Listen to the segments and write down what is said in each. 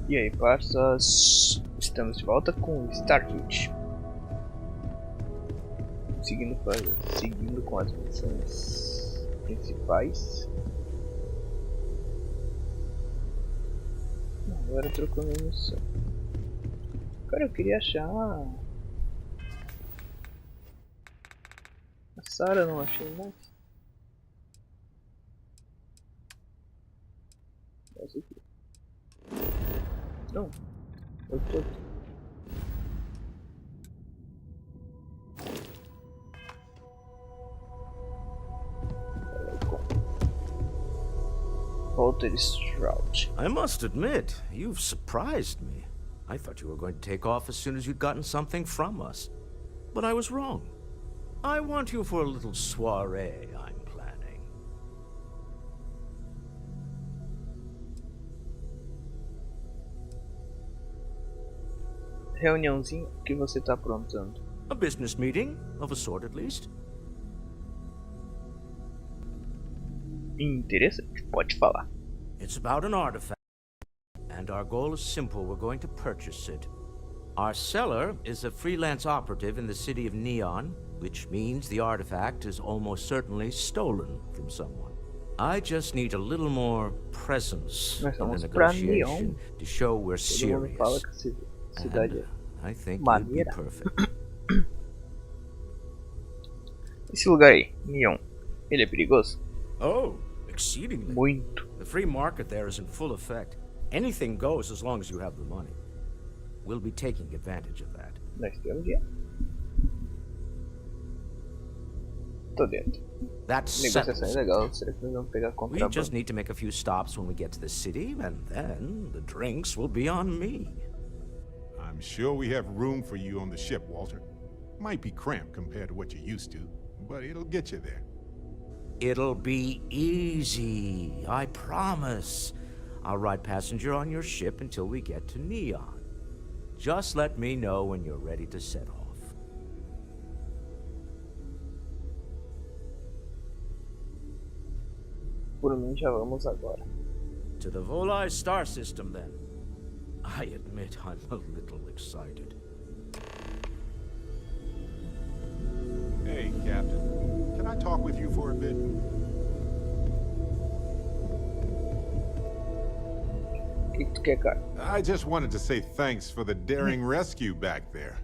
E aí, parças, estamos de volta com Starfield. Seguindo com as missões principais. Agora trocou minha missão. Cara, eu queria achar a Sarah, não achei mais. Essa aqui. Não, eu tô aqui. I must admit, you've surprised me. I thought you were going to take off as soon as you'd gotten something from us. But I was wrong. I want you for a little soiree I'm planning. Reuniãozinha que você tá aprontando? A business meeting, of a sort at least. Interessante, pode falar. It's about an artifact, and our goal is simple. We're going to purchase it. Our seller is a freelance operative in the city of Neon, which means the artifact is almost certainly stolen from someone. I just need a little more presence in the negotiation to show we're serious. And I think you'd be perfect. Esse lugar aí, Neon, ele é perigoso? Oh, exceedingly. Muito. The free market there is in full effect. Anything goes as long as you have the money. We'll be taking advantage of that. Nós temos dia. Tô dentro. That's Negociação é legal. Será que nós vamos pegar contrabando? We just need to make a few stops when we get to the city, and then the drinks will be on me. I'm sure we have room for you on the ship, Walter. Might be cramped compared to what you're used to, but it'll get you there. It'll be easy, I promise. I'll ride passenger on your ship until we get to Neon. Just let me know when you're ready to set off. Por mim já vamos agora. To the Volai star system, then. I admit I'm a little excited. Hey, Captain. Can I talk with you for a bit? O que tu quer, cara? I just wanted to say thanks for the daring rescue back there.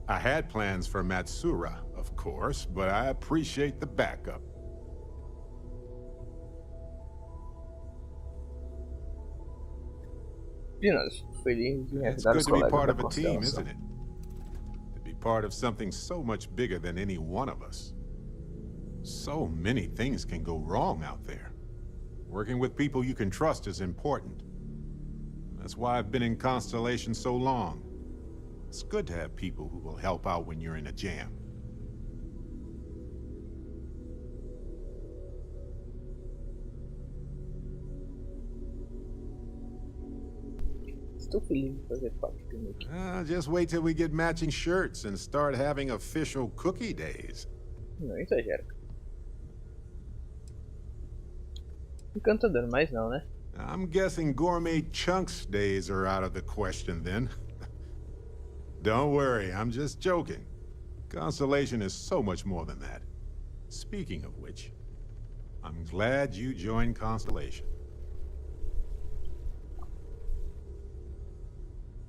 I had plans for Matsura, of course, but I appreciate the backup. It's good to be part of a team, isn't it? To be part of something so much bigger than any one of us. So many things can go wrong out there. Working with people you can trust is important. That's why I've been in Constellation so long. It's good to have people who will help out when you're in a jam. Estou feliz de fazer parte do meu time. Just wait till we get matching shirts and start having official cookie days. Não exagera. Encantador, mas não, né? I'm guessing gourmet chunks days are out of the question then. Don't worry, I'm just joking. Constellation is so much more than that. Speaking of which, I'm glad you joined Constellation.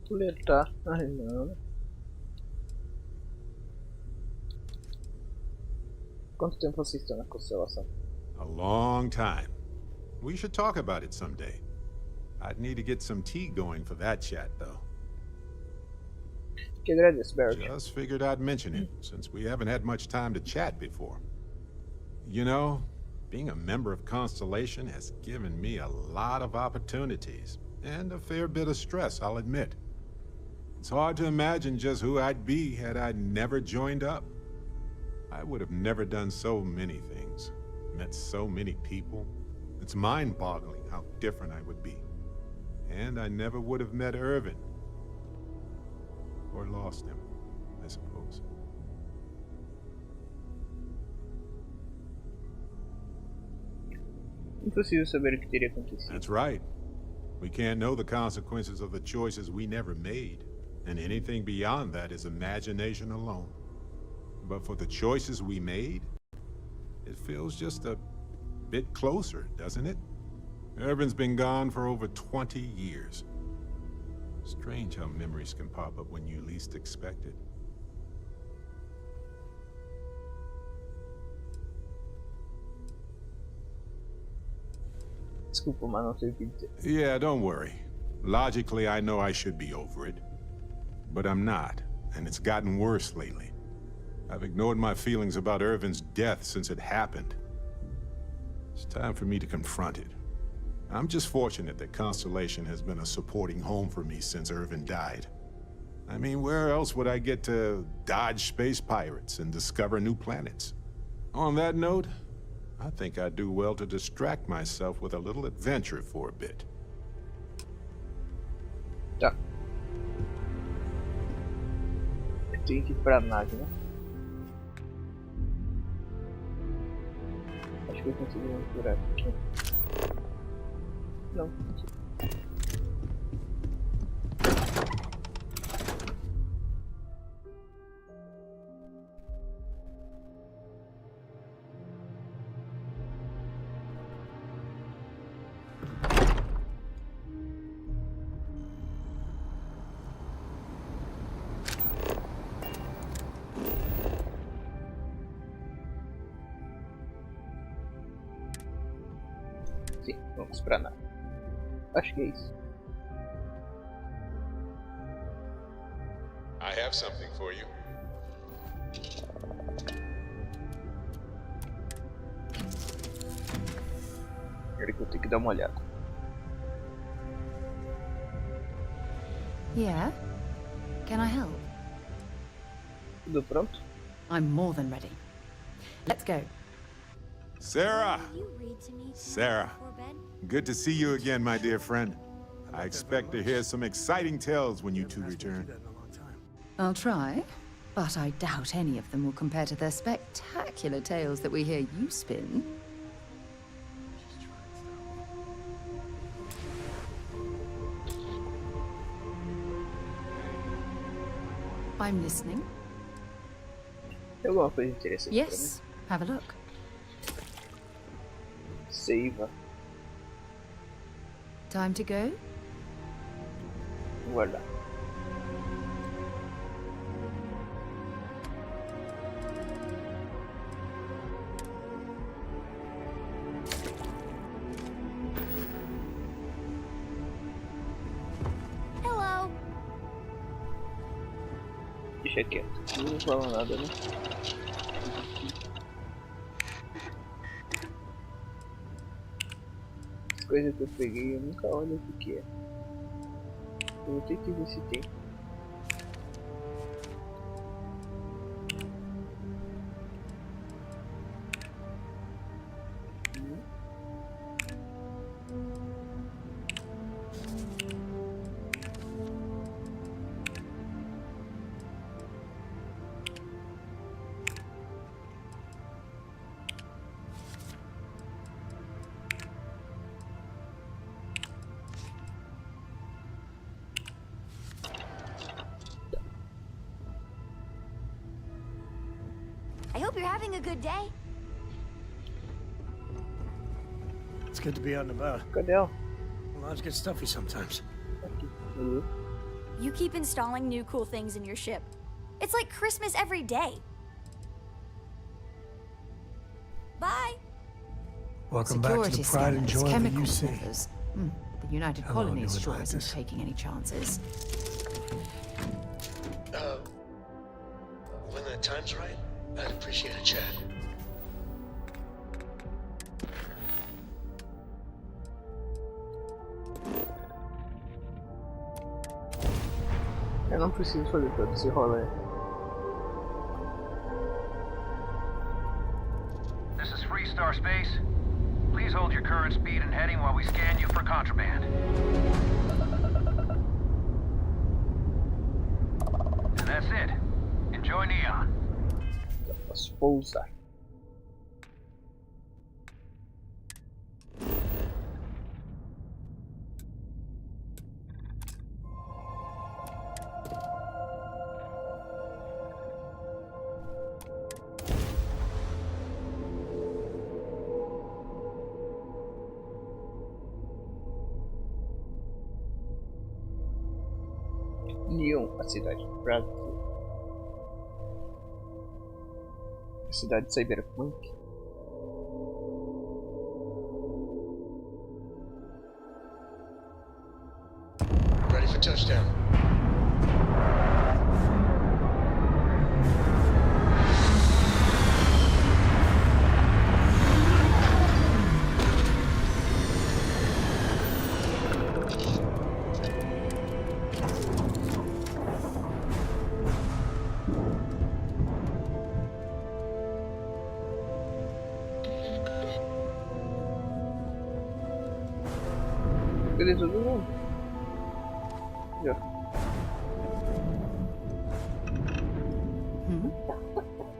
Completar. Ai, não. Quanto tempo vocês estão na constelação? A long time. We should talk about it someday. I'd need to get some tea going for that chat, though. Que agradeço, Barrett. Just figured I'd mention it, since we haven't had much time to chat before. You know, being a member of Constellation has given me a lot of opportunities, and a fair bit of stress, I'll admit. It's hard to imagine just who I'd be had I never joined up. I would have never done so many things, met so many people. It's mind-boggling how different I would be. And I never would have met Irvin. Or lost him, I suppose. Impossível saber o que teria acontecido. That's right. We can't know the consequences of the choices we never made, and anything beyond that is imagination alone. But for the choices we made, it feels just a bit closer, doesn't it? Irvin's been gone for over 20 years. Strange how memories can pop up when you least expect it. Desculpa, mas não sei o que dizer. Yeah, don't worry. Logically, I know I should be over it. But I'm not, and it's gotten worse lately. I've ignored my feelings about Irvin's death since it happened. It's time for me to confront it. I'm just fortunate that Constellation has been a supporting home for me since Irvin died. I mean, where else would I get to dodge space pirates and discover new planets? On that note, I think I'd do well to distract myself with a little adventure for a bit. Tá. Eu tenho que ir pra nave, né? Acho que eu consigo aventurar aqui. Não, não consigo. Sim, vamos pra nave. Acho que é isso. I have something for you. Peraí que eu tenho que dar uma olhada. Yeah? Can I help? Tudo pronto? I'm more than ready. Let's go. Sarah! Will you read to me tonight Sarah. before bed? Good to see you again, my dear friend. I expect to hear some exciting tales when you two return. I'll try, but I doubt any of them will compare to the spectacular tales that we hear you spin. I'm listening. Tem alguma coisa interessante Yes, have a look. pra mim? Seiva. Time to go? Vou guardar. Hello. Deixa quieto. Não vou falar nada, né? As coisas que eu peguei eu nunca olho o que é. Eu vou ter que ver se tem. I hope you're having a good day. It's good to be out and about. Cadê ela? Lives get stuffy sometimes. Aqui. Beleza. You keep installing new cool things in your ship. It's like Christmas every day. Bye. Welcome back to the pride and scanners, joy of the chemical UC. sniffers. The United Hello, Colonies New sure isn't Atlantis. taking any chances. When the time's right, I'd appreciate a chat. Eu não preciso fazer todo esse rolê. This is Freestar Space. Please hold your current speed and heading while we scan you for contraband. And that's it. Enjoy Neon. Posso pousar. Neon, a cidade do Brasil. A cidade cyberpunk. Ready for touchdown. Cadê todo mundo? Já.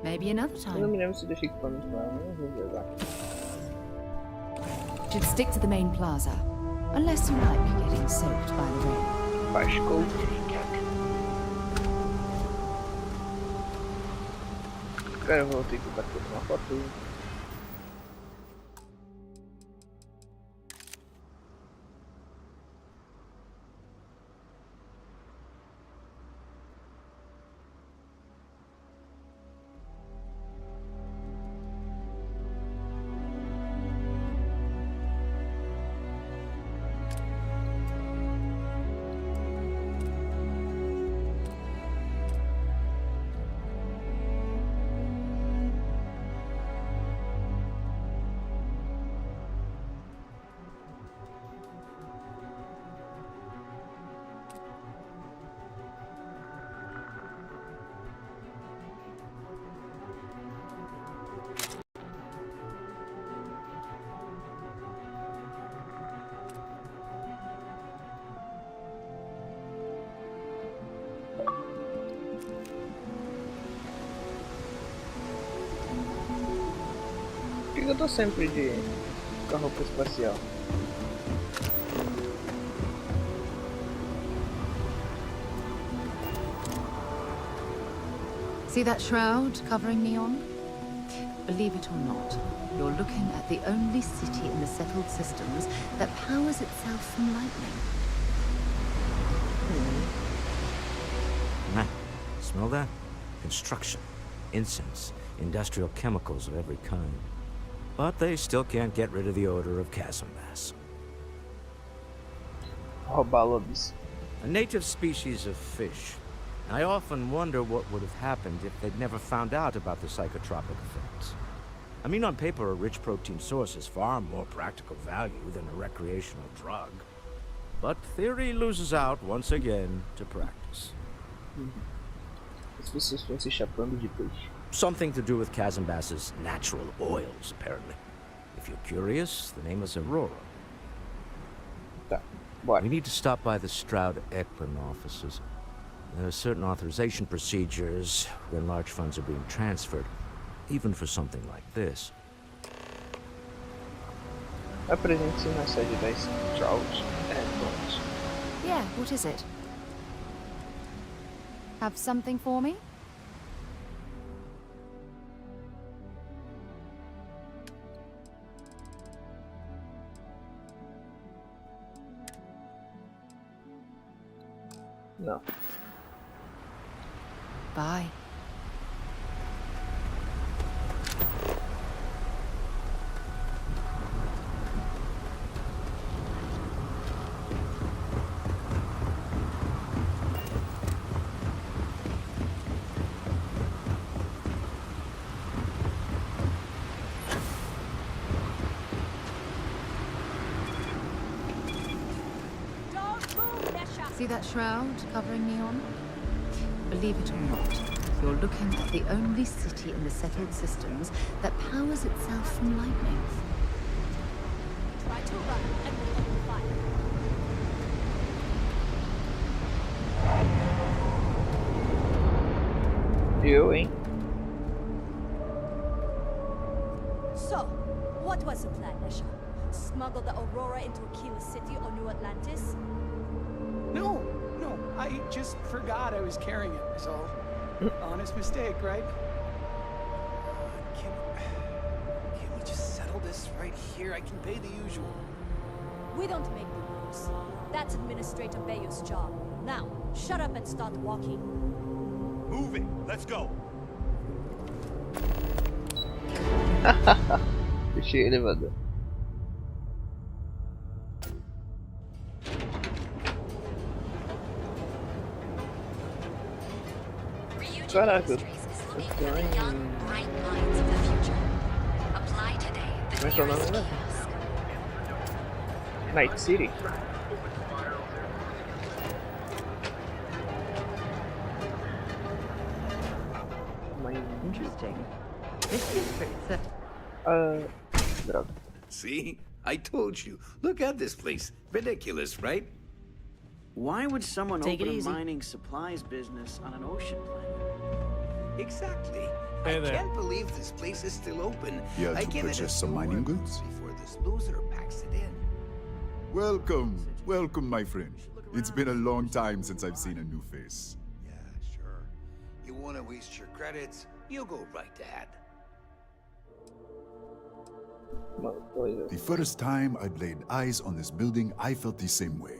Maybe another Eu não time. me lembro se deixei equipamentos lá, mas vou jogar. Should stick to the main plaza, unless you like getting soaked by the rain. Pascal. Cara, eu vou ter que bater uma foto. Por que eu tô sempre com a roupa espacial? See that shroud covering Neon? Believe it or not, you're looking at the only city in the settled systems that powers itself from lightning. Smell that? Construction, incense, industrial chemicals of every kind. But they still can't get rid of the odor of chasm bass. Roubar lobbies. A native species of fish. I often wonder what would have happened if they'd never found out about the psychotropic effects. I mean, on paper, a rich protein source is far more practical value than a recreational drug. But theory loses out once again to practice. As pessoas estão se chapando de peixe. Something to do with chasm bass's natural oils, apparently. If you're curious, the name is Aurora. Tá, bora. We need to stop by the Stroud-Ekman offices. There are certain authorization procedures when large funds are being transferred, even for something like this. Apresente-se na sede da Starfield. Yeah, what is it? Have something for me? Não. Bye. See that shroud covering Neon? Believe it or not, you're looking at the only city in the settled systems that powers itself from lightning. Try to run and we'll open fire. Eu, hein? So, what was the plan, Esha? Smuggle the Aurora into Aquila City or New Atlantis? No, I just forgot I was carrying it, is all. Honest mistake, right? Can we just settle this right here? I can pay the usual. We don't make the rules. That's Administrator Bayou's job. Now, shut up and start walking. Moving. Let's go. Fechei o elevador. Caraca, eu tô em... Como é que é o nome, né? Night City? Interesting. This district, Droga. See? I told you. Look at this place. Ridiculous, right? Why would someone Take it open a easy. mining supplies business on an ocean planet? Exactly. Hey I there. can't believe this place is still open. Here I to give it a purchase some few mining more goods? before this loser packs it in. Welcome, welcome, my friend. It's been a long time since I've seen a new face. Yeah, sure. You want to waste your credits? You go right ahead. The first time I'd laid eyes on this building, I felt the same way.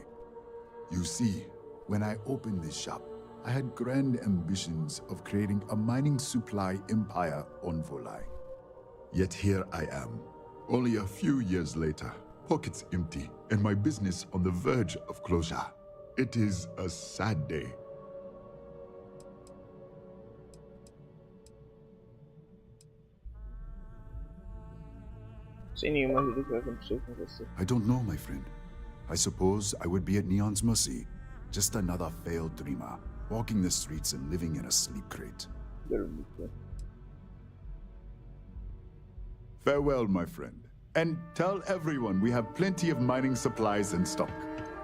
You see, when I opened this shop, I had grand ambitions of creating a mining supply empire on Volai. Yet here I am, only a few years later, pockets empty, and my business on the verge of closure. It is a sad day. Sem nenhuma ajuda que vai acontecer com você. I don't know, my friend. I suppose I would be at Neon's mercy. Just another failed dreamer, walking the streets and living in a sleep crate. Farewell, my friend. And tell everyone we have plenty of mining supplies in stock.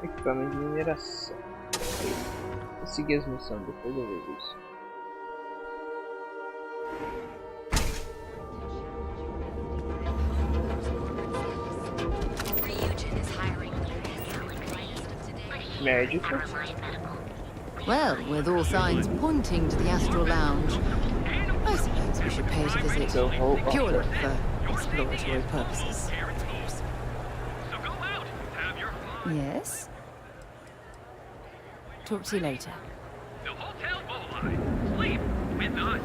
Equipamento de mineração. Vou seguir as missões, depois eu vejo isso. Médico. well, with all signs pointing to the Astral Lounge, I suppose we should pay it a visit. Purely for exploratory purposes. Yes? Talk to you later. The Hotel Boulevard. Sleep with us.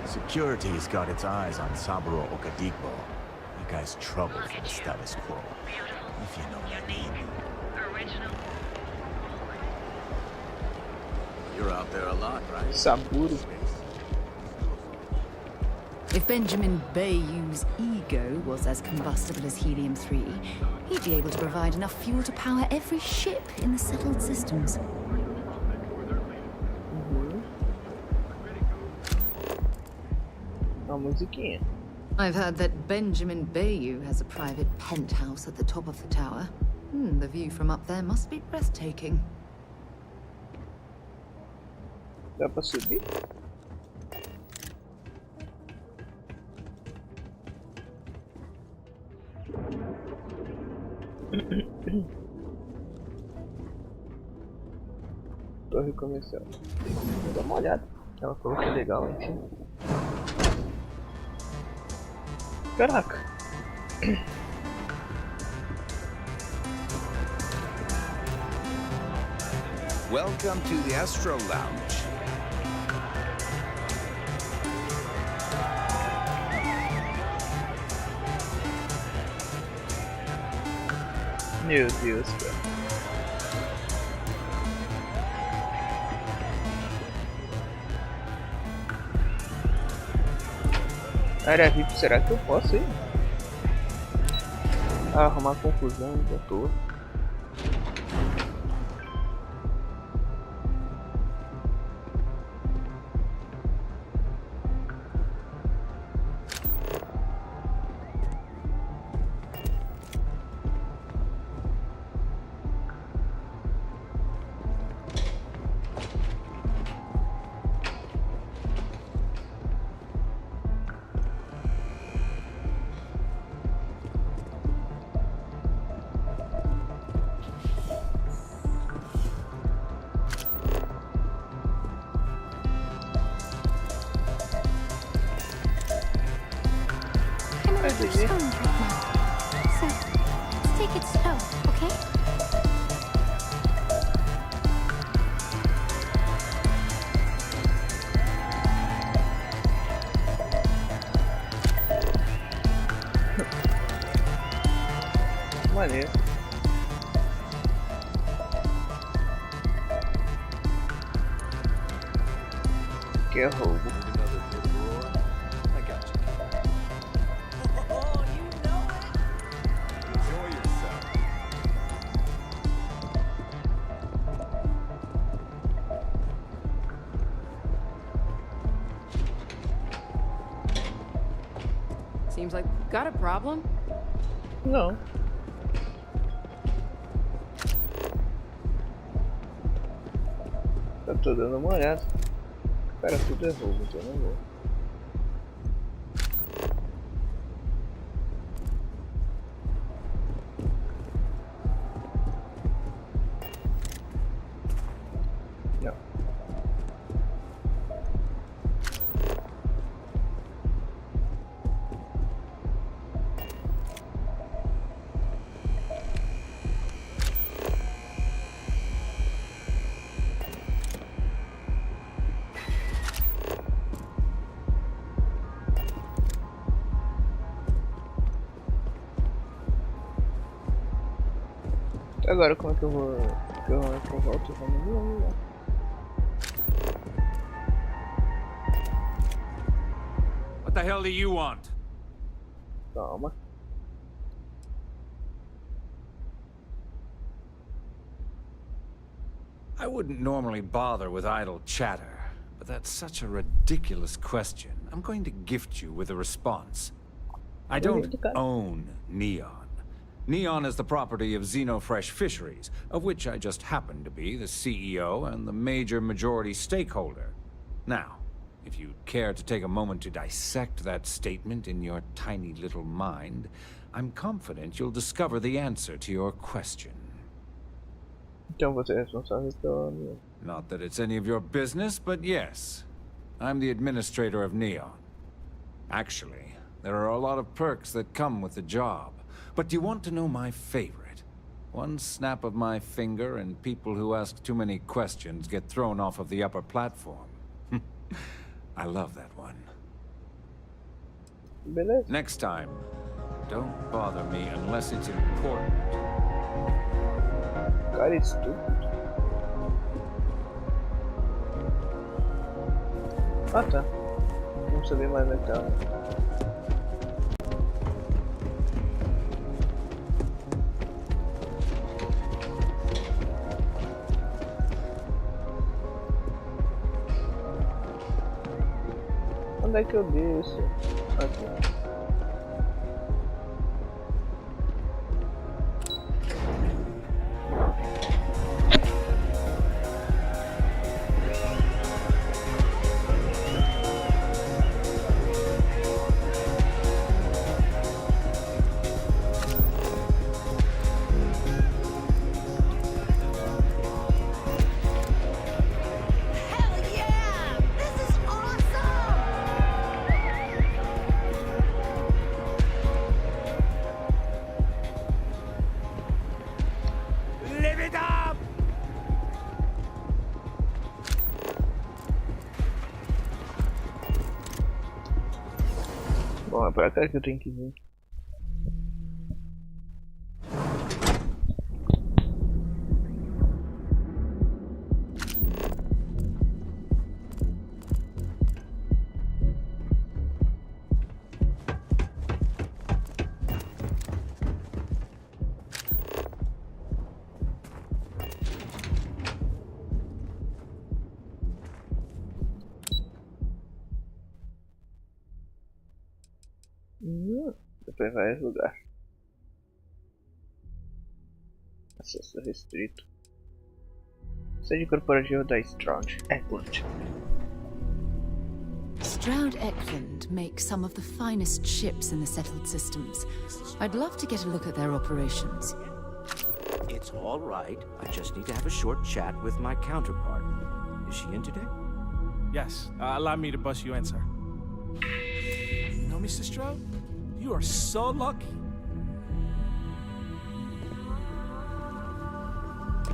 Security's got its eyes on Saburo Okadigbo. You guys trouble for the status quo. If you know what I mean. You're out there a lot, right? Saburo. If Benjamin Bayou's ego was as combustible as helium-3, he'd be able to provide enough fuel to power every ship in the settled systems. Uma musiquinha. I've heard that Benjamin Bayou has a private penthouse at the top of the tower. The view from up there must be breathtaking. Dá pra subir? Torre comercial. Vou dar uma olhada. Ela falou que é legal aqui. Caraca! Welcome to the Astro Lounge. Meu Deus, cara. Área VIP, será que eu posso ir? Arrumar confusão da toa. Maneiro. Que é roubo. Seems like got a problem? Não. Eu tô dando uma olhada. Cara, tudo é roubo, então não vou. Não. Agora como é que eu vou... Como é que eu volto? Vamos lá. What the hell do you want? Calma. I wouldn't normally bother with idle chatter, but that's such a ridiculous question. I'm going to gift you with a response. I don't own Neon. Neon is the property of Xenofresh Fisheries, of which I just happen to be the CEO and the major majority stakeholder. Now, if you'd care to take a moment to dissect that statement in your tiny little mind, I'm confident you'll discover the answer to your question. Então você é responsável pela Neon. Not that it's any of your business, but yes. I'm the administrator of Neon. Actually, there are a lot of perks that come with the job. But do you want to know my favorite? One snap of my finger and people who ask too many questions get thrown off of the upper platform. I love that one. Beleza. Next time, don't bother me unless it's important. Cara, é estúpido. Ah tá. Não sabia mais onde estava. Onde é que eu desço? Aqui. Bom, é pra cá que eu tenho que vir. Depois vários lugares. Acesso restrito. Sede corporativa da Stroud Eckland. Stroud Eckland makes some of the finest ships in the settled systems. I'd love to get a look at their operations. It's all right. I just need to have a short chat with my counterpart. Is she in today? Yes. Allow me to bust you in, sir. You know, Mr. Stroud? You are so lucky.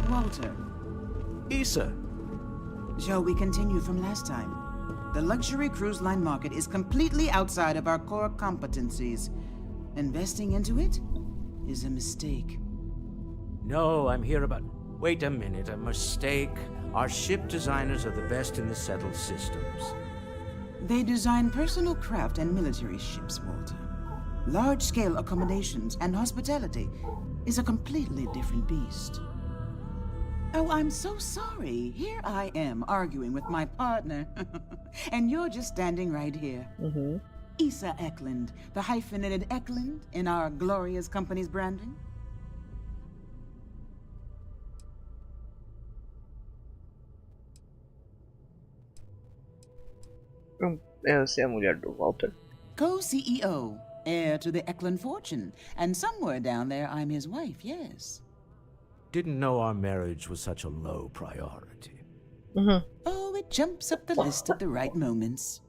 Walter. Issa. Shall we continue from last time? The luxury cruise line market is completely outside of our core competencies. Investing into it is a mistake. No, I'm here about... Wait a minute, a mistake? Our ship designers are the best in the settled systems. They design personal craft and military ships, Walter. Large-scale accommodations and hospitality is a completely different beast. Oh, I'm so sorry. Here I am arguing with my partner. And you're just standing right here. Issa Eklund, the hyphenated Eklund in our glorious company's branding. Essa é a mulher do Walter. Co-CEO, heir to the Eklund fortune. And somewhere down there, I'm his wife, yes. Didn't know our marriage was such a low priority. Oh, it jumps up the list at the right moments.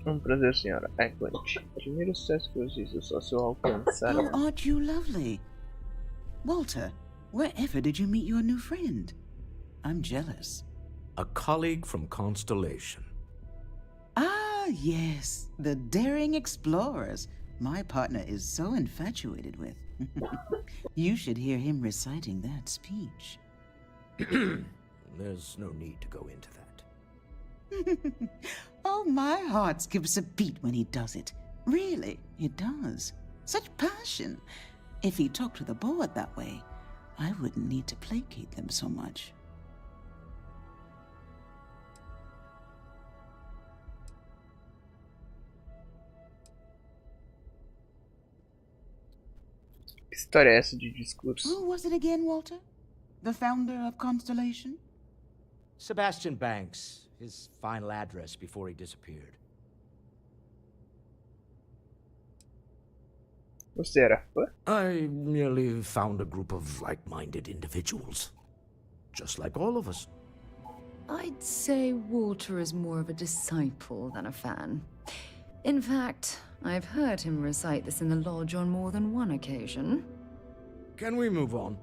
Prazer, senhora Eklund. Primeiro sucesso que eu disse, só se eu alcançar. Oh, aren't you lovely? Walter, wherever did you meet your new friend? I'm jealous. A colleague from Constellation. Ah, yes, the daring explorers. My partner is so infatuated with. You should hear him reciting that speech. There's no need to go into that. Oh, my heart skips a beat when he does it. Really, it does. Such passion. If he talked to the board that way, I wouldn't need to placate them so much. Que história é essa de discurso? Who was it again, Walter? The founder of Constellation? Sebastian Banks. His final address before he disappeared. Você era fã? I merely found a group of like-minded individuals. Just like all of us. I'd say Walter is more of a disciple than a fan. In fact, I've heard him recite this in the lodge on more than one occasion. Can we move on?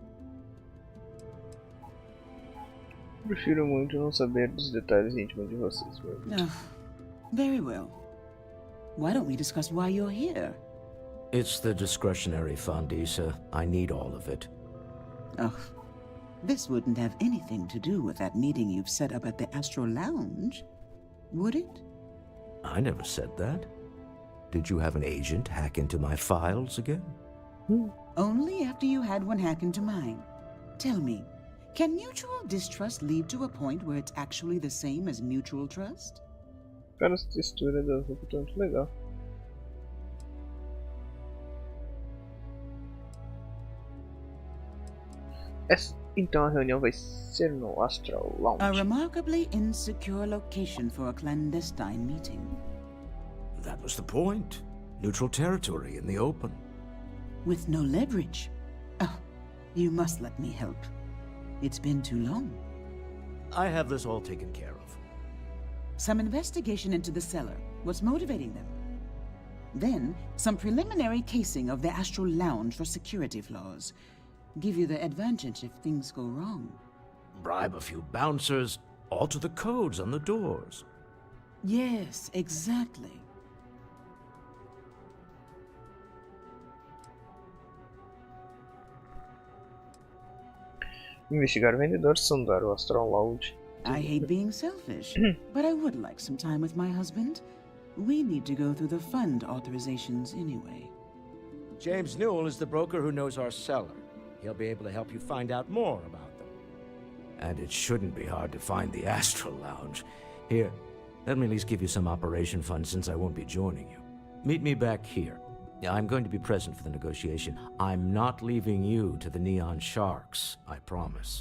Prefiro muito não saber dos detalhes íntimos de vocês, meu amigo. Oh, very well. Why don't we discuss why you're here? It's the discretionary fund, Issa. I need all of it. Oh, this wouldn't have anything to do with that meeting you've set up at the Astro Lounge, would it? I never said that. Did you have an agent hack into my files again? Only after you had one hack into mine. Tell me, can mutual distrust lead to a point where it's actually the same as mutual trust? Cara, essa textura da roupa tá muito legal. Então a reunião vai ser no Astral Lounge. A remarkably insecure location for a clandestine meeting. That was the point. Neutral territory in the open. With no leverage. Oh, you must let me help. It's been too long. I have this all taken care of. Some investigation into the cellar. What's motivating them? Then, some preliminary casing of the Astral Lounge for security flaws. Give you the advantage if things go wrong. Bribe a few bouncers, alter the codes on the doors. Yes, exactly. Investigar o vendedor, sondar o Astral Lounge. I hate being selfish, but I would like some time with my husband. We need to go through the fund authorizations anyway. James Newell is the broker who knows our cellar. He'll be able to help you find out more about them. And it shouldn't be hard to find the Astral Lounge. Here, let me at least give you some operation funds since I won't be joining you. Meet me back here. I'm going to be present for the negotiation. I'm not leaving you to the Neon Sharks, I promise.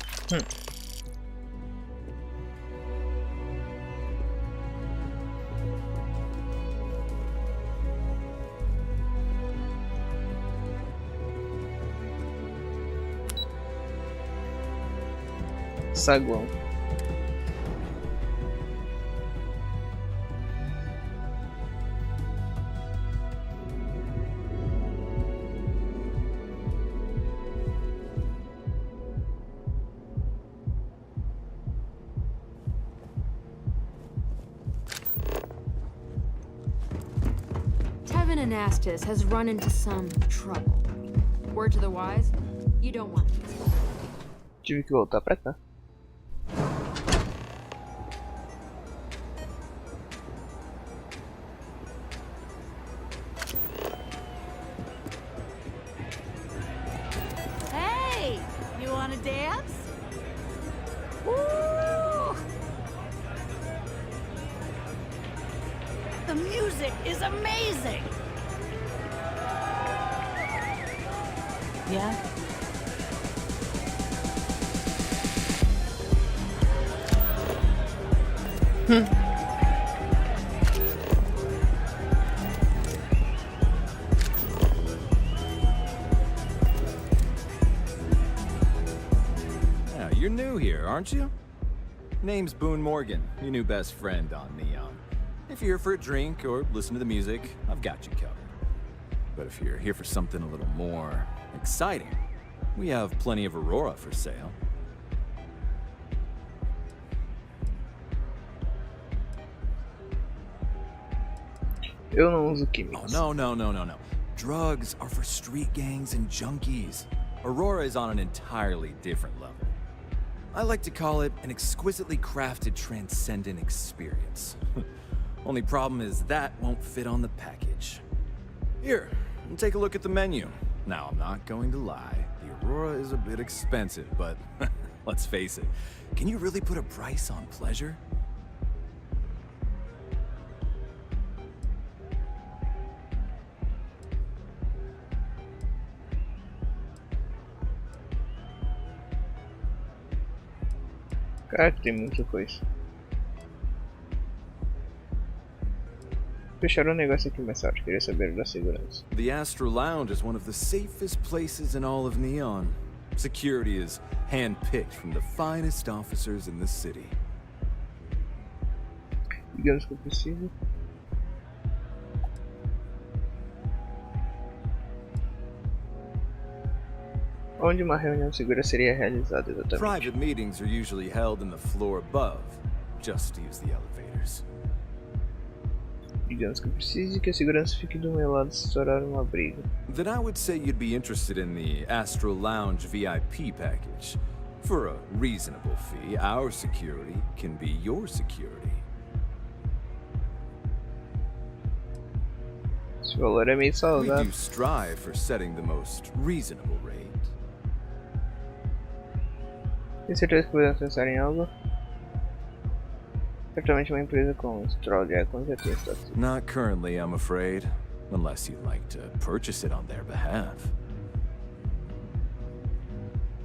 Saguão. Anastas has run into some trouble. Word to the wise, you don't want this. Tive que voltar pra cá. Hey, you wanna dance? Woo! The music is amazing. Yeah? Yeah, you're new here, aren't you? Name's Boone Morgan, your new best friend on Neon. If you're here for a drink or listen to the music, I've got you covered. But if you're here for something a little more exciting, we have plenty of Aurora for sale. Eu não uso químicos. Oh, no. Drugs are for street gangs and junkies. Aurora is on an entirely different level. I like to call it an exquisitely crafted, transcendent experience. Only problem is that won't fit on the package. Here, take a look at the menu. Now, I'm not going to lie. The Aurora is a bit expensive, but let's face it. Can you really put a price on pleasure? Cara, que tem muita coisa. Fecharam o negócio aqui mais tarde, queria saber da segurança. The Astro Lounge is one of the safest places in all of Neon. Security is hand-picked from the finest officers in the city. Digamos que eu preciso. Onde uma reunião segura seria realizada exatamente? Private meetings are usually held in the floor above. Just use the elevators. Digamos que eu precise que a segurança fique do meu lado se estourar uma briga. Then I would say you'd be interested in the Astro Lounge VIP package. For a reasonable fee, our security can be your security. Esse valor é meio salgado. We do strive for setting the most reasonable rate. Tem certeza que podemos pensar em algo? Certamente uma empresa com Stroll de Icon já tem estoque. Not currently, I'm afraid. Unless you'd like to purchase it on their behalf.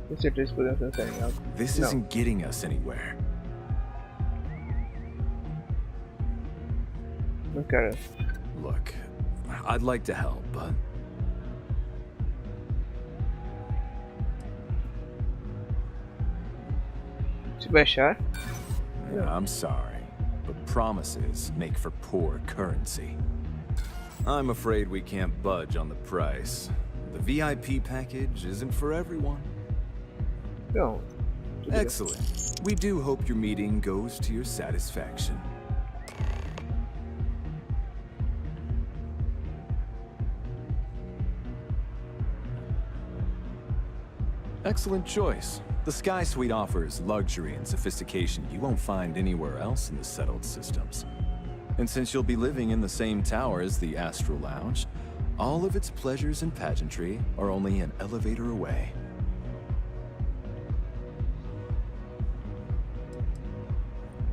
Tem certeza que podemos pensar em algo? This isn't getting us anywhere. Não quero. Look, I'd like to help, but... Se baixar? Yeah, I'm sorry, but promises make for poor currency. I'm afraid we can't budge on the price. The VIP package isn't for everyone. No. Excellent. We do hope your meeting goes to your satisfaction. Excellent choice. The Sky Suite offers luxury and sophistication you won't find anywhere else in the settled systems. And since you'll be living in the same tower as the Astro Lounge, all of its pleasures and pageantry are only an elevator away.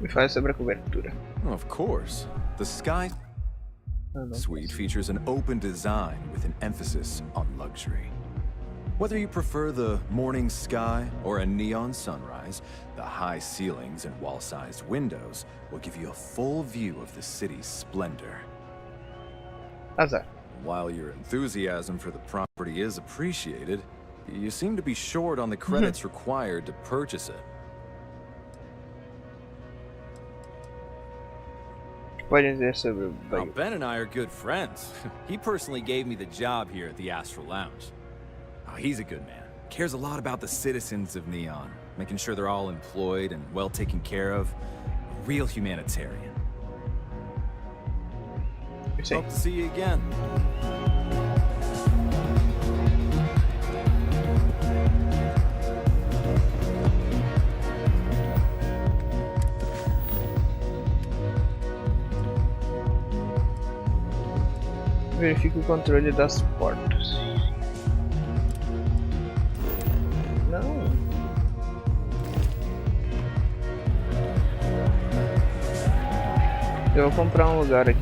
Me fale sobre a cobertura. Of course. The Sky Suite features an open design with an emphasis on luxury. Whether you prefer the morning sky or a neon sunrise, the high ceilings and wall-sized windows will give you a full view of the city's splendor. Azar. While your enthusiasm for the property is appreciated, you seem to be short on the credits required to purchase it. Now, Ben and I are good friends. He personally gave me the job here at the Astro Lounge. Oh, he's a good man. Cares a lot about the citizens of Neon, making sure they're all employed and well taken care of. A real humanitarian. Hope to see you again. Verifique o controle das portas. Não. Eu vou comprar um lugar aqui.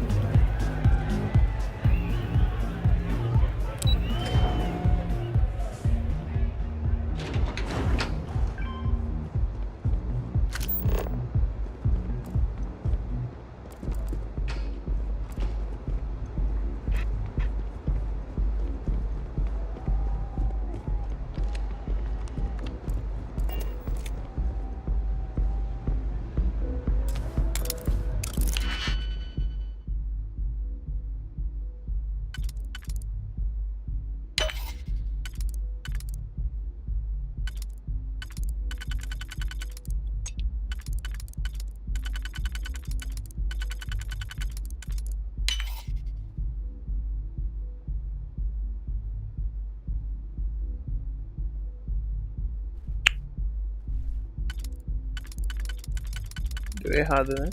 Deu errado, né?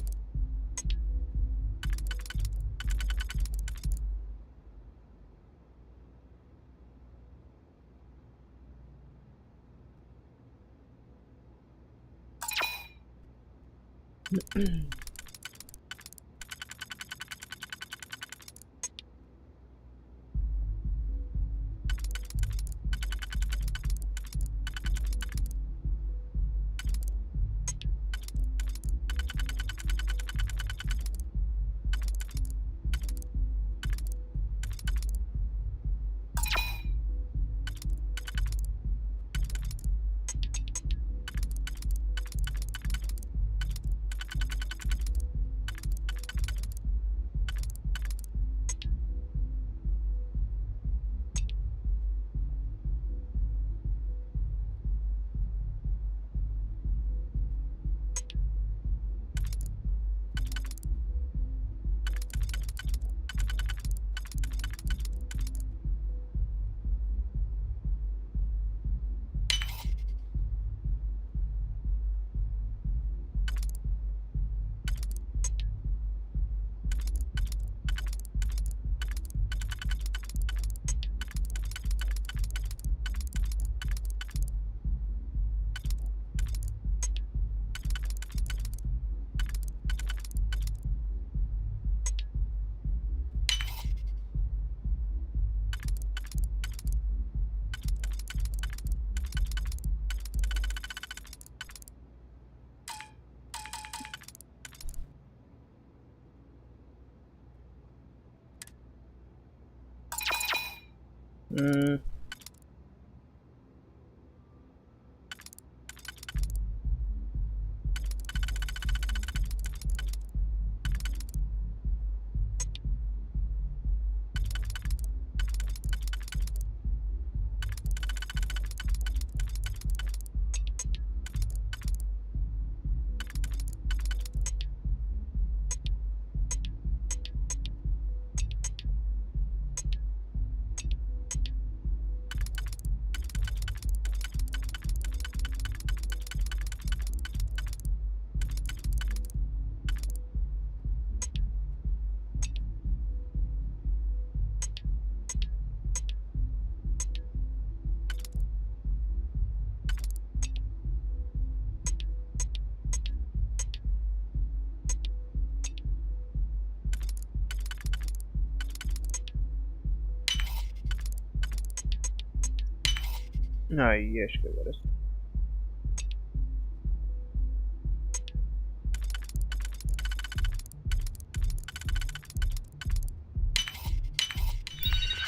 Aí, acho que agora sim.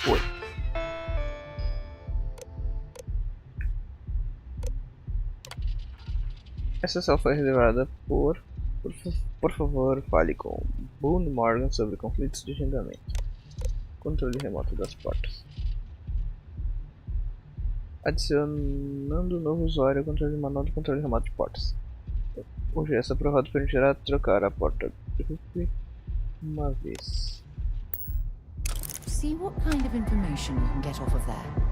Foi. Essa sala foi reservada por favor, fale com Boone Morgan sobre conflitos de agendamento. Controle remoto das portas. Adicionando novo usuário ao controle manual do controle remoto de portas. O gesto aprovado permitirá trocar a porta uma vez. See what kind of information you can get off of there.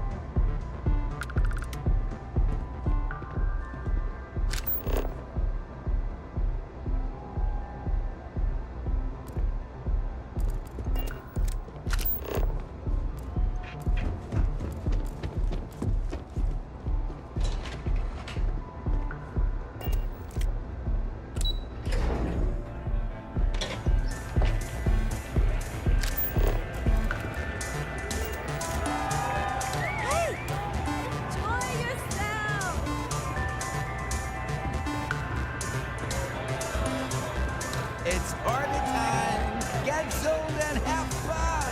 It's party time! Get zoned and have fun!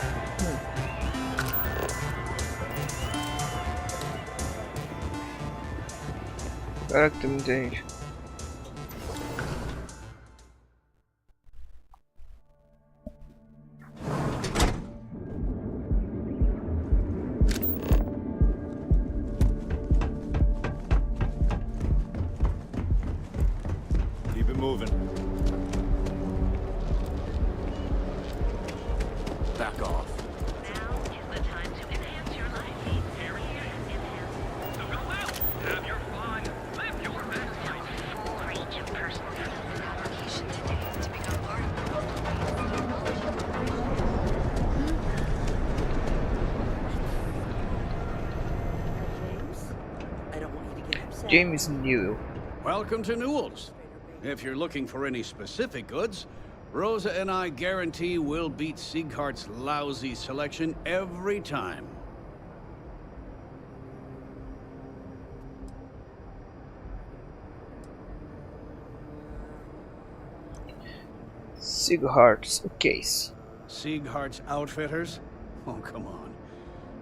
Caraca, tem muita gente. Keep it moving. Back off. Now is the time to enhance your life. Area enhance. So go out, have your fun, live your best life. Full range of personal application today to become part of James Newell. Welcome to Newell's. If you're looking for any specific goods, Rosa and I guarantee we'll beat Sieghart's lousy selection every time. Sieghart's case. Sieghart's Outfitters? Oh, come on.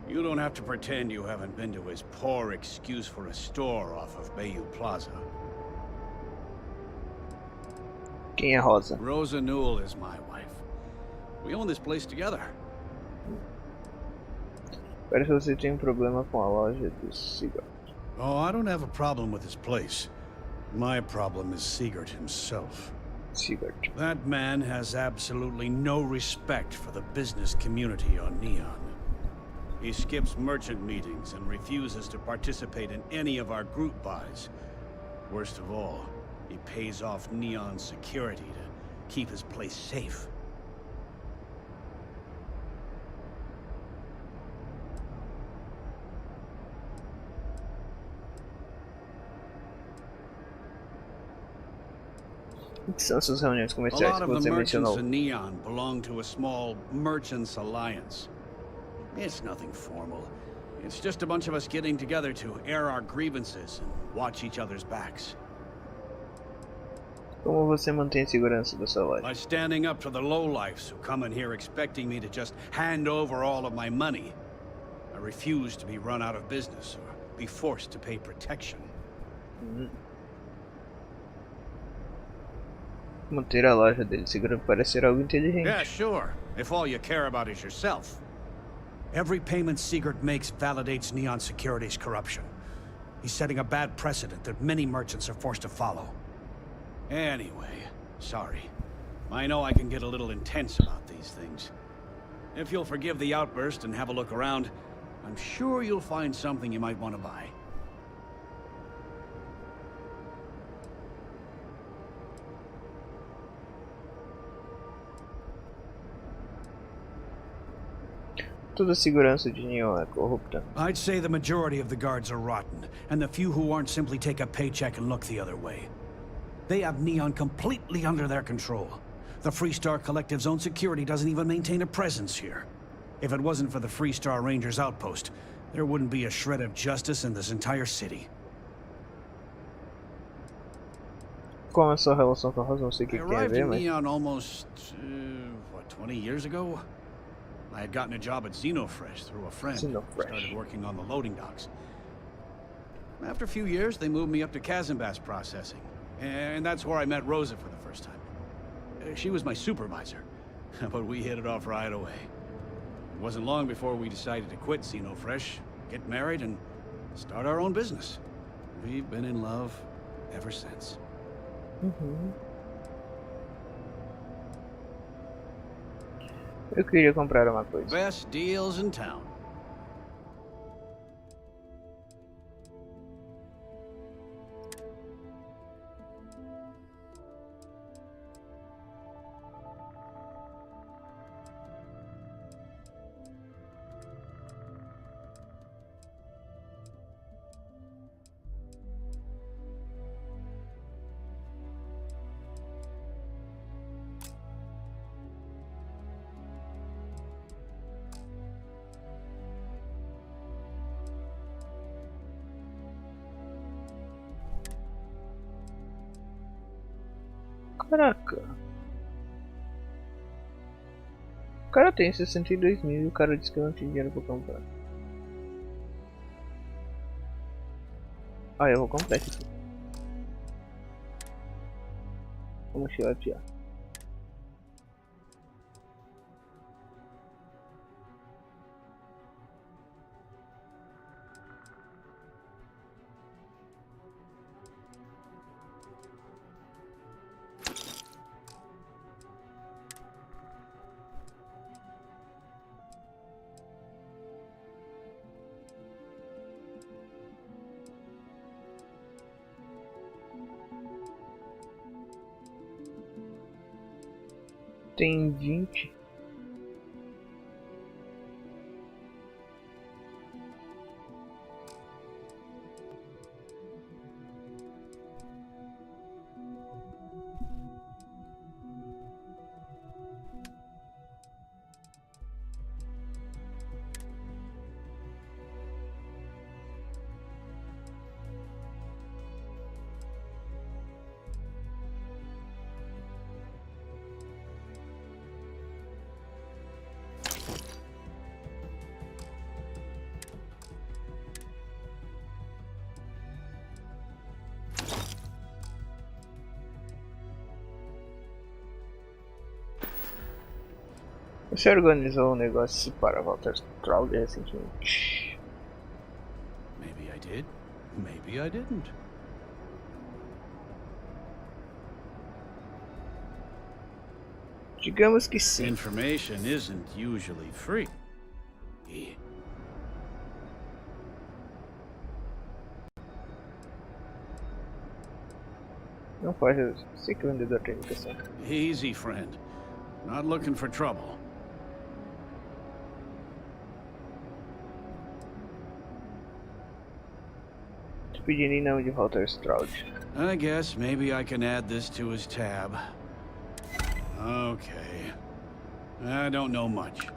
You don't have to pretend you haven't been to his poor excuse for a store off of Bayou Plaza. Quem é Rosa? Rosa Newell is my wife. We own this place together. Parece que você tem problema com a loja do Siegert. Oh, I don't have a problem with this place. My problem is Siegert himself. Siegert. That man has absolutely no respect for the business community on Neon. He skips merchant meetings and refuses to participate in any of our group buys. Worst of all, he pays off Neon security to keep his place safe. O que são essas reuniões A comerciais lot que of the você merchants mencionou? in Neon belong to a small merchants alliance. It's nothing formal. It's just a bunch of us getting together to air our grievances and watch each other's backs. Como você mantém a segurança da sua loja? By standing up to the lowlifes who come in here expecting me to just hand over all of my money. I refuse to be run out of business or be forced to pay protection. Manter a loja dele segura parece ser algo inteligente. Yeah, sure. If all you care about is yourself. Every payment Siegert makes validates Neon Security's corruption. He's setting a bad precedent that many merchants are forced to follow. Anyway, sorry. I know I can get a little intense about these things. If you'll forgive the outburst and have a look around, I'm sure you'll find something you might want to buy. Toda a segurança de Neon é corrupta. I'd say the majority of the guards are rotten, and the few who aren't simply take a paycheck and look the other way. They have Neon completely under their control. The Freestar Collective's own security doesn't even maintain a presence here. If it wasn't for the Freestar Rangers outpost, there wouldn't be a shred of justice in this entire city. Qual é a sua relação com a Rosa? Não sei o que I quer arrived ver, in mas... Neon almost, 20 years ago? I had gotten a job at Xenofresh through a friend. Started working on the loading docks. After a few years, they moved me up to Kazanbass processing. And that's where I met Rosa for the first time. She was my supervisor, but we hit it off right away. It wasn't long before we decided to quit Xenofresh, get married, and start our own business. We've been in love ever since. Eu queria comprar uma coisa. Best deals in town. Caraca. O cara tem 62 mil e o cara disse que não tem dinheiro pra comprar. Ah, eu vou comprar isso aqui. Vamos chilatear. Tem 20. Você organizou um negócio para Walter Trout recentemente? Maybe I did, maybe I didn't. Digamos que sim. Information isn't usually free. Não faz, eu sei que o vendedor tem educação. Easy, friend. Not looking for trouble. Tô pedindo em nome de Walter Stroud. I guess maybe I can add this to his tab. Okay. I don't know much,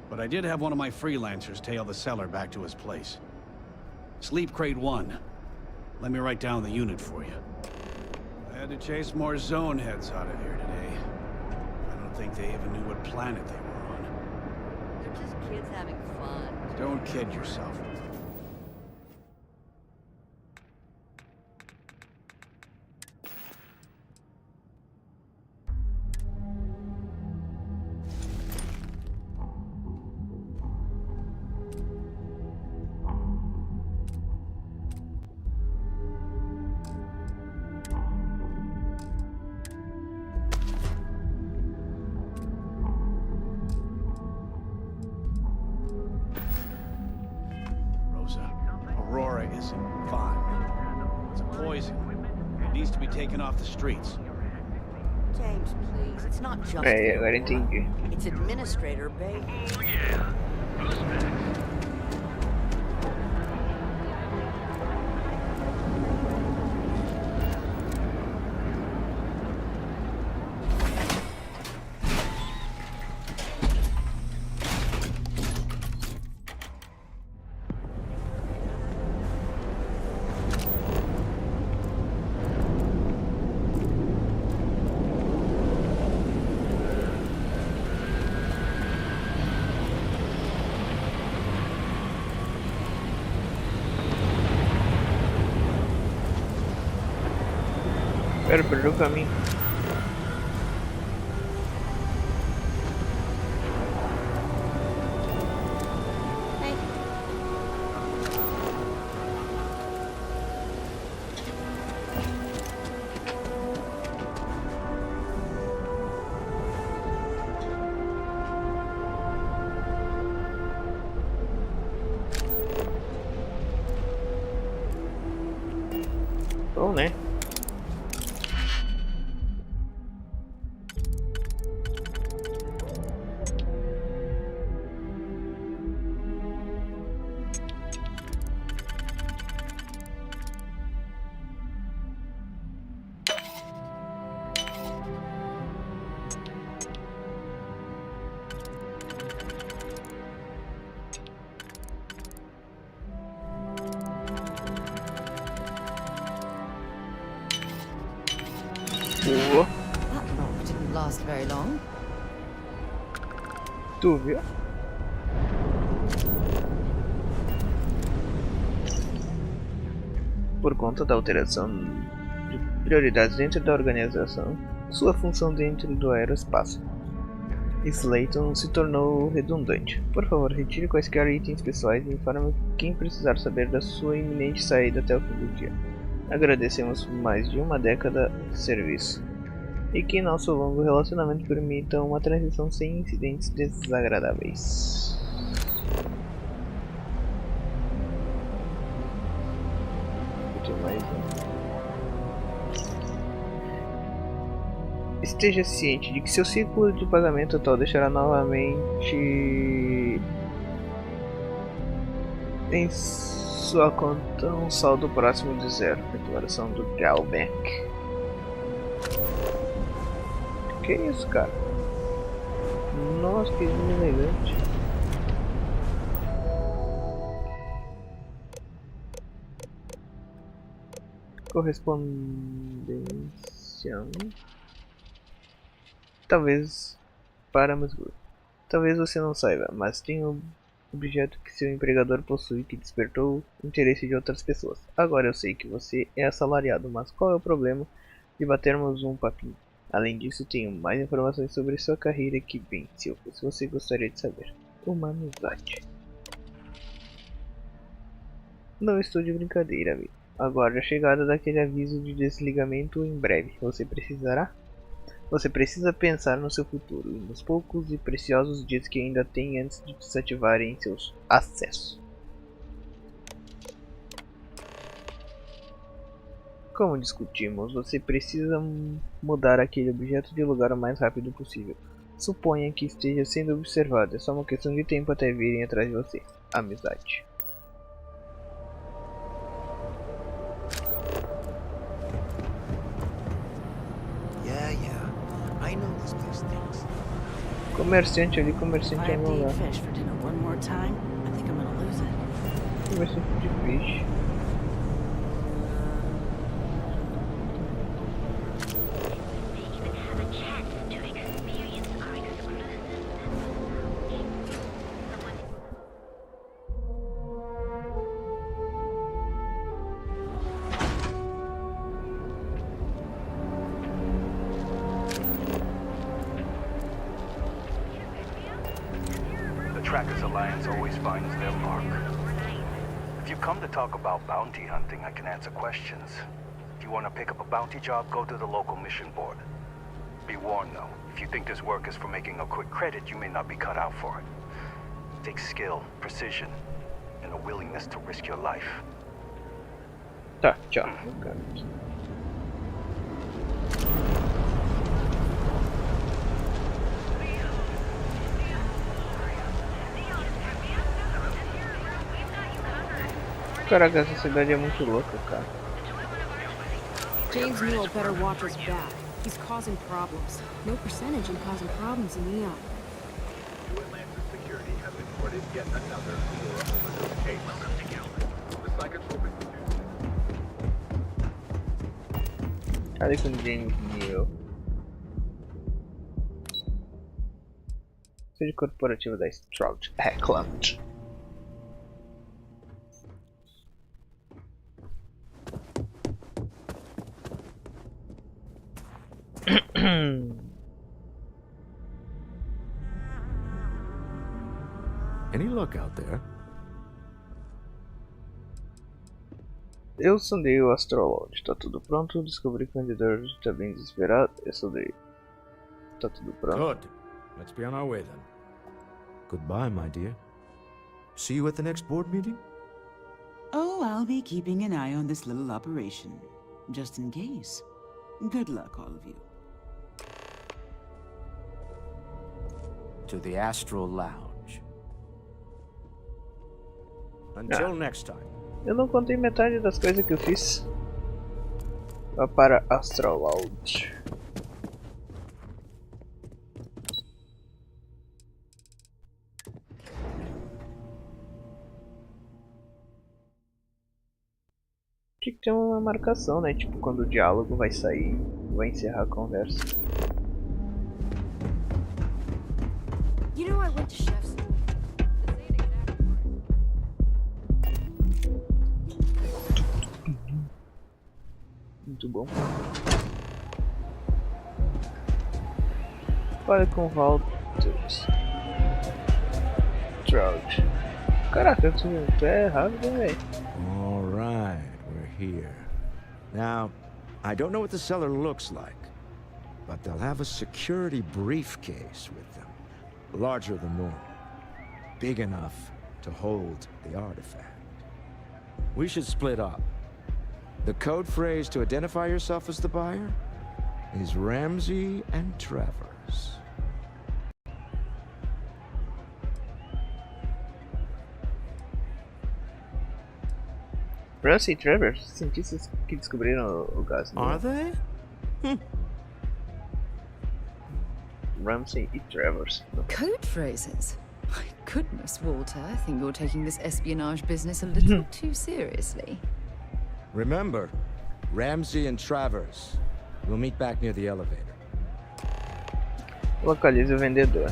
but I did have one of my freelancers tail the seller back to his place. Sleep Crate 1. Let me write down the unit for you. I had to chase more zone heads out of here today. I don't think they even knew what planet they were on. They're just kids having fun. Don't kid yourself. Aurora isn't fine. It's a poison. It needs to be taken off the streets. James, please. It's not just Agora entendi. It's Administrator Bay. Oh yeah. Who's next? Pera, perdeu o caminho. Bom, né? That lock didn't last very long. Tu viu? Por conta da alteração de prioridades dentro da organização, sua função dentro do aeroespaço Slayton se tornou redundante. Por favor, retire quaisquer itens pessoais e informe quem precisar saber da sua iminente saída até o fim do dia. Agradecemos mais de uma década de serviço e que nosso longo relacionamento permita uma transição sem incidentes desagradáveis. Esteja ciente de que seu ciclo de pagamento atual deixará novamente em sua conta um saldo próximo de zero. Declaração do Galbank. Que isso, cara? Nossa, que elegante. Correspondência. Talvez você não saiba, mas tem um objeto que seu empregador possui que despertou o interesse de outras pessoas. Agora eu sei que você é assalariado, mas qual é o problema de batermos um papinho? Além disso, tenho mais informações sobre sua carreira que bem, se você gostaria de saber. Uma amizade. Não estou de brincadeira, amigo. Aguarde a chegada daquele aviso de desligamento em breve. Você precisa pensar no seu futuro e nos poucos e preciosos dias que ainda tem antes de desativarem seus acessos. Como discutimos, você precisa mudar aquele objeto de lugar o mais rápido possível. Suponha que esteja sendo observado, é só uma questão de tempo até virem atrás de você. Amizade. Comerciante ali, comerciante é um lugar. Comerciante de peixe. Trackers Alliance always finds their mark. If you come to talk about bounty hunting, I can answer questions. If you want to pick up a bounty job, go to the local mission board. Be warned though, if you think this work is for making a quick credit, you may not be cut out for it. It takes skill, precision, and a willingness to risk your life. Tá, tchau. Caraca, essa cidade é muito louca, cara. James Newell better watch his back. He's causing problems. No percentage in causing problems in Neon. Security has reported yet another case. The psychotropic. Ali com James Newell. Sede corporativa da Stroud Hackland. Any luck out there? Eu sondei o Astrolord. Tá tudo pronto. Descobri que o vendedor está bem desesperado. Eu sondei. Tá tudo pronto. Good. Let's be on our way then. Goodbye, my dear. See you at the next board meeting? Oh, I'll be keeping an eye on this little operation. just in case. Good luck, all of you. To the Astral Lounge. Until next time. Eu não contei metade das coisas que eu fiz. Vá para Astral Lounge. Tinha que ter uma marcação, né? Tipo, quando o diálogo vai sair, vai encerrar a conversa. You know I went to chef school. Muito bom. Fale com Walters. Trout. Caraca, tu é rápido, velho. All right, we're here. Now, I don't know what the cellar looks like, but they'll have a security briefcase with them, larger than normal, big enough to hold the artifact. We should split up. The code phrase to identify yourself as the buyer is Ramsey and Travers. Ramsey e Travers, cientistas que descobriram o gás. Are they? Ramsey e Travers. Code phrases? My goodness, Walter, I think you're taking this espionage business a little too seriously. Remember, Ramsey and Travers. We'll meet back near the elevator. Localize o vendedor.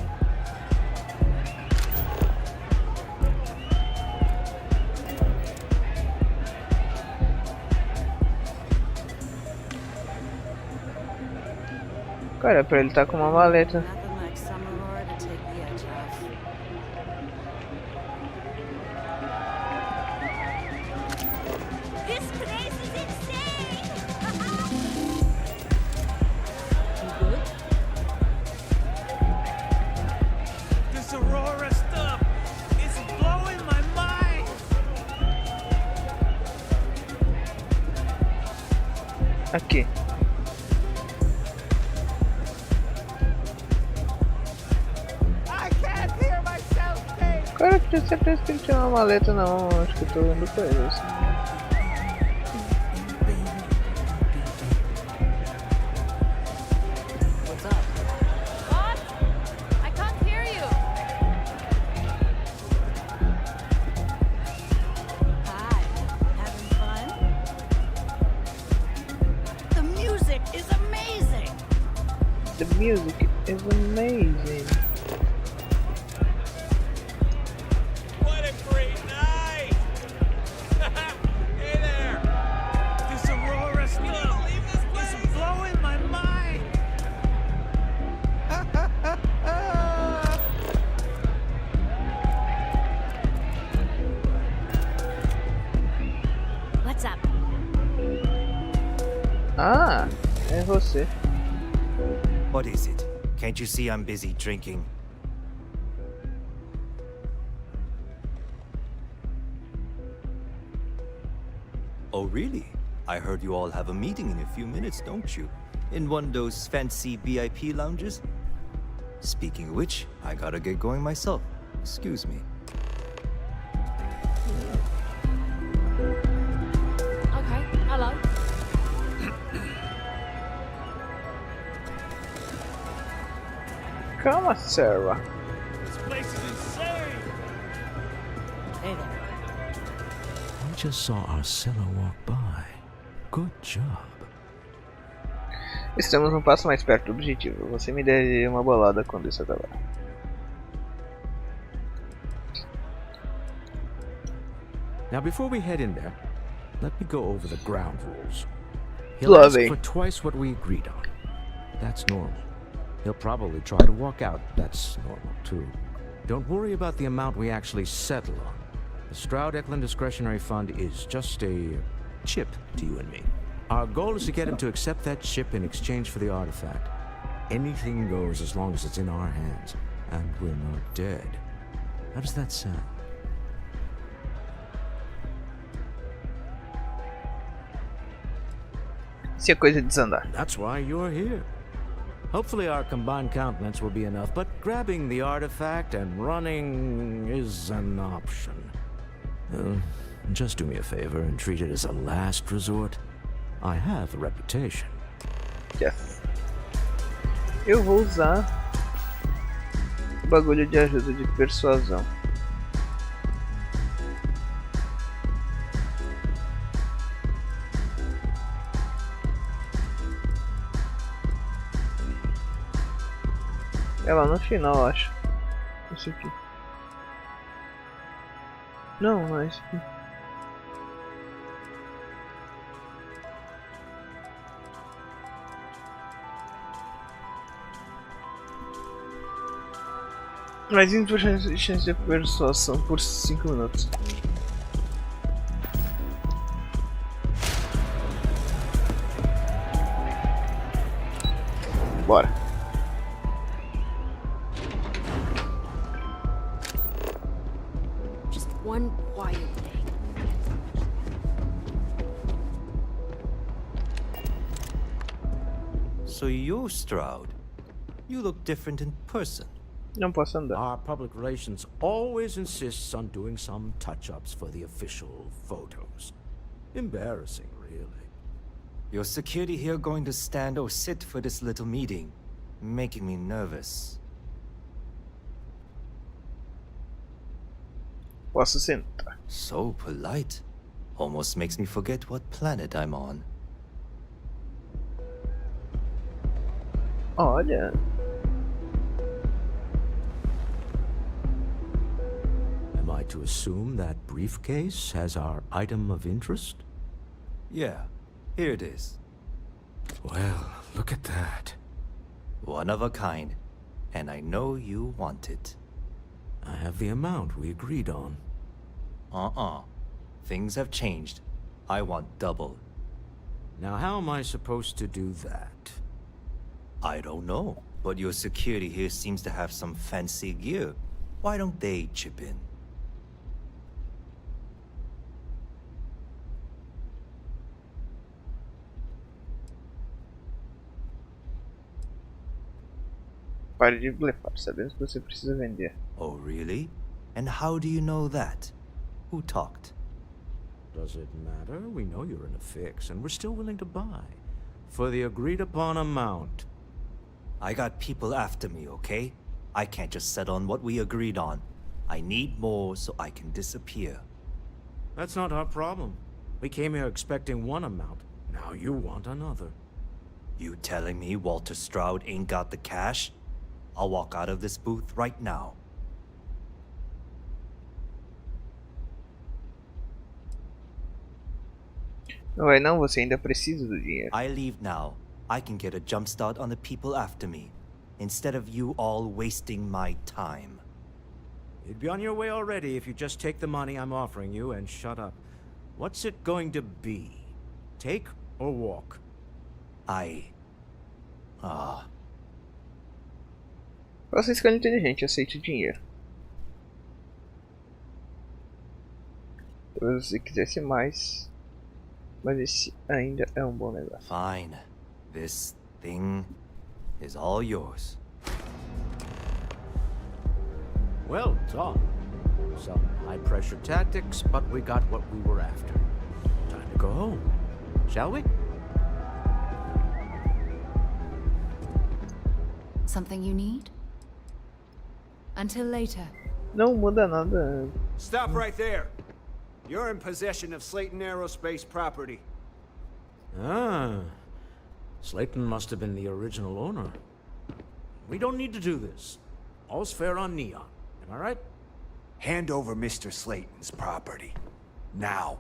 Cara, pra ele tá com uma maleta. Aqui. Cara, eu tinha certeza que ele tinha uma maleta, não. Acho que eu tô vendo coisas. What's up? What? I can't hear you. Hi, having fun? The music is amazing. The music is amazing. Ah, é você. What is it? Can't you see I'm busy drinking? Oh, really? I heard you all have a meeting in a few minutes, don't you? In one of those fancy VIP lounges? Speaking of which, I gotta get going myself. Excuse me. Okay, hello. Calma, Sarah. This place is insane. Hey there. We just saw our seller walk by. Good job. Estamos um passo mais perto do objetivo. Você me dê uma bolada quando isso acabar. Now, before we head in there, let me go over the ground rules. He'll ask for twice what we agreed on. That's normal. He'll probably try to walk out. That's normal, too. Don't worry about the amount we actually settle on. The Stroud-Eklund Discretionary Fund is just a chip to you and me. Our goal is to get him to accept that chip in exchange for the artifact. Anything goes as long as it's in our hands, and we're not dead. How does that sound? Se a coisa desandar. That's why you're here. Hopefully our combined countenance will be enough, but grabbing the artifact and running is an option. Just do me a favor and treat it as a last resort. I have a reputation. Yes. Eu vou usar o bagulho de ajuda de persuasão. É lá no final, acho. Esse aqui. Não, não é esse aqui. Mas importante chance de persuasão por 5 minutos. Bora. Just one quiet day. So you're Stroud. You look different in person. Não posso andar. Our public relations always insists on doing some touch-ups for the official photos. Embarrassing, really. Your security here going to stand or sit for this little meeting, making me nervous. Posso sentar. So polite. Almost makes me forget what planet I'm on. Olha. Am I to assume that briefcase has our item of interest? Yeah, here it is. Well, look at that. One of a kind, and I know you want it. I have the amount we agreed on. Things have changed. I want double. Now how am I supposed to do that? I don't know, but your security here seems to have some fancy gear. Why don't they chip in? Pare de blefar, sabemos que você precisa vender. Oh, really? And how do you know that? Who talked? Does it matter? We know you're in a fix, and we're still willing to buy. For the agreed-upon amount. I got people after me, okay? I can't just settle on what we agreed on. I need more so I can disappear. That's not our problem. We came here expecting one amount. Now you want another. You telling me Walter Stroud ain't got the cash? I'll walk out of this booth right now. Não vai não, você ainda precisa do dinheiro. I leave now. I can get a jump start on the people after me, instead of you all wasting my time. You'd be on your way already if you just take the money I'm offering you and shut up. What's it going to be? Take or walk? Você escolhe inteligente, aceite o dinheiro. Talvez você quisesse mais, mas esse ainda é um bom negócio. Fine. This thing is all yours. Well done. Some high-pressure tactics, but we got what we were after. Time to go home, shall we? Something you need? Until later. Não muda nada. Stop right there. You're in possession of Slayton Aerospace property. Ah. Slayton must have been the original owner. We don't need to do this. All's fair on Neon. Am I right? Hand over Mr. Slayton's property. Now.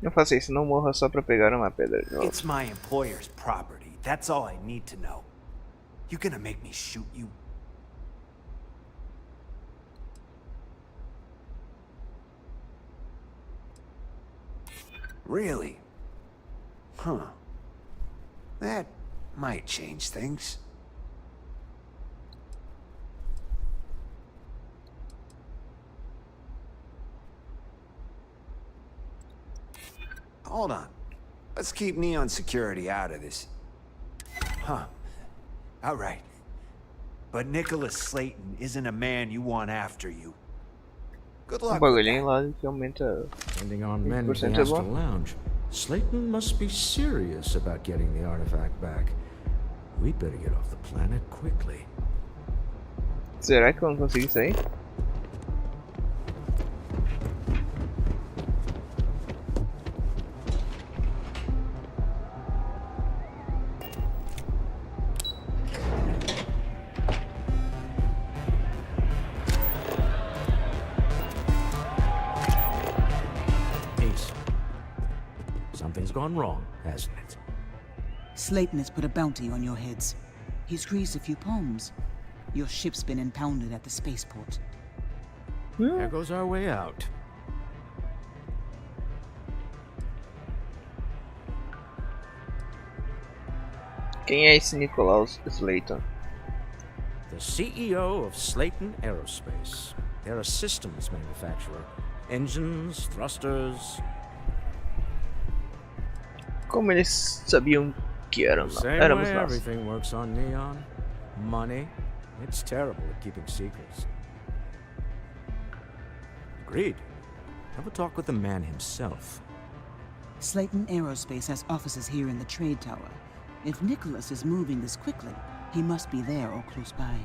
Não faça isso, não morra só pra pegar uma pedra de novo. It's my employer's property. That's all I need to know. You gonna make me shoot you? Really? Huh. That might change things. hold on. Let's keep Neon Security out of this. Huh. All right. But Nicholas Slayton isn't a man you want after you. Good Um luck. bagulhinho lá que aumenta Depending on men 20% he é has to bom. lounge. Slayton must be serious about getting the artifact back. We'd better get off the planet quickly. Será que eu não consigo sair? Ace. Something's gone wrong, hasn't it? Slayton has put a bounty on your heads. He's greased a few palms. Your ship's been impounded at the spaceport. There goes our way out. Quem é esse Nicholas Slayton? The CEO of Slayton Aerospace. They're a systems manufacturer. Engines, thrusters. Como eles sabiam que éramos Same nós? way everything works on Neon. Money. It's terrible at keeping secrets. Agreed. Have a talk with the man himself. Slayton Aerospace has offices here in the trade tower. If Nicholas is moving this quickly, he must be there or close by.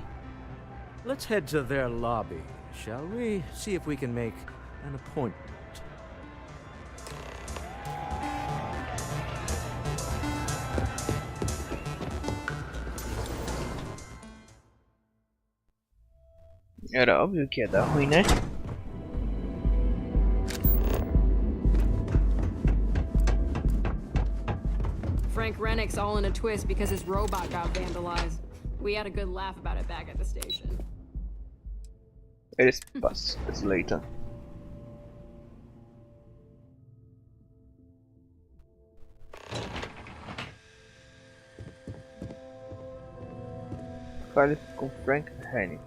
Let's head to their lobby, shall we? See if we can make an appointment. Era óbvio que ia dar ruim, né? Frank Rennick's all in a twist because his robot got vandalized. We had a good laugh about it back at the station. Eles passam Slayton. Fale com Frank Rennick.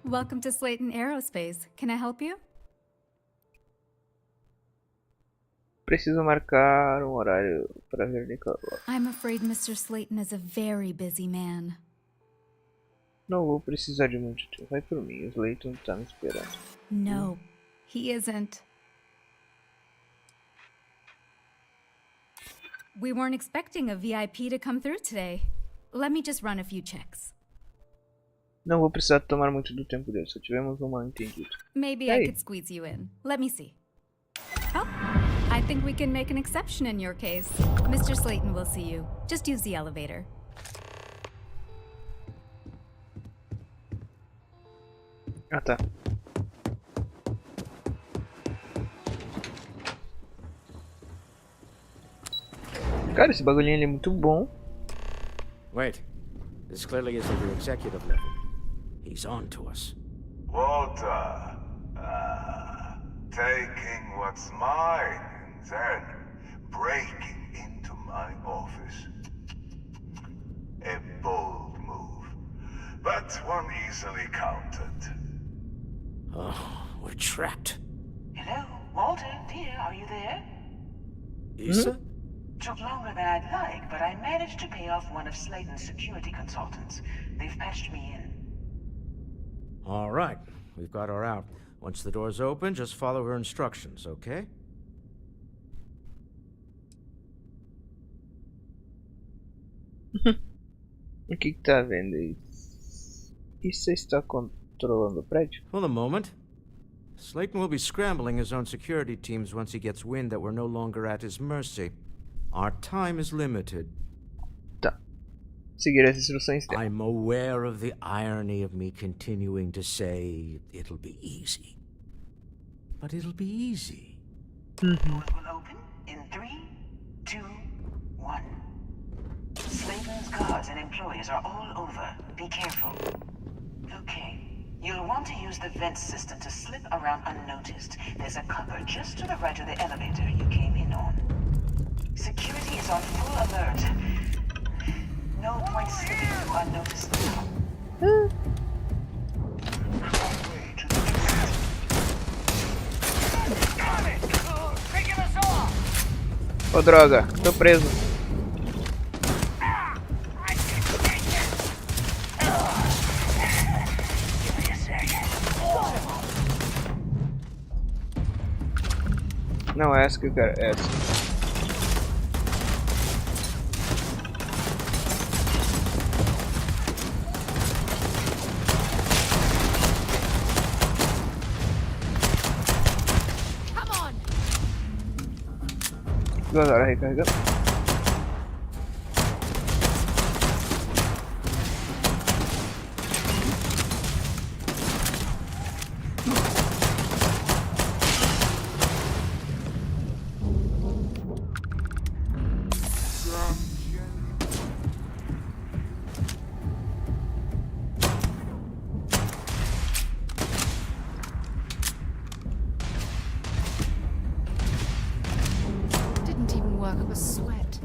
Welcome to Slayton Aerospace. Can I help you? Preciso marcar horário para ver Nicholas. I'm afraid Mr. Slayton is a very busy man. Não vou precisar de muito tempo. Vai por mim, o Slayton tá me esperando. No, he isn't. We weren't expecting a VIP to come through today. Let me just run a few checks. Não vou precisar tomar muito do tempo dele, só tivemos um mal entendido. Maybe I could squeeze you in. Let me see. Oh, I think we can make an exception in your case. Mr. Slayton will see you. Just use the elevator. Ah, tá. Cara, esse bagulhinho ele é muito bom. Wait. This clearly is at the executive level. He's on to us. Walter, taking what's mine and then breaking into my office. A bold move, but one easily countered. Oh, we're trapped. Hello, Walter, dear, are you there? Issa? Took longer than I'd like, but I managed to pay off one of Slayton's security consultants. They've patched me in. All right, we've got her out. Once the door's open, just follow her instructions, okay? O que tá vendo aí? E você está controlando o prédio? For the moment. Slayton will be scrambling his own security teams once he gets wind that we're no longer at his mercy. Our time is limited. Tá. Seguir as instruções dele. I'm aware of the irony of me continuing to say it'll be easy. But it'll be easy. Doors will open in 3, 2, 1. Slayton's guards and employees are all over. Be careful. Okay. You'll want to use the vent system to slip around unnoticed. There's a cupboard just to the right of the elevator you came in on. Security is on full alert. No point slipping through unnoticed now. Ô droga, tô preso. Não, é essa que eu quero, é essa. Agora recarregando. Didn't even work up a sweat.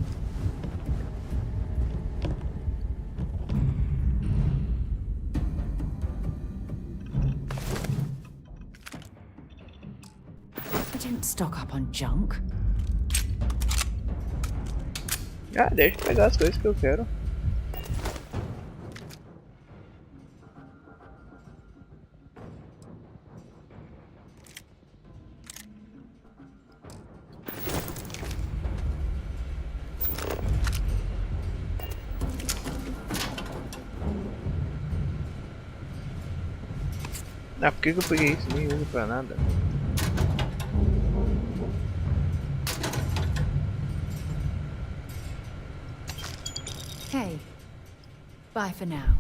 I don't stock up on junk. Ah, deixa eu pegar as coisas que eu quero. Ah, por que eu peguei isso? Nem uso pra nada. Hey, bye for now.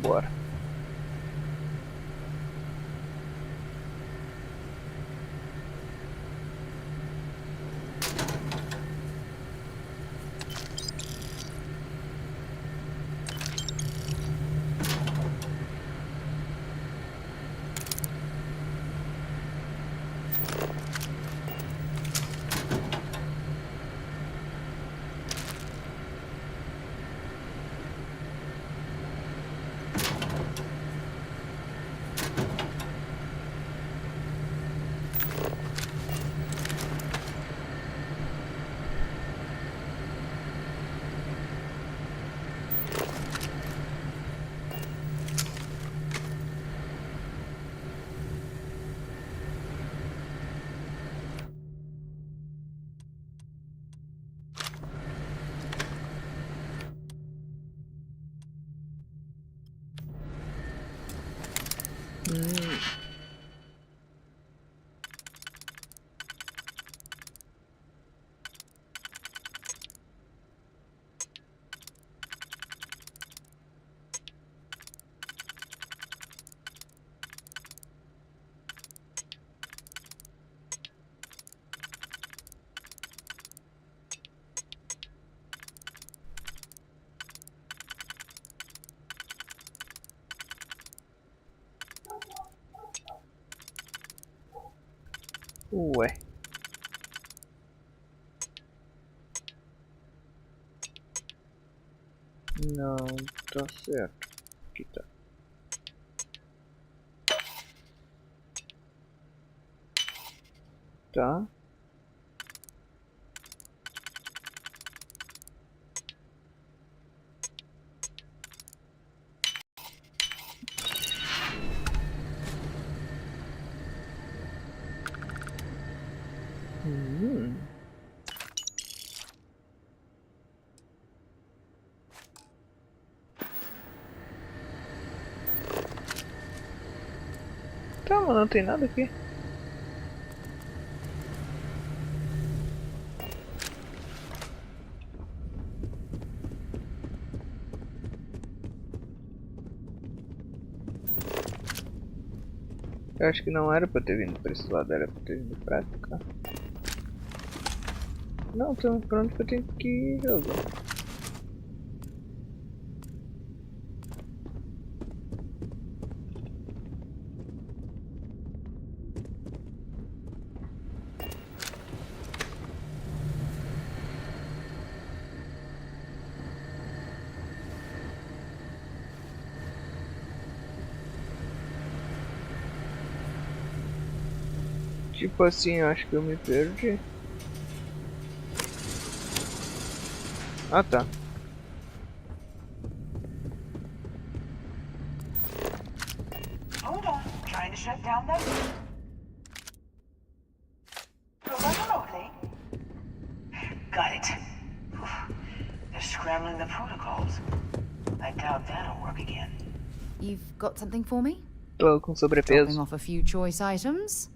Bora. Ué. Não tá certo. Aqui tá. Tá. Tá, mano, não tem nada aqui. Eu acho que não era pra ter vindo pra esse lado, era pra ter vindo pra cá. Não, então pra onde que eu tenho que ir, jogo? Tipo assim, eu acho que eu me perdi. Ah, tá. Hold on, trying to shut down that. Program remotely. Got it. They're scrambling the protocols. I doubt that'll work again. You've got something for me? Tô com Dropping sobrepeso. off a few choice items.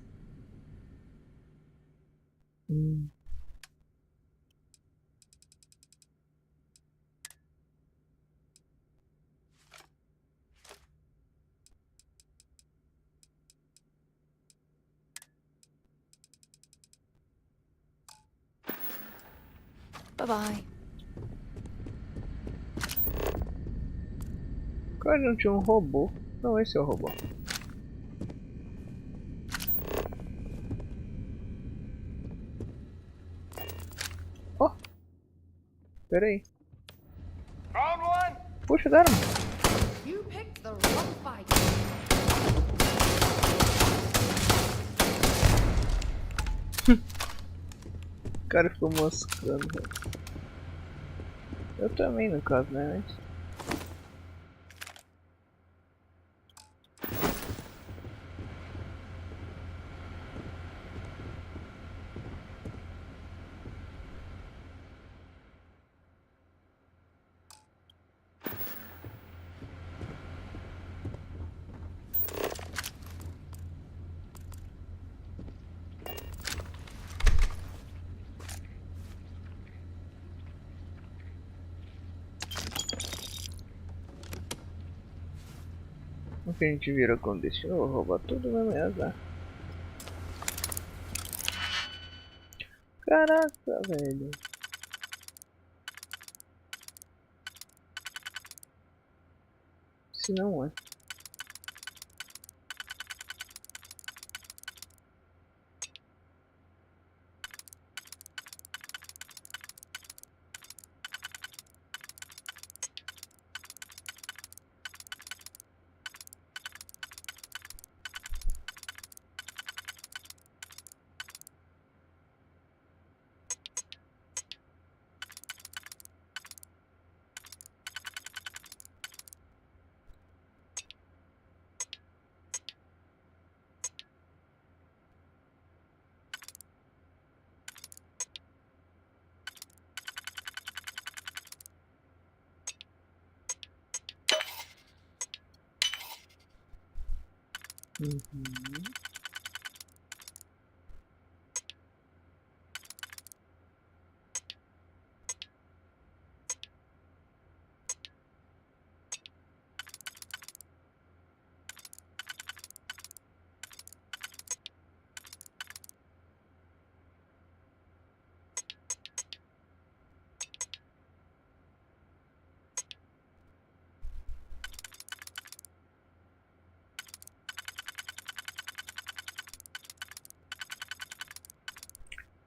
Bye-bye. Cara, não tinha um robô. Não, esse é o robô. Oh! Pera aí. Puxa, deram. You picked the wrong fight. O cara ficou moscando, velho. Eu também, no caso, né? O que a gente vira com destino, eu vou roubar tudo mesmo, é azar. Caraca, velho. Se não é.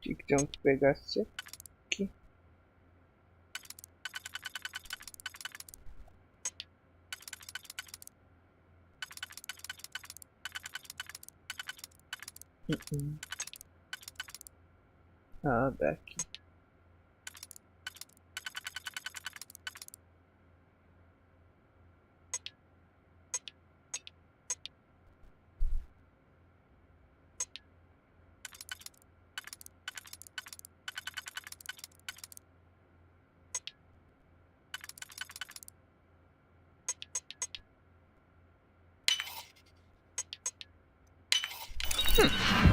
Tinha que ter um que pegasse aqui. Ah, daqui.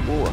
Boa.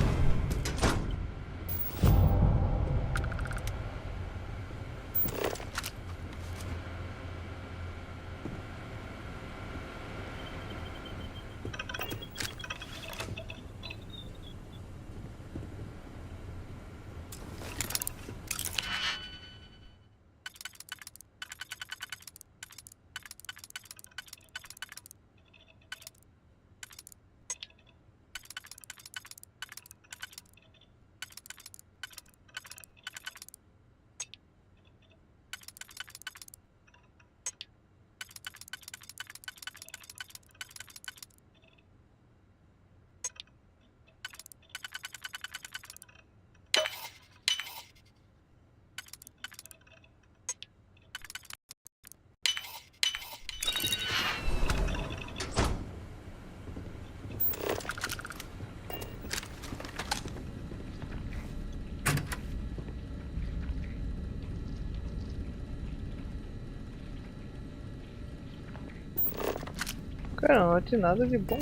Cara, não tem nada de bom.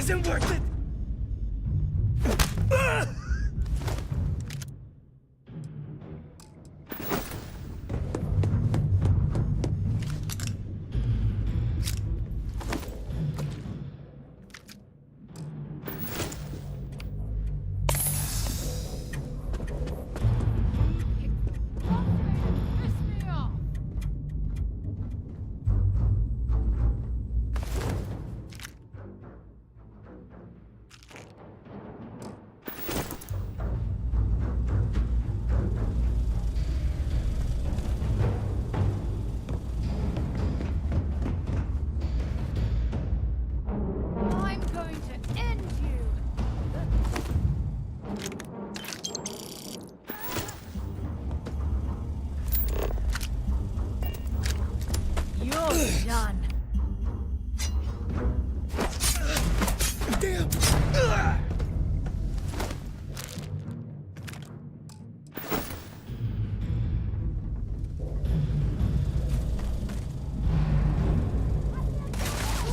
isn't worth it! Done. Damn!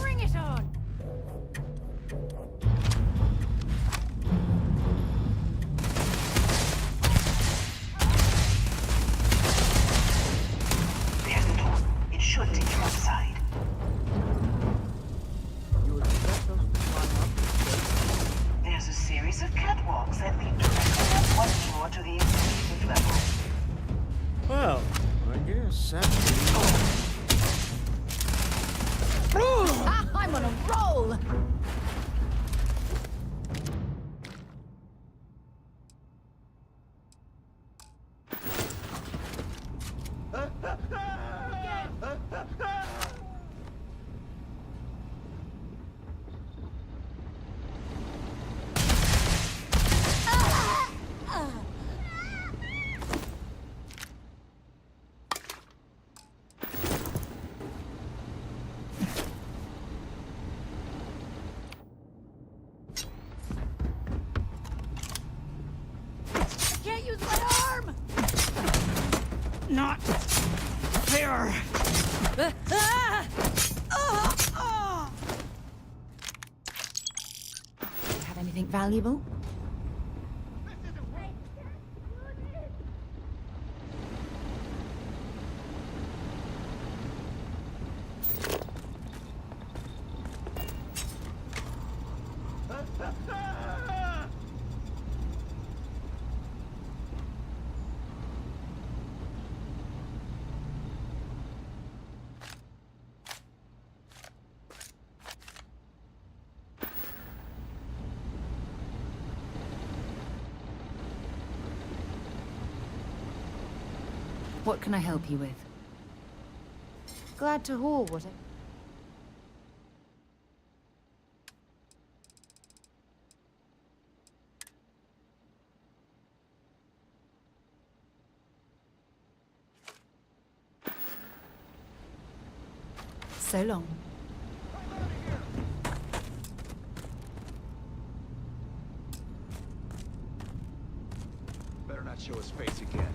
Bring it on. There's the door. It should take you outside. There's a series of catwalks that lead directly up one floor to the executive level. Well, I guess that's I'm on a roll. Can't use my arm. Not fair! Have anything valuable? What can I help you with? Glad to haul whatever. So long. Better not show his face again.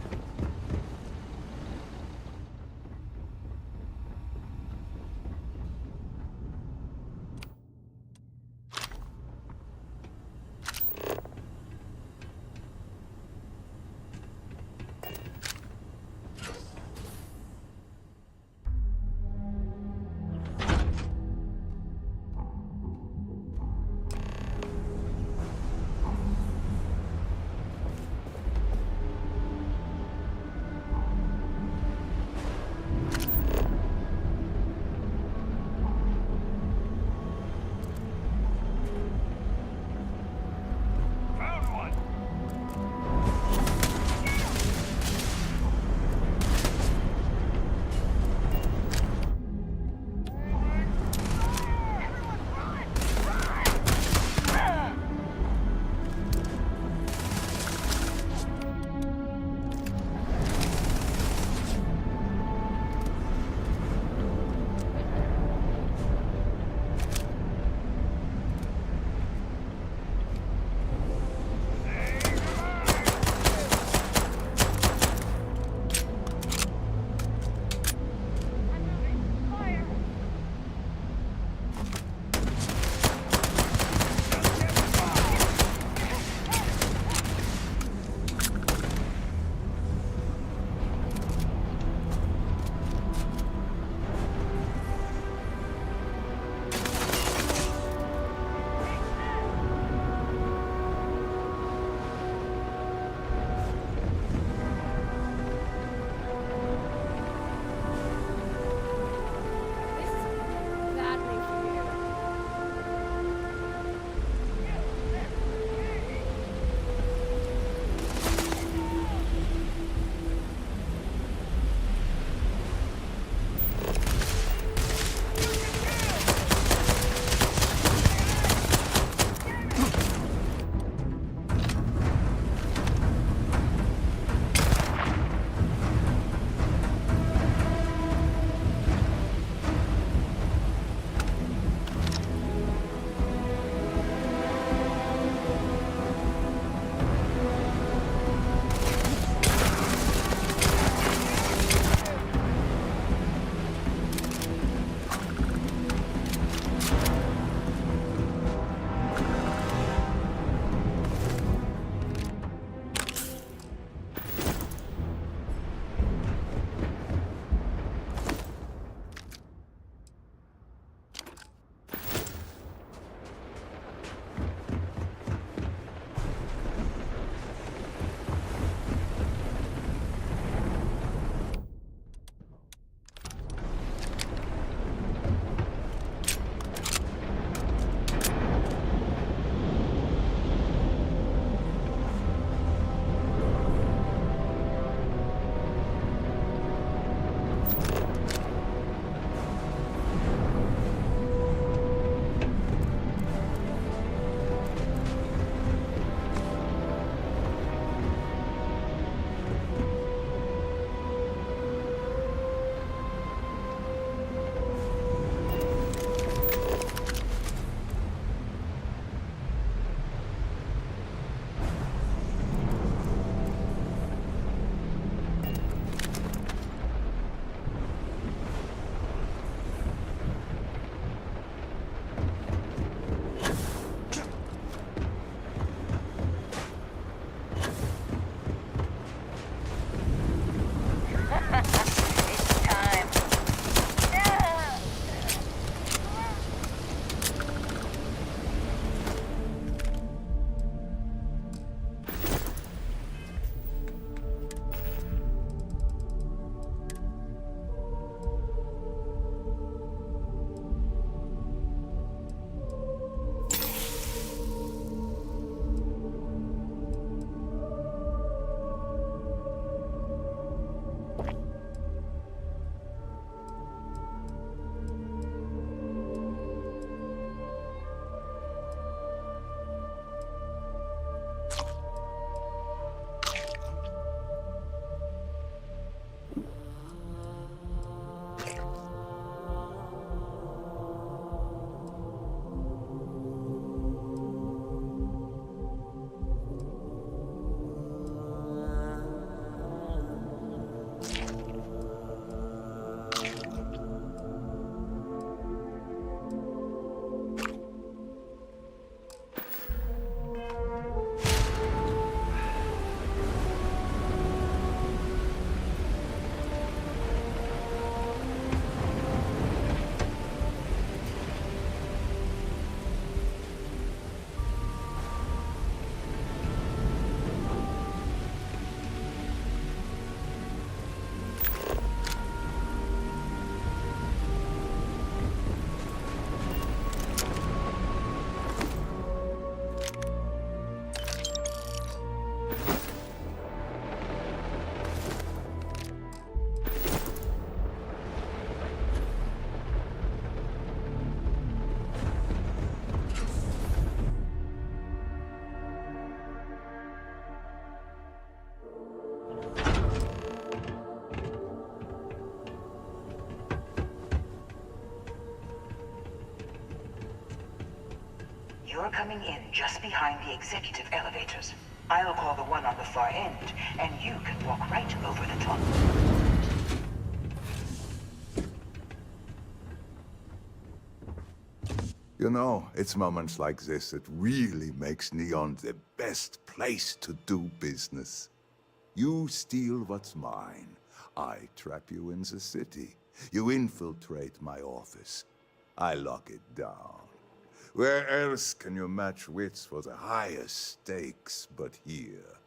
You're coming in just behind the executive elevators. I'll call the one on the far end, and you can walk right over the top. You know, it's moments like this that really makes Neon the best place to do business. You steal what's mine. I trap you in the city. You infiltrate my office. I lock it down. Where else can you match wits for the highest stakes but here?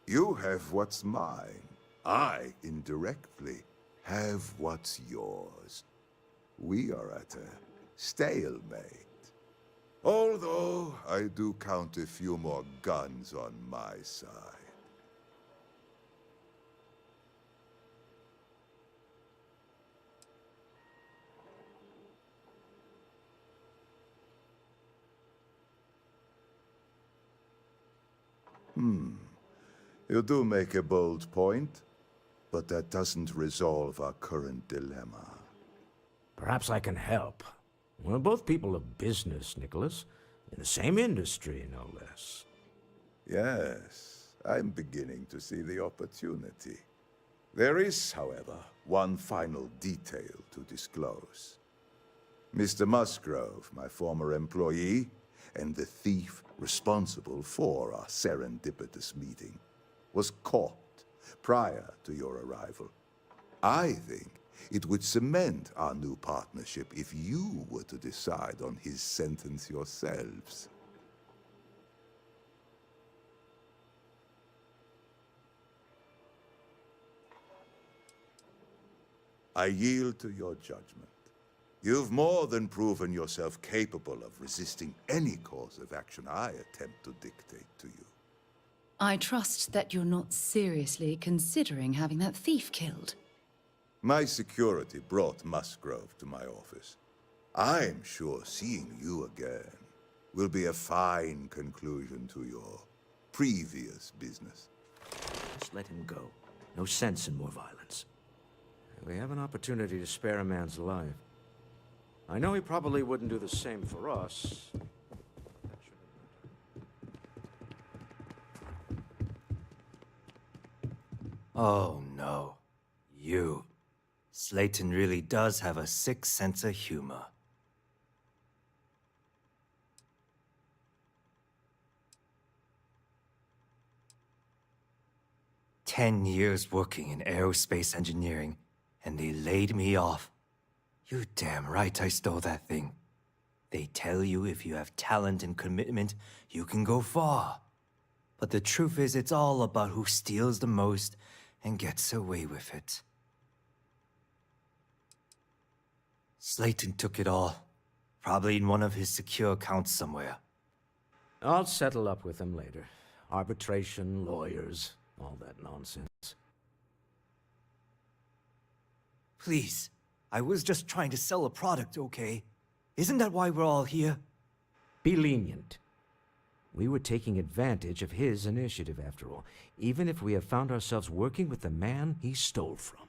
You have what's mine. I, indirectly, have what's yours. We are at a stalemate. Although, I do count a few more guns on my side. You do make a bold point, but that doesn't resolve our current dilemma. Perhaps I can help. We're both people of business, Nicholas. In the same industry, no less. Yes, I'm beginning to see the opportunity. There is, however, one final detail to disclose. Mr. Musgrove, my former employee, and the thief responsible for our serendipitous meeting, was caught prior to your arrival. I think it would cement our new partnership if you were to decide on his sentence yourselves. I yield to your judgment. You've more than proven yourself capable of resisting any course of action I attempt to dictate to you. I trust that you're not seriously considering having that thief killed. My security brought Musgrove to my office. I'm sure seeing you again will be a fine conclusion to your previous business. Just let him go. No sense in more violence. We have an opportunity to spare a man's life. I know he probably wouldn't do the same for us. Oh no. You. Slayton really does have a sick sense of humor. "10 years working in aerospace engineering, and they laid me off. You damn right I stole that thing. They tell you if you have talent and commitment, you can go far. But the truth is, it's all about who steals the most and gets away with it. Slayton took it all. Probably in one of his secure accounts somewhere. I'll settle up with him later. Arbitration, lawyers, all that nonsense. Please, I was just trying to sell a product, okay? Isn't that why we're all here? Be lenient. We were taking advantage of his initiative, after all, even if we have found ourselves working with the man he stole from.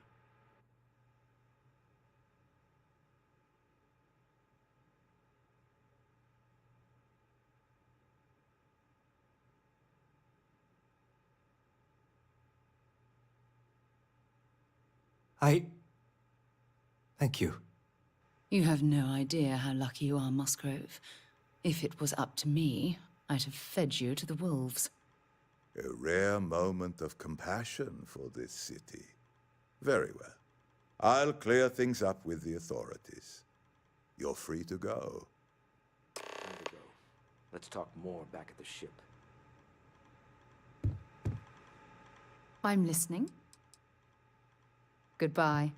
Thank you. You have no idea how lucky you are, Musgrove. If it was up to me, I'd have fed you to the wolves. A rare moment of compassion for this city. Very well. I'll clear things up with the authorities. You're free to go. Time to go. Let's talk more back at the ship. I'm listening. Goodbye.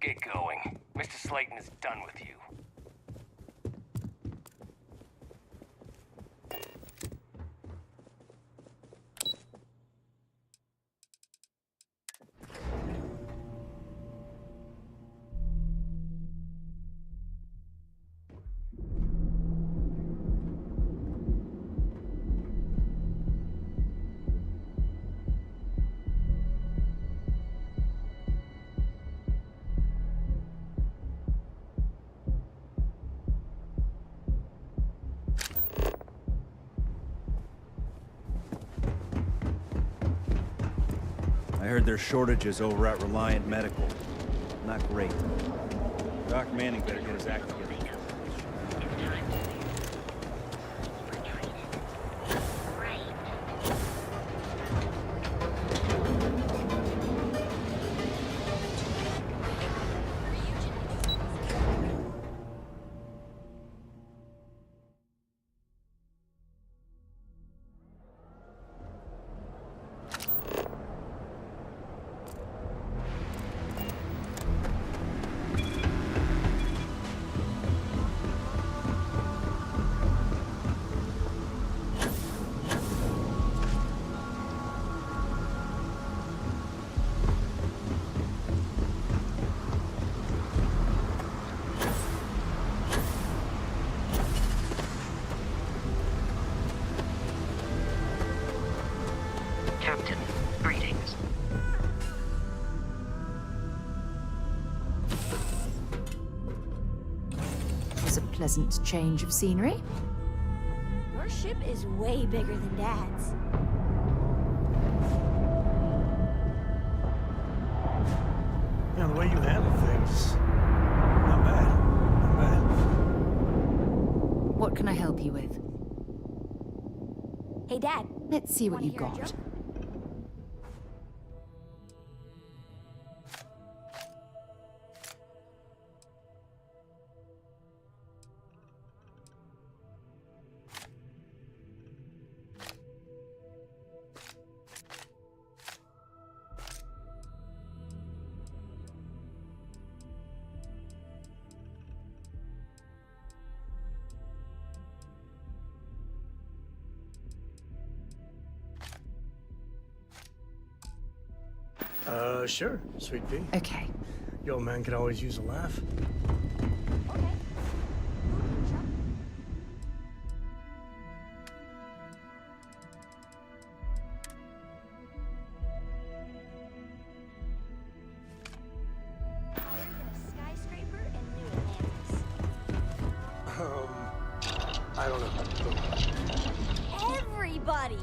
Get going. Mr. Slayton is done with you. I heard there's shortages over at Reliant Medical. Not great. Doc Manning better get his act together. Captain, greetings. It's a pleasant change of scenery. Your ship is way bigger than Dad's. Yeah, the way you handle things. Not bad. Not bad. What can I help you with? Hey, Dad. Let's see what Wanna you hear a got. joke? Sure, Sweet Pea. Okay. Your old man could always use a laugh. Skyscraper and new Atlantis. I don't know. Everybody!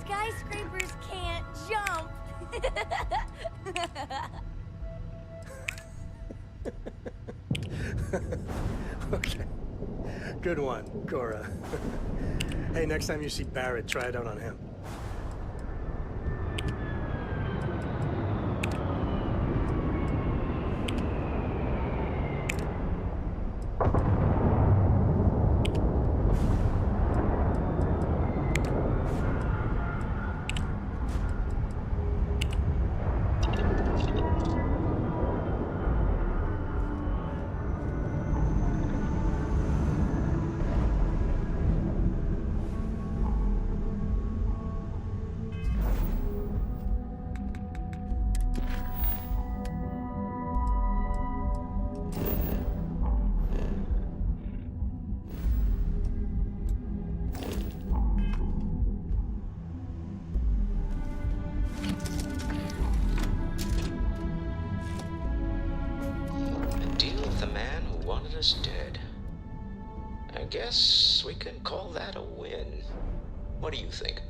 Skyscrapers can't jump! Okay. Good one, Cora. Hey, next time you see Barrett, try it out on him. Is dead. I guess we can call that a win. What do you think?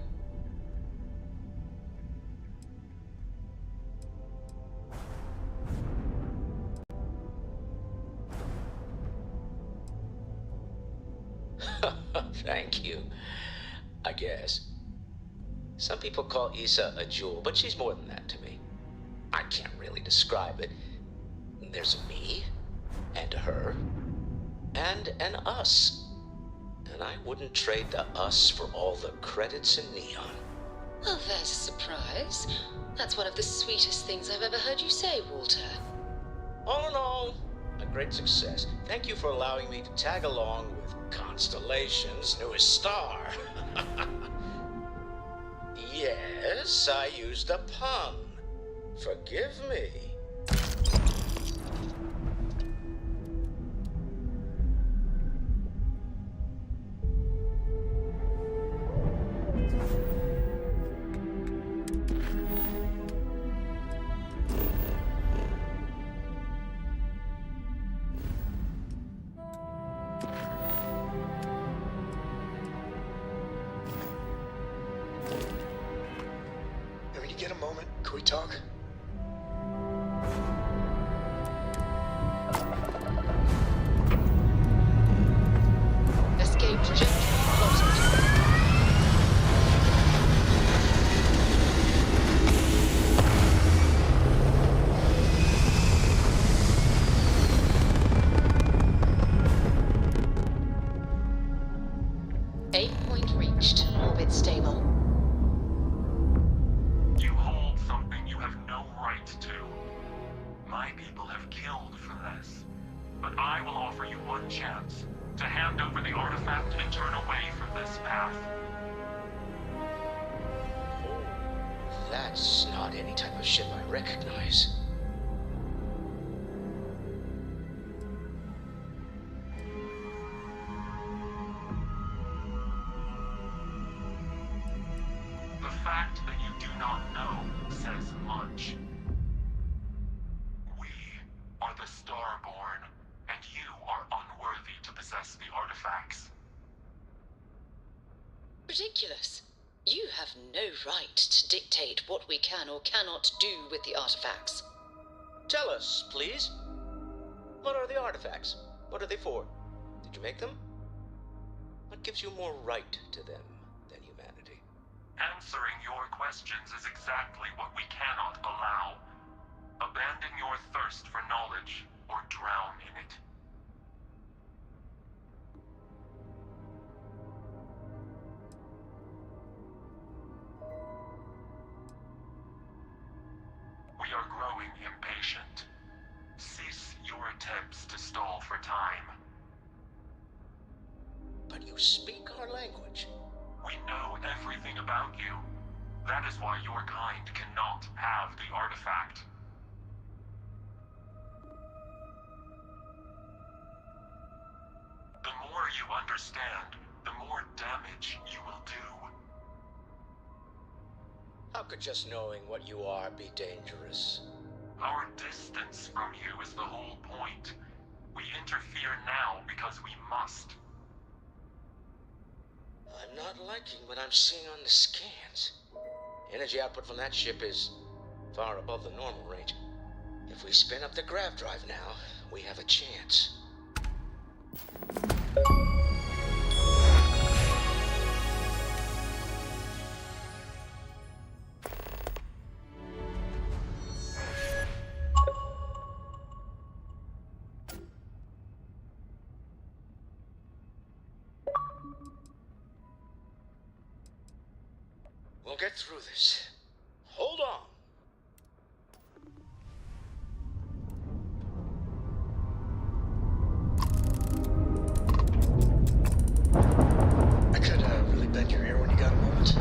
Thank you. I guess. Some people call Issa a jewel, but she's more than that to me. I can't really describe it. There's a me, and a her, and an us. And I wouldn't trade the us for all the credits in Neon. Well, there's a surprise. That's one of the sweetest things I've ever heard you say, Walter. All in all, a great success. Thank you for allowing me to tag along with Constellation's newest star. Yes, I used a pun. Forgive me. When you get a moment, can we talk? my people have killed for this. But I will offer you one chance to hand over the artifact and turn away from this path. That's not any type of ship I recognize. The fact that you do not know says much. We are the Starborn, and you are unworthy to possess the artifacts. Ridiculous. You have no right to dictate what we can or cannot do with the artifacts. Tell us, please. What are the artifacts? What are they for? Did you make them? What gives you more right to them than humanity? Answering your questions is exactly what we cannot allow. Abandon your thirst for knowledge, or drown in it. We are growing impatient. Cease your attempts to stall for time. But you speak our language. We know everything about you. That is why your kind cannot have the artifact. The more you understand, the more damage you will do. How could just knowing what you are be dangerous? Our distance from you is the whole point. We interfere now because we must. I'm not liking what I'm seeing on the scans. Energy output from that ship is far above the normal range. If we spin up the grav drive now, we have a chance. We'll get through this. Hold on. I could really bend your ear when you got a moment.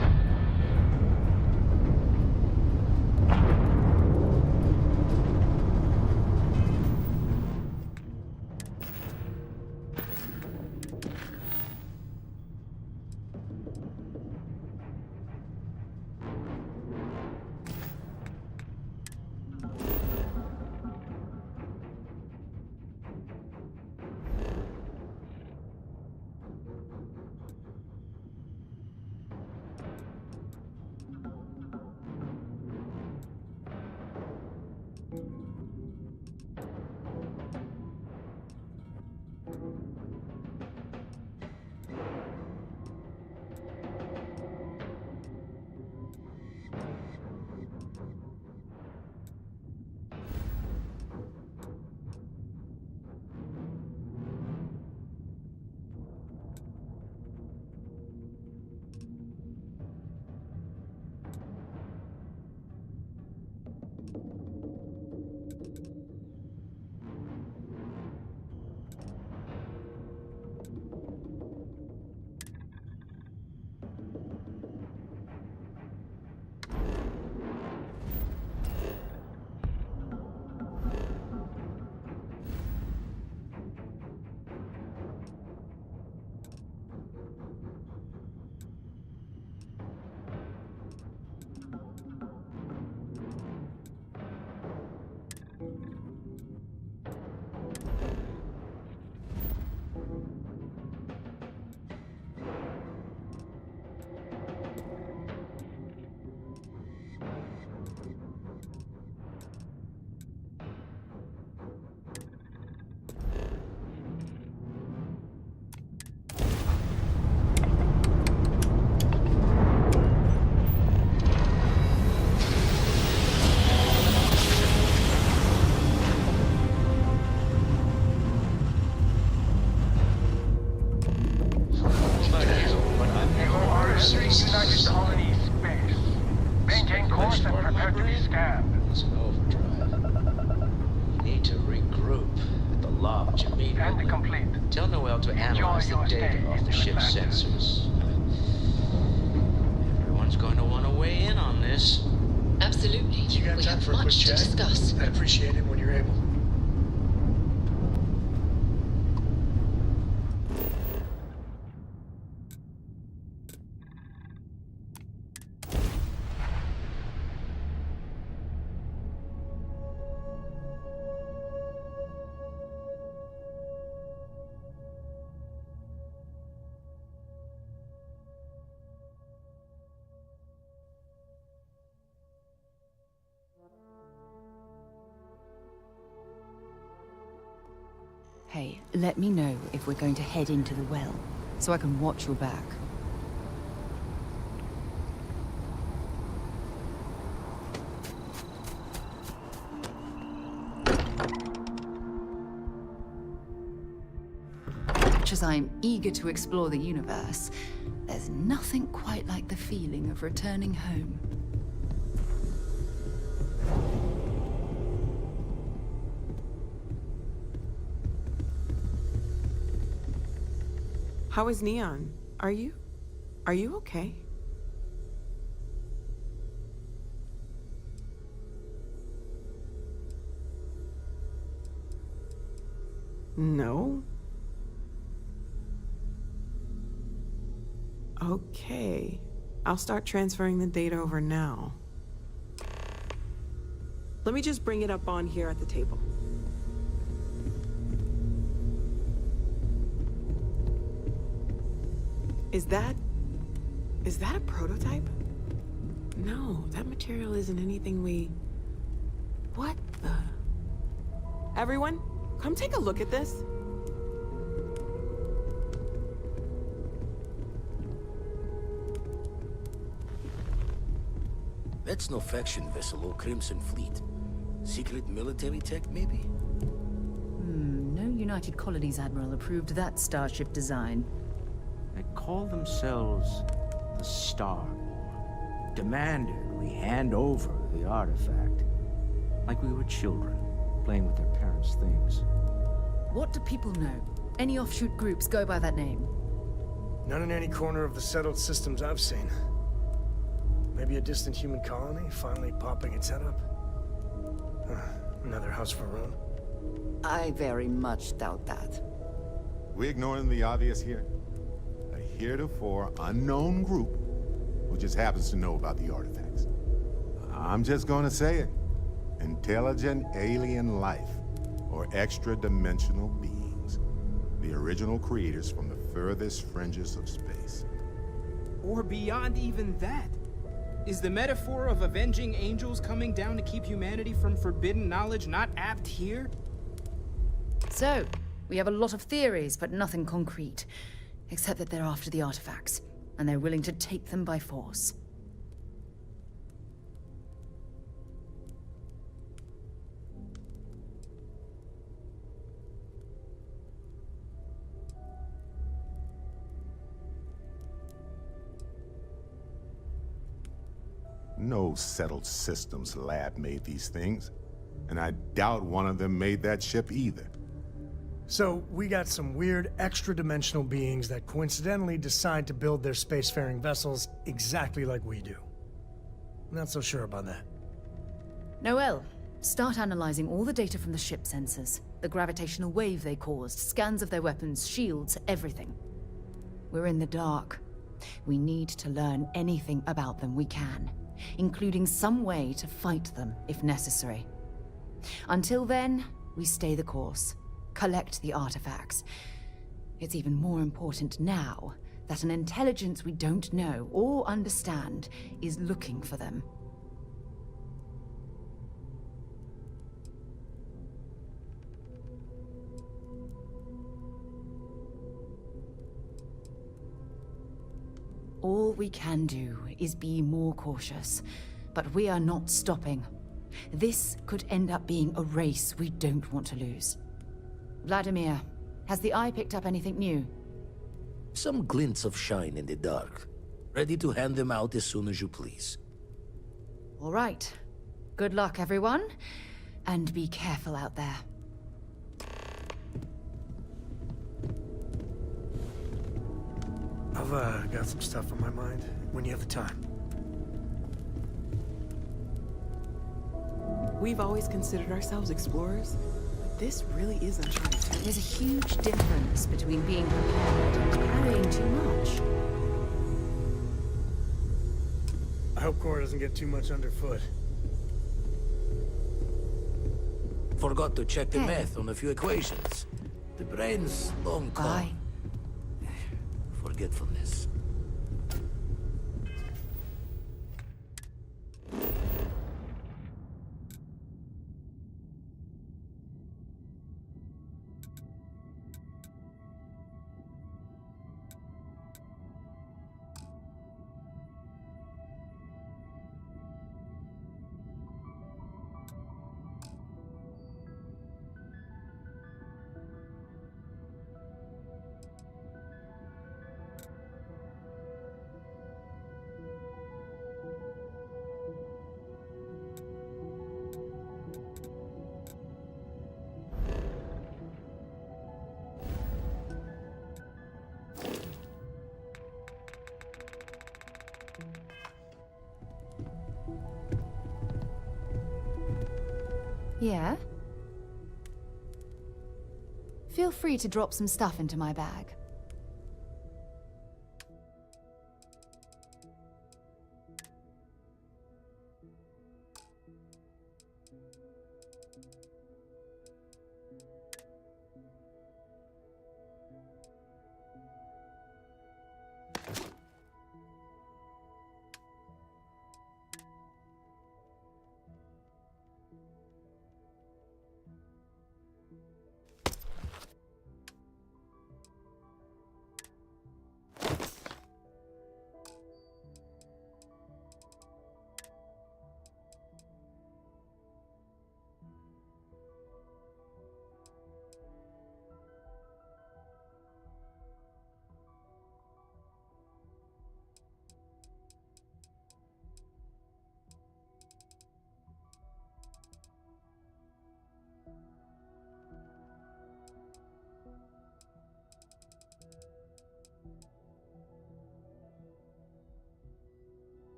Absolutely. Tell Noel to analyze the data of the ship's sensors. Everyone's going to want to weigh in on this. Absolutely. You got We time have for a quick much to chat? discuss. I'd appreciate it when you're able. Hey, let me know if we're going to head into the well, so I can watch your back. Much as I'm eager to explore the universe, there's nothing quite like the feeling of returning home. How is Neon? Are you okay? No? Okay. I'll start transferring the data over now. Let me just bring it up on here at the table. Is that a prototype? No, that material isn't anything we... What the... Everyone, come take a look at this. That's no faction vessel or Crimson Fleet. Secret military tech, maybe? No United Colonies Admiral approved that starship design. They call themselves the Star War. Demanded we hand over the artifact. Like we were children, playing with their parents' things. What do people know? Any offshoot groups go by that name? None in any corner of the settled systems I've seen. Maybe a distant human colony finally popping its head up. Another house for Rune. I very much doubt that. We ignoring the obvious here? A heretofore unknown group who just happens to know about the artifacts. I'm just gonna say it. Intelligent alien life, or extra-dimensional beings. The original creators from the furthest fringes of space. Or beyond even that. Is the metaphor of avenging angels coming down to keep humanity from forbidden knowledge not apt here? So, we have a lot of theories, but nothing concrete. Except that they're after the artifacts, and they're willing to take them by force. No settled systems lab made these things, and I doubt one of them made that ship either. So, we got some weird extra-dimensional beings that coincidentally decide to build their spacefaring vessels exactly like we do. Not so sure about that. Noel, start analyzing all the data from the ship sensors. The gravitational wave they caused, scans of their weapons, shields, everything. We're in the dark. We need to learn anything about them we can, including some way to fight them if necessary. Until then, we stay the course. Collect the artifacts. It's even more important now that an intelligence we don't know or understand is looking for them. All we can do is be more cautious, but we are not stopping. This could end up being a race we don't want to lose. Vladimir, has the Eye picked up anything new? Some glints of shine in the dark. Ready to hand them out as soon as you please. All right. Good luck, everyone. And be careful out there. I've got some stuff on my mind when you have the time. We've always considered ourselves explorers, but this really is uncharted. There's a huge difference between being prepared and carrying too much. I hope Cora doesn't get too much underfoot. Forgot to check the math on a few equations. The brain's long gone. Forgetfulness. Yeah? Feel free to drop some stuff into my bag.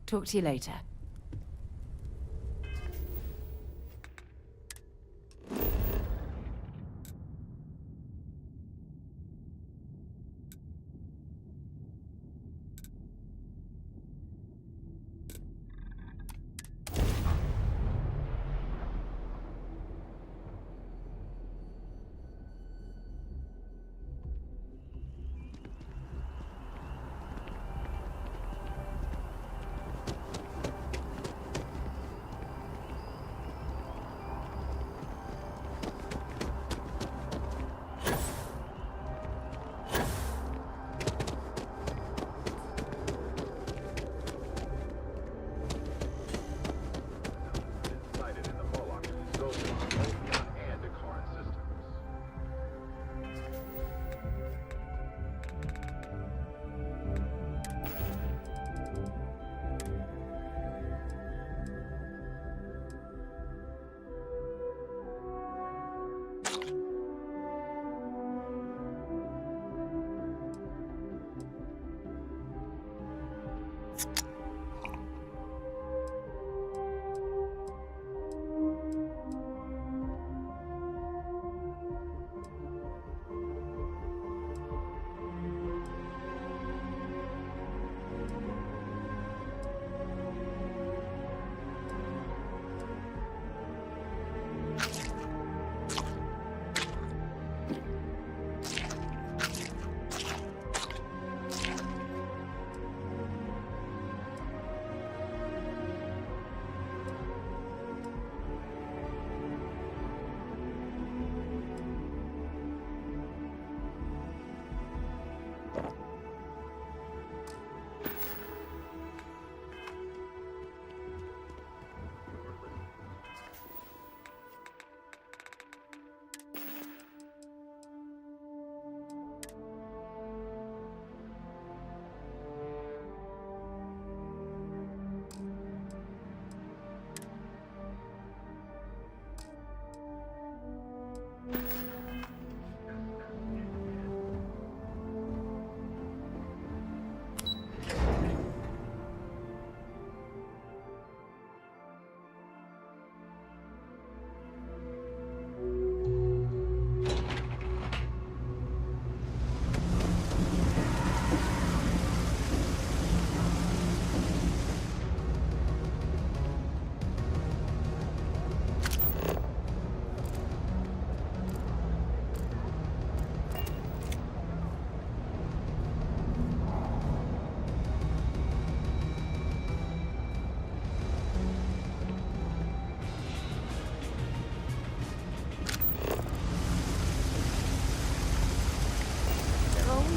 Talk to you later.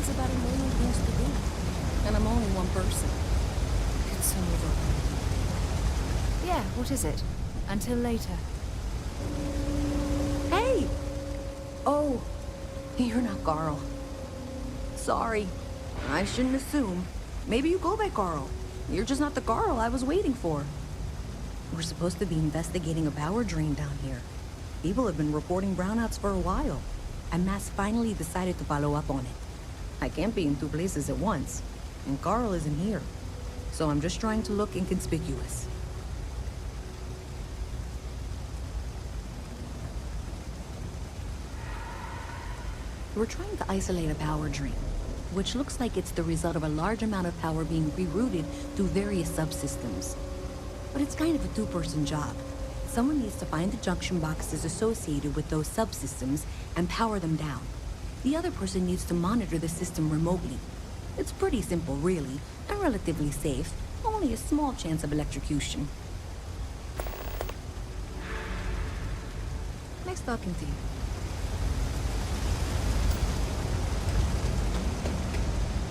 city's about a million things to do. And I'm only one person. It's so overwhelming. Yeah, what is it? Until later. Hey! Oh, you're not Carl. Sorry. I shouldn't assume. Maybe you go by Carl. You're just not the Carl I was waiting for. We're supposed to be investigating a power drain down here. People have been reporting brownouts for a while, and Mass finally decided to follow up on it. I can't be in two places at once, and Carl isn't here. So I'm just trying to look inconspicuous. We're trying to isolate a power drain, which looks like it's the result of a large amount of power being rerouted through various subsystems. But it's kind of a two-person job. Someone needs to find the junction boxes associated with those subsystems and power them down. The other person needs to monitor the system remotely. It's pretty simple, really, and relatively safe. Only a small chance of electrocution. Nice talking to you.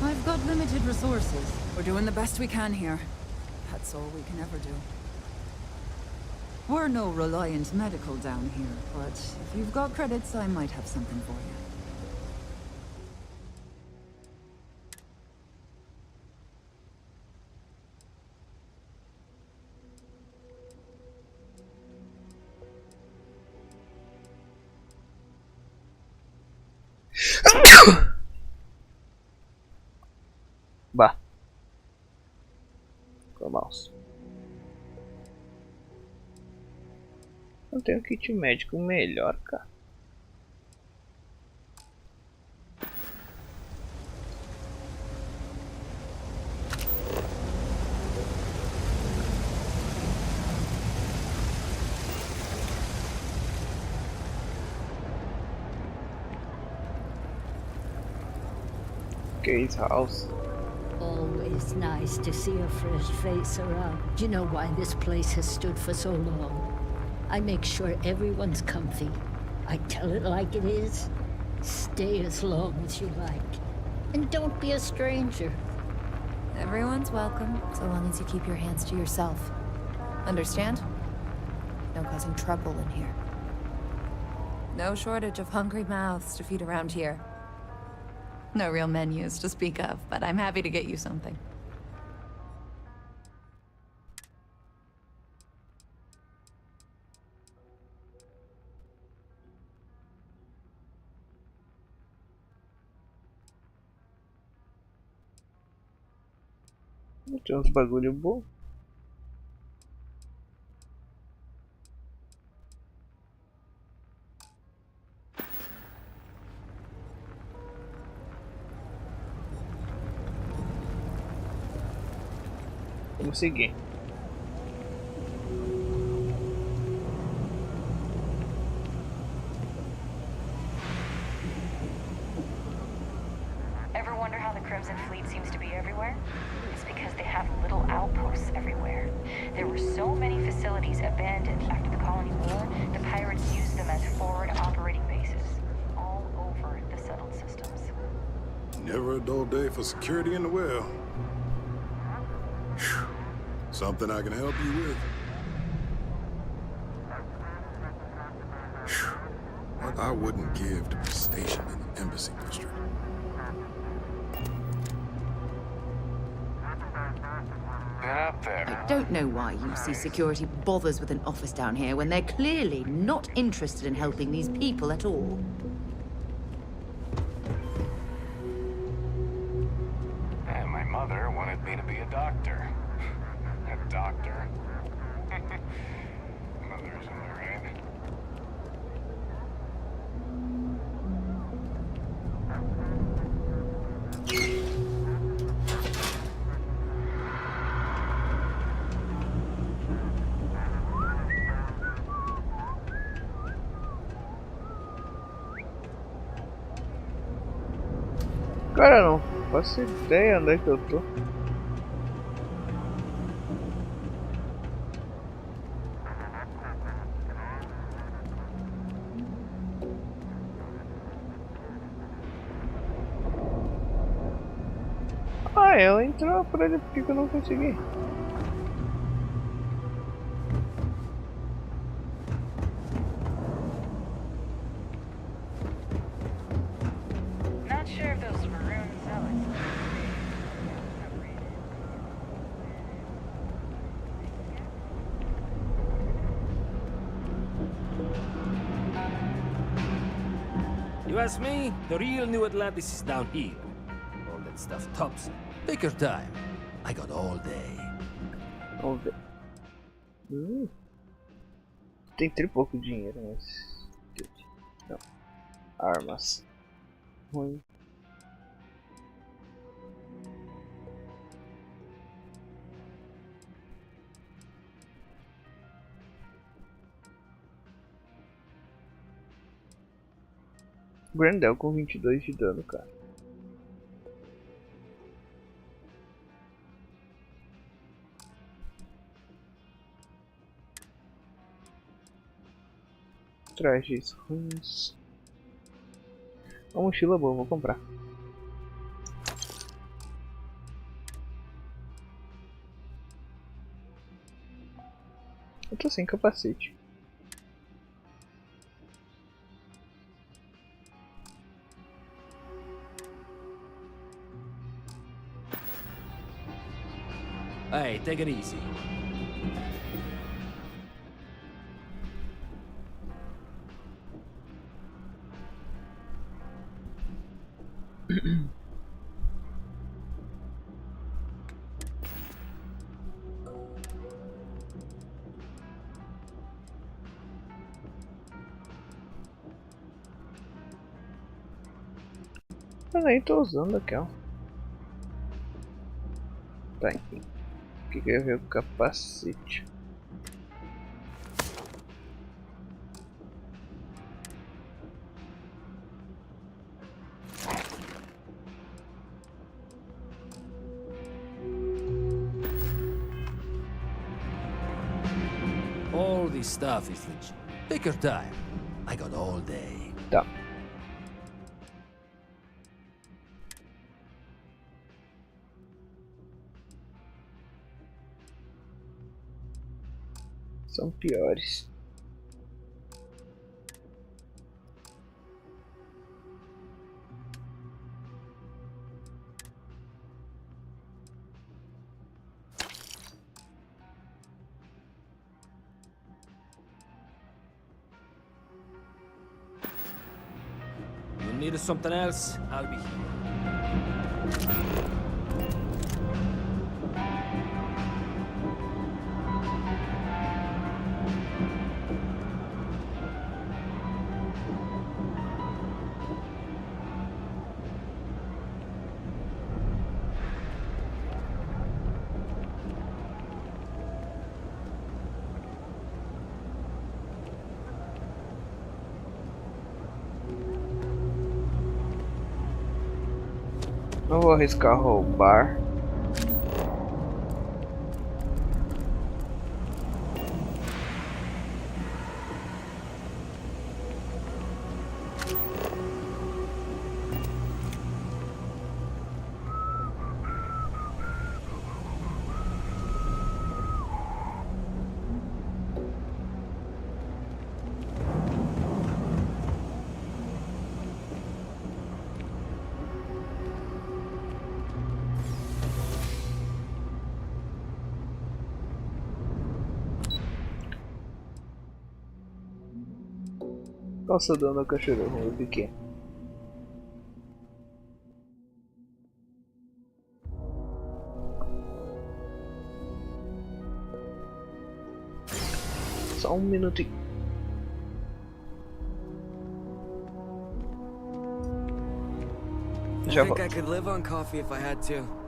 I've got limited resources. We're doing the best we can here. That's all we can ever do. We're no Reliant Medical down here, but if you've got credits, I might have something for you. Bah. Com o mouse. Não tem um kit médico melhor, cara. Case house. Always nice to see a fresh face around. You know why this place has stood for so long? I make sure everyone's comfy. I tell it like it is. Stay as long as you like. And don't be a stranger. Everyone's welcome, so long as you keep your hands to yourself. Understand? No causing trouble in here. No shortage of hungry mouths to feed around here. No real menus to speak of, but I'm happy to get you something. Tem uns bagulho bom. Vamos seguir. Ever wonder how the Crimson Fleet seems to be everywhere? It's because they have little outposts everywhere. There were so many facilities abandoned after the Colony War, the pirates used them as forward operating bases all over the settled systems. Never a dull day for security in the well. Whew. Something I can help you with? Whew. What I wouldn't give to be stationed in the embassy district. Get up there. I don't know why UC Security bothers with an office down here when they're clearly not interested in helping these people at all. And my mother wanted me to be a doctor. A doctor? Mother's in the right. Cara, não faço ideia onde é que eu tô. Ah, ela entrou por ele, por que eu não consegui? Not sure if those maroon zealots. You ask me, the real New Atlantis is down here. All that stuff tops. Take your time. I got all day. Vamos ver. Tem ter pouco dinheiro, mas... Não. Armas. Ruim. Grandel com 22 de dano, cara. Trajes ruins. Uma mochila boa, vou comprar. Eu tô sem capacete. Hey, take it easy. Eu nem tô usando aquela. Tá, enfim. O que eu ia ver o capacete? All this stuff is legit. Take your time. I got all day. Tá. São piores. You need something else? I'll be here. Não vou arriscar roubar. Qual o seu dano ao cachorro? Vamos ver o que é. Só um minutinho. I think I could live on coffee if I had to.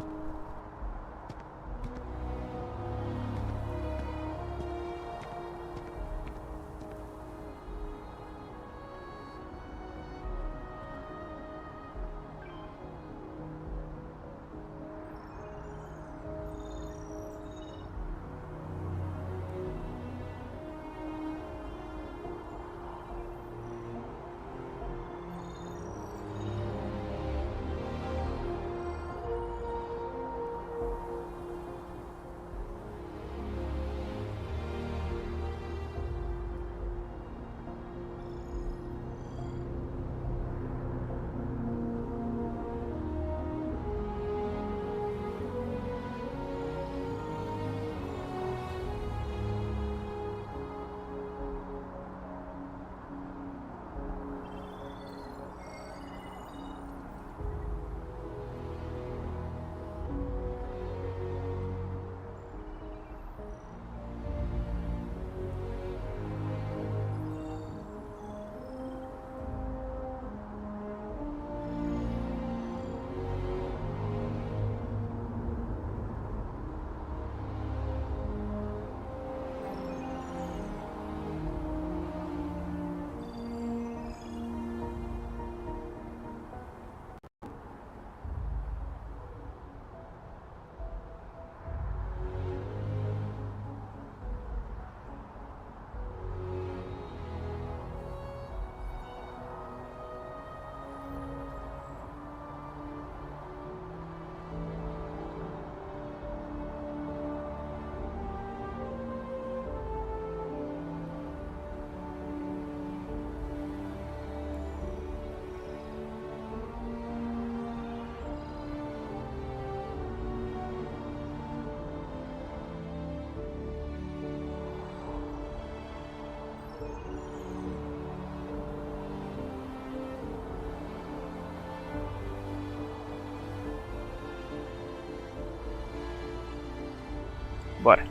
Bora.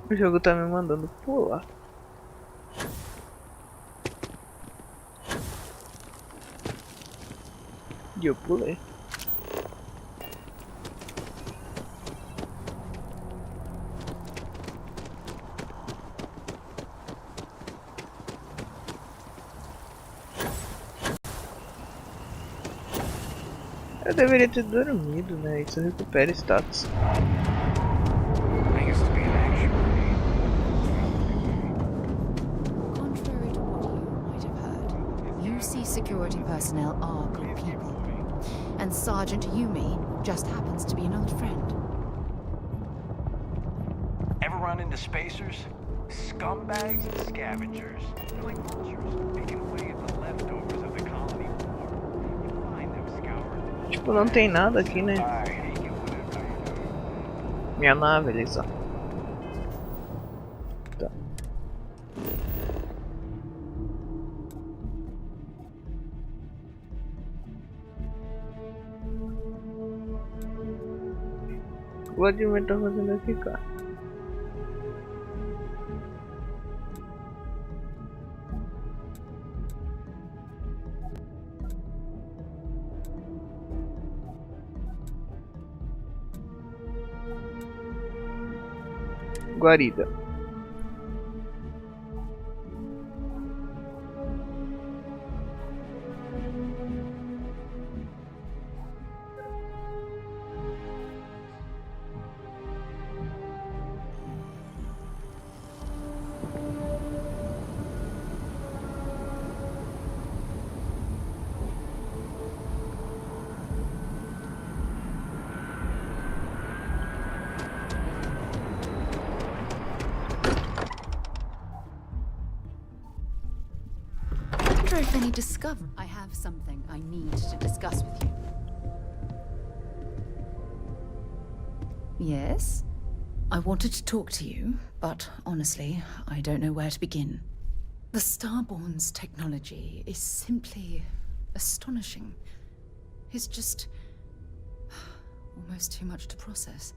O jogo tá me mandando pular. E eu pulei. Eu deveria ter dormido, né? Isso recupera status. Security personnel are good people, and Sergeant Yumi just happens to be an old friend. Ever run into spacers? Scumbags and scavengers. They're like vultures, picking away at the leftovers of the colony war. You find them scouring. Tipo, não tem nada aqui, né? Minha nave ali só. Tá. O Vladimir tá fazendo aqui, cara. Guarida. If any discover, I have something I need to discuss with you. Yes? I wanted to talk to you, but honestly, I don't know where to begin. The Starborn's technology is simply astonishing. It's just almost too much to process.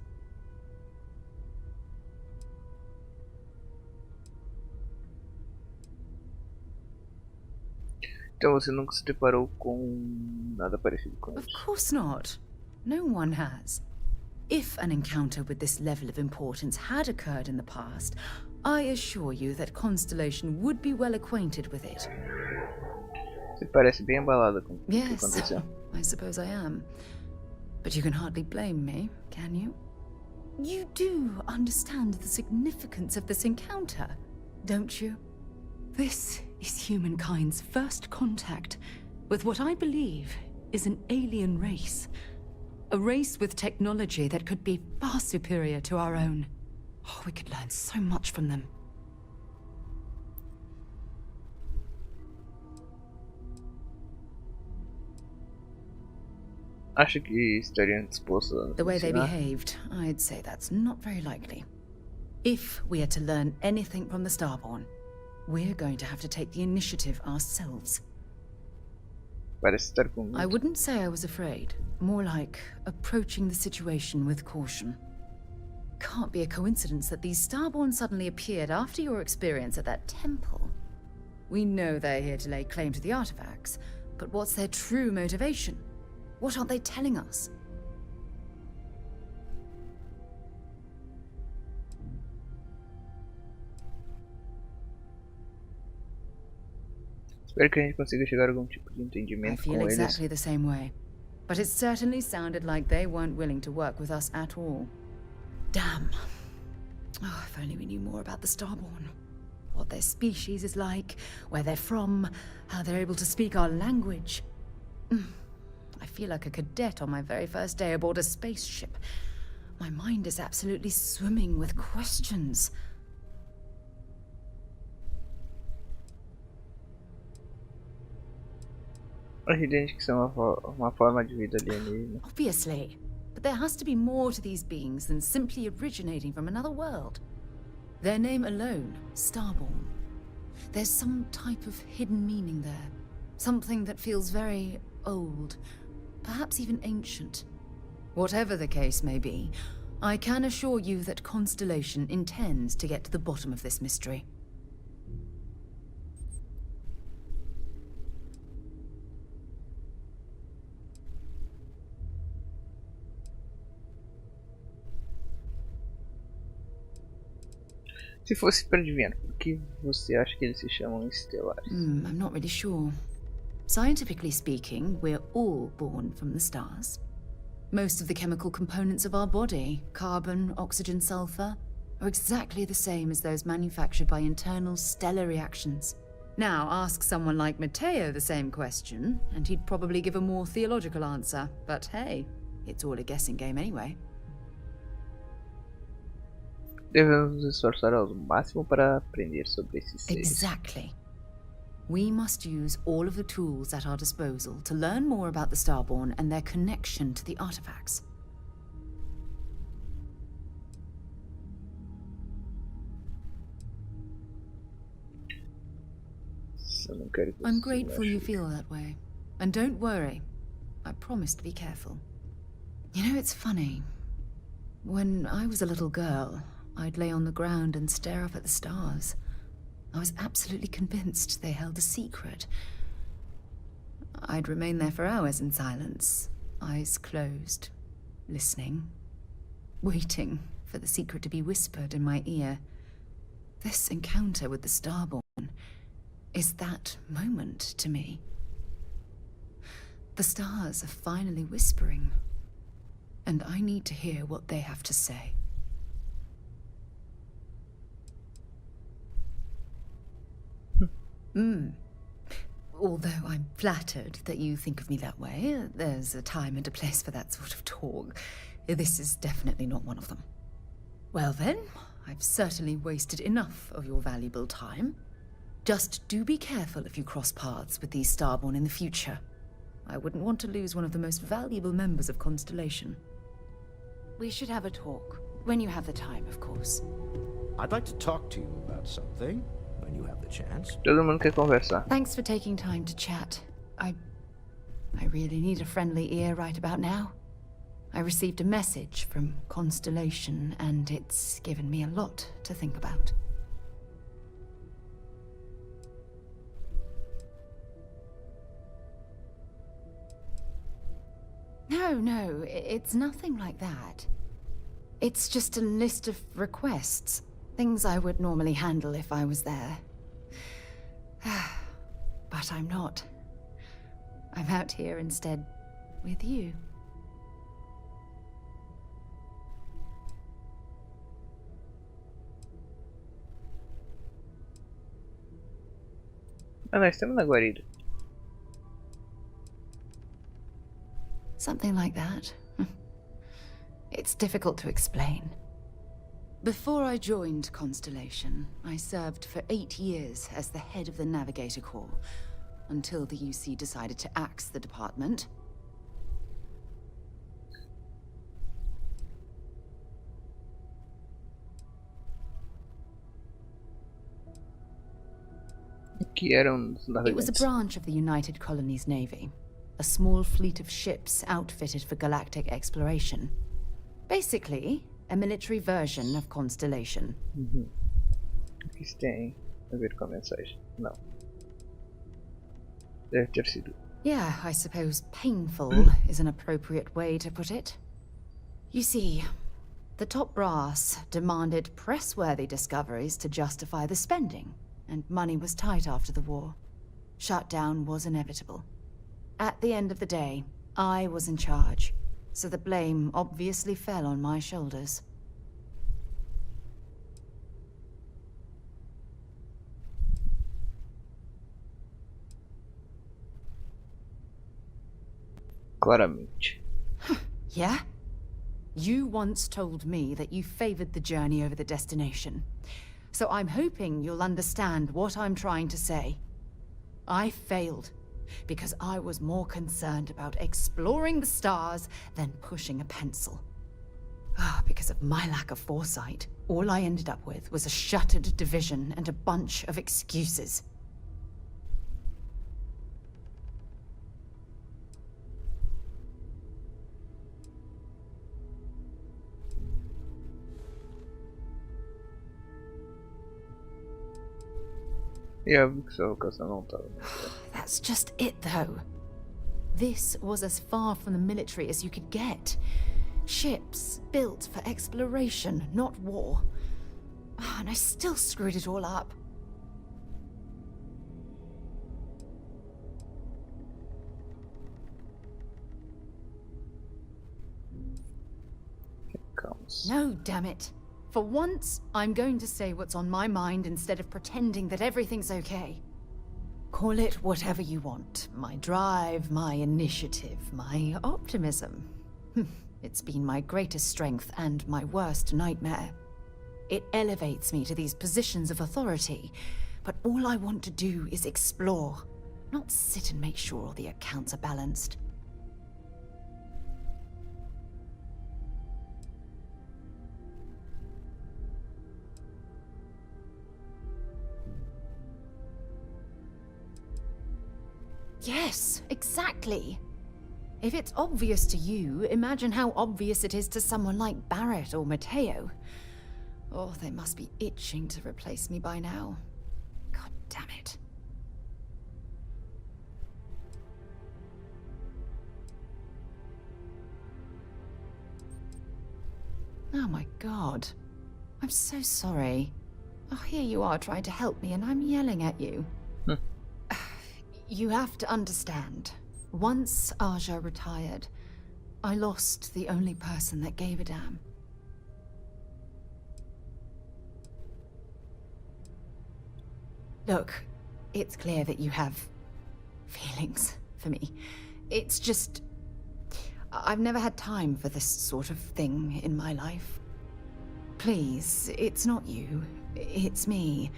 Então você nunca se deparou com nada parecido com isso? Of course not. No one has. If an encounter with this level of importance had occurred in the past, I assure you that Constellation would be well acquainted with it. Você parece bem abalada com o que aconteceu. Yes, I suppose I am. But you can hardly blame me, can you? You do understand the significance of this encounter, don't you? This is humankind's first contact with what I believe is an alien race. A race with technology that could be far superior to our own. Oh, we could learn so much from them. Acho que estariam dispostos a The way they behaved, I'd say that's not very likely. If we are to learn anything from the Starborn, we're going to have to take the initiative ourselves. Parece estar com I wouldn't say I was afraid. More like approaching the situation with caution. Can't be a coincidence that these Starborn suddenly appeared after your experience at that temple. We know they're here to lay claim to the artifacts, but what's their true motivation? What aren't they telling us? Espero que a gente consiga chegar a algum tipo de I entendimento feel com exactly eles. the same way. But it certainly sounded like they weren't willing to work with us at all. Damn. Oh, if only we knew more about the Starborn. What their species is like, where they're from, how they're able to speak our language. I feel like a cadet on my very first day aboard a spaceship. My mind is absolutely swimming with questions. A gente que são uma forma de vida alienígena. Obviously. But there has to be more to these beings than simply originating from another world. Their name alone, Starborn. There's some type of hidden meaning there. Something that feels very old. Perhaps even ancient. Whatever the case may be, I can assure you that Constellation intends to get to the bottom of this mystery. Se fosse para adivinhar, por que você acha que eles se chamam estelares? I'm not really sure. Scientifically speaking, we're all born from the stars. Most of the chemical components of our body, carbon, oxygen, sulfur, are exactly the same as those manufactured by internal stellar reactions. Now, ask someone like Matteo the same question, and he'd probably give a more theological answer. But hey, it's all a guessing game anyway. Devemos nos esforçar ao máximo para aprender sobre esses seres. Exactly. We must use all of the tools at our disposal to learn more about the Starborn and their connection to the artifacts. I'm grateful you feel that way. And don't worry, I promise to be careful. You know, it's funny. When I was a little girl, I'd lay on the ground and stare up at the stars. I was absolutely convinced they held a secret. I'd remain there for hours in silence, eyes closed, listening, waiting for the secret to be whispered in my ear. This encounter with the Starborn is that moment to me. The stars are finally whispering, and I need to hear what they have to say. Although I'm flattered that you think of me that way, there's a time and a place for that sort of talk. This is definitely not one of them. Well then, I've certainly wasted enough of your valuable time. Just do be careful if you cross paths with these Starborn in the future. I wouldn't want to lose one of the most valuable members of Constellation. We should have a talk, when you have the time, of course. I'd like to talk to you about something. When you have the chance. Todo mundo quer conversar. Thanks for taking time to chat. I really need a friendly ear right about now. I received a message from Constellation, and it's given me a lot to think about. No, it's nothing like that. It's just a list of requests. Things I would normally handle if I was there. But I'm not. I'm out here instead with you. Ah, nós estamos na guarida. Something like that. It's difficult to explain. Before I joined Constellation, I served for 8 years as the head of the Navigator Corps, until the UC decided to axe the department. It was a branch of the United Colonies Navy, a small fleet of ships outfitted for galactic exploration. Basically, a military version of Constellation. O que isso tem a ver com a mensagem? Não. Deve ter sido. Yeah, I suppose painful is an appropriate way to put it. You see, the top brass demanded press-worthy discoveries to justify the spending, and money was tight after the war. Shutdown was inevitable. At the end of the day, I was in charge, so the blame obviously fell on my shoulders. Claramente. Yeah? You once told me that you favored the journey over the destination. So I'm hoping you'll understand what I'm trying to say. I failed because I was more concerned about exploring the stars than pushing a pencil. Because of my lack of foresight, all I ended up with was a shattered division and a bunch of excuses. That's just it, though. This was as far from the military as you could get. Ships built for exploration, not war. And I still screwed it all up. No, damn it. For once, I'm going to say what's on my mind instead of pretending that everything's okay. Call it whatever you want. My drive, my initiative, my optimism. It's been my greatest strength and my worst nightmare. It elevates me to these positions of authority, but all I want to do is explore, not sit and make sure all the accounts are balanced. Yes, exactly. If it's obvious to you, imagine how obvious it is to someone like Barrett or Mateo. Oh, they must be itching to replace me by now. God damn it. Oh my God. I'm so sorry. Oh, here you are trying to help me and I'm yelling at you. You have to understand. Once Aja retired, I lost the only person that gave a damn. Look, it's clear that you have feelings for me. It's just... I've never had time for this sort of thing in my life. Please, it's not you. It's me.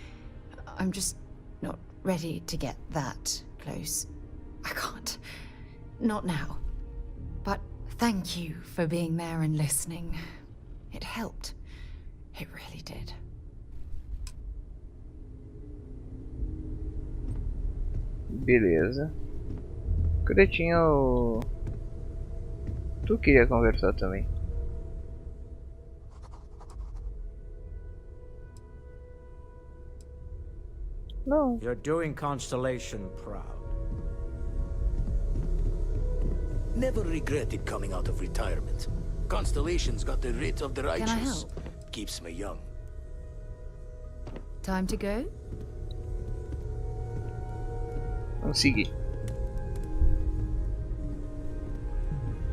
I'm just not ready to get that close. I can't. Not now. But thank you for being there and listening. It helped. It really did. Beleza. Cretinha, tu queria conversar também. No. You're doing Constellation proud. Never regretted coming out of retirement. Constellation's got the writ of the righteous. Can I help? Keeps me young. Time to go? Vamos seguir.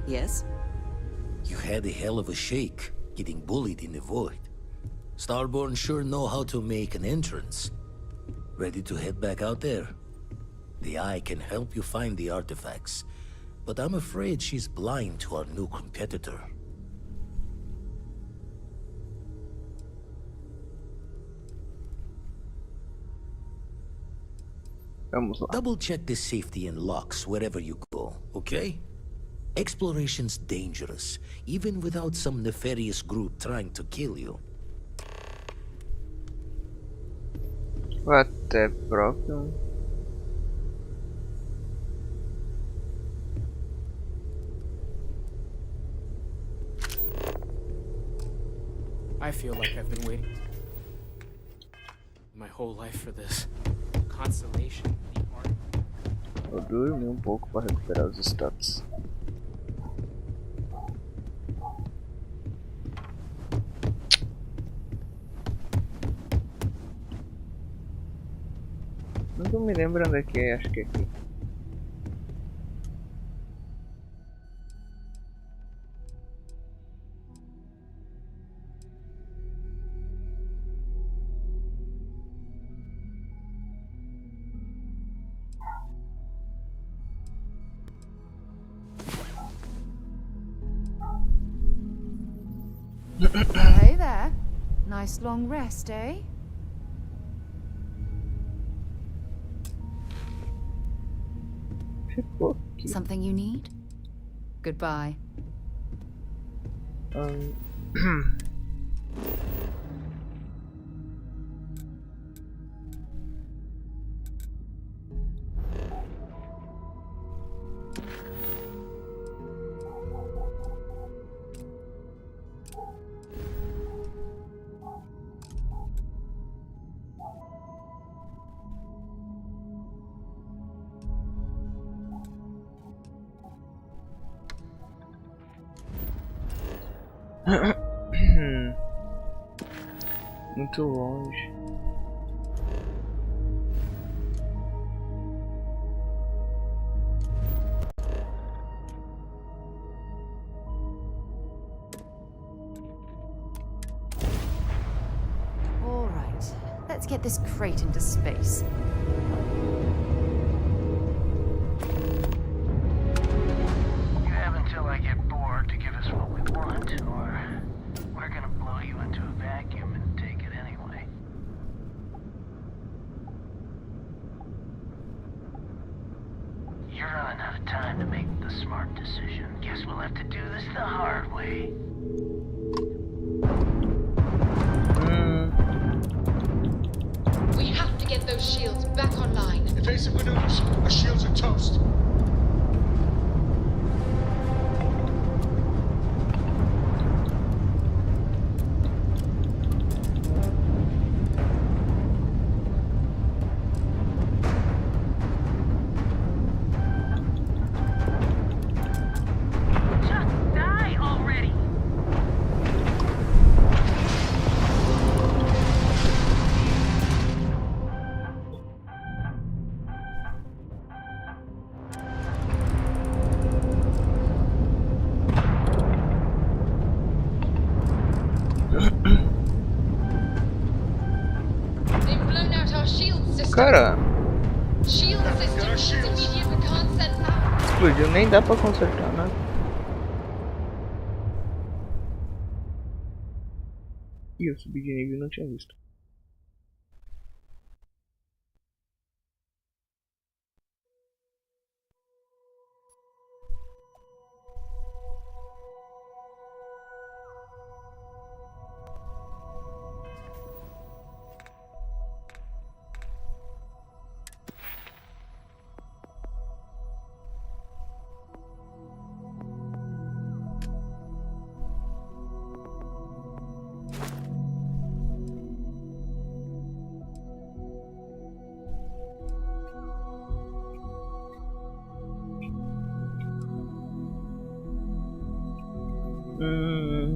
Yes? You had a hell of a shake, getting bullied in the void. Starborn sure know how to make an entrance. Ready to head back out there? The Eye can help you find the artifacts, but I'm afraid she's blind to our new competitor. Vamos lá. Double check the safety and locks wherever you go, okay? Exploration's dangerous, even without some nefarious group trying to kill you. Até próximo. I feel like I've been waiting my whole life for this. Constellation, the art. Vou dormir pouco para recuperar os status. Não tô me lembrando aqui, acho que é aqui. Hey there. Nice long rest, eh? Something you need? Goodbye. Muito longe. All right. Let's get this crate into space. You have until I get bored to give us what we want, or we're gonna blow you into a vacuum and take it anyway. You're running out of time to make the smart decision. Guess we'll have to do this the hard way. We have to get those shields back online. Evasive maneuvers. Our shields are toast. Just die already! They've blown out our shield system. Cara, Shield system is immediate. We can't send power. explodiu, nem dá pra consertar, né? Ih, eu subi de nível e não tinha visto.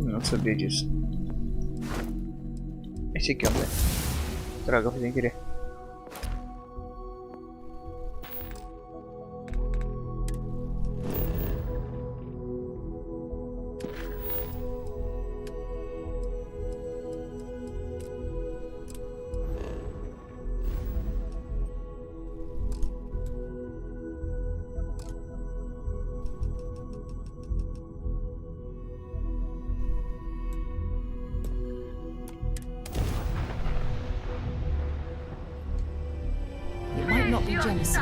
Não sabia disso. Esse aqui é o meu. Droga, eu fiz sem querer. Not be jealous,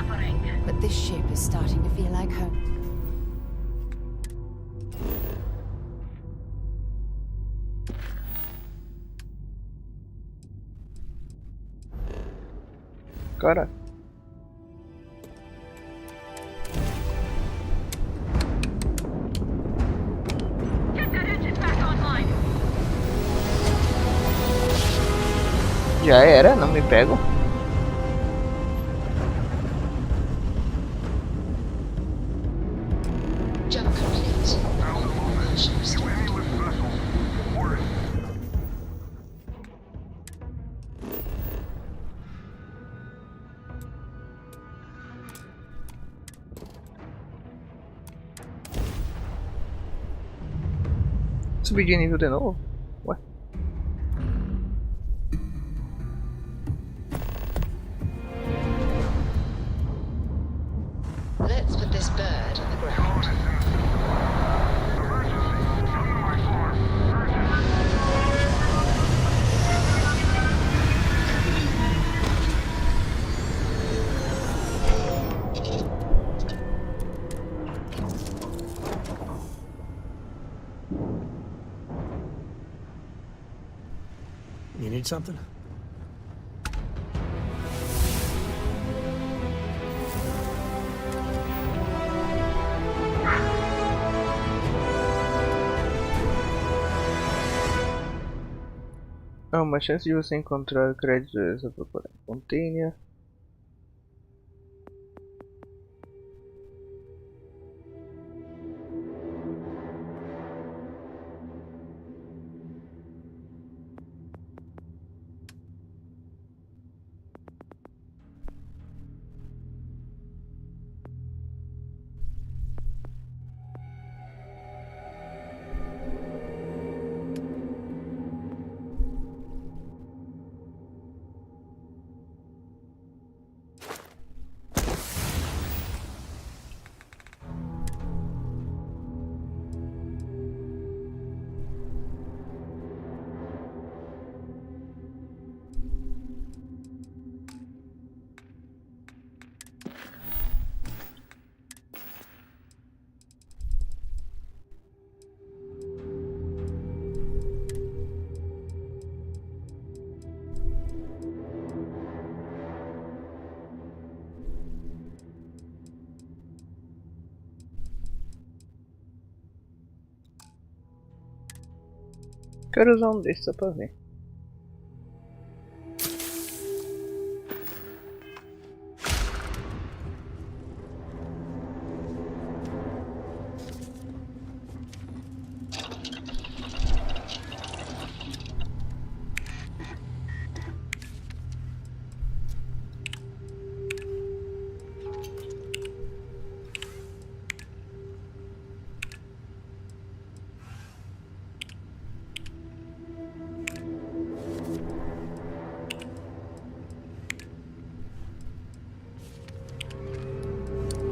but this ship is starting to feel like home. Cara. Get that engine back online! Já era, não me pego. Jump complete. Subir de nível de novo? Ué. Let's put this bird on the ground. You need something? Há uma chance de você encontrar créditos a procurar container. Quero usar um desses só pra ver.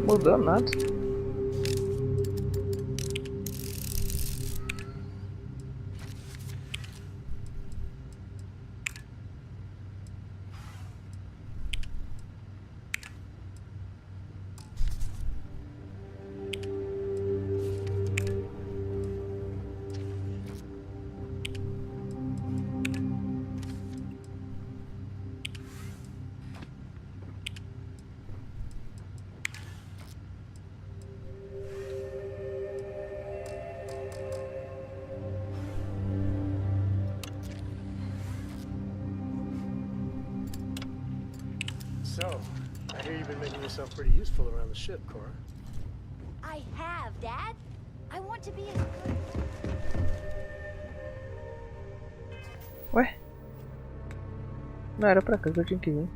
Mudou nada. So, I hear you've been making yourself pretty useful around the ship, Cora. I have, Dad. I want to be a Ué? Não era pra cá que eu tinha que vir.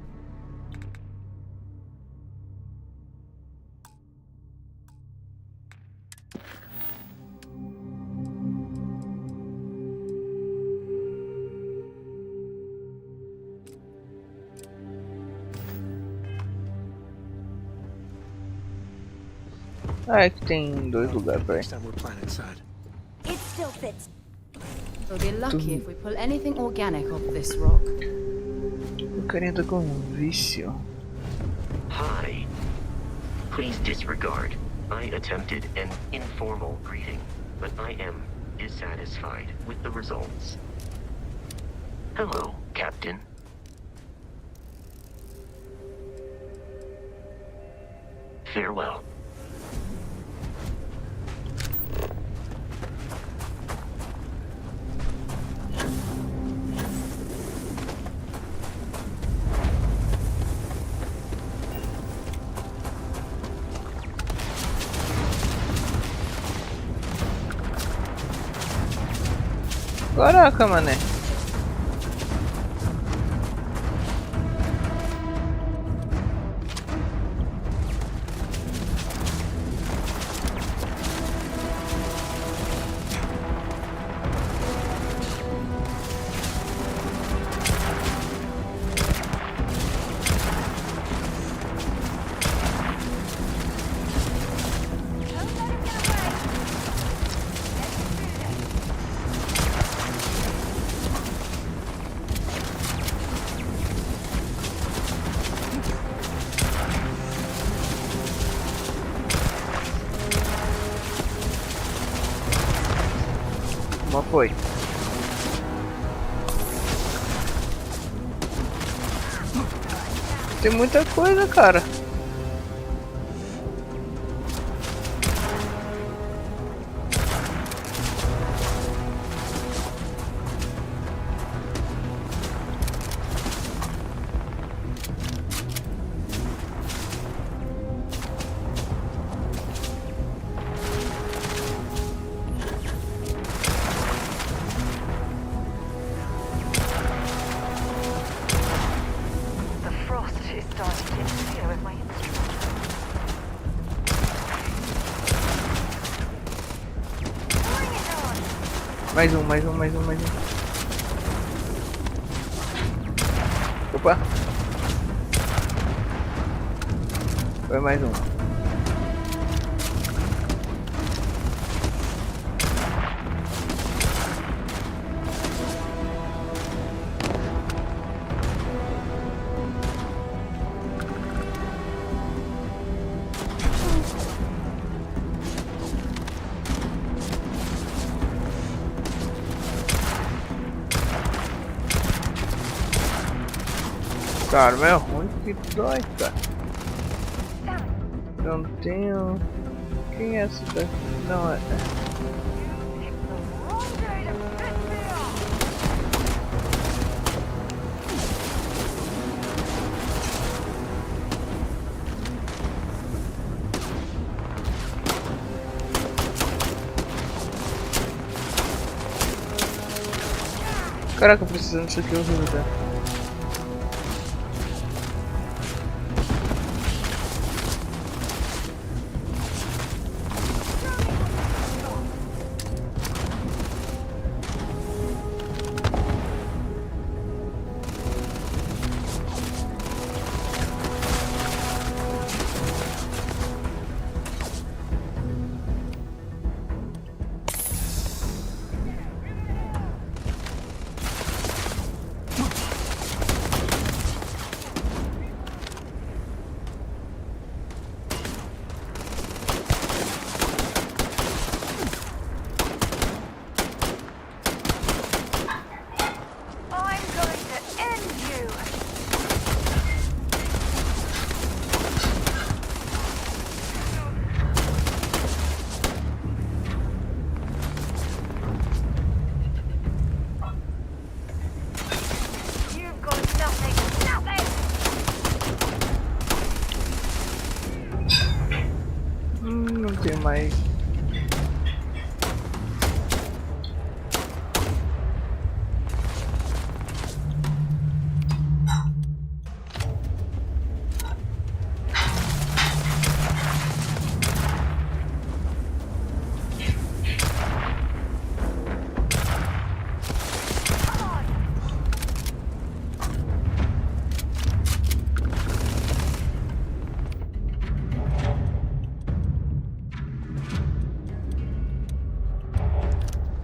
Ah, é que tem dois lugares pra ir. It still fits. We'll be lucky if we pull anything organic off this rock. O carinha tá com um vício. Hi. Please disregard. I attempted an informal greeting, but I am dissatisfied with the results. Hello, Captain. Farewell. Caraca, mané. Uma foi. Tem muita coisa, cara. Mais um. Opa! Foi mais um. Cara, mas é ruim que dói, cara. Não tenho... Quem é essa daqui? Não, é... Caraca, precisando disso aqui horrível, cara. Não tem mais.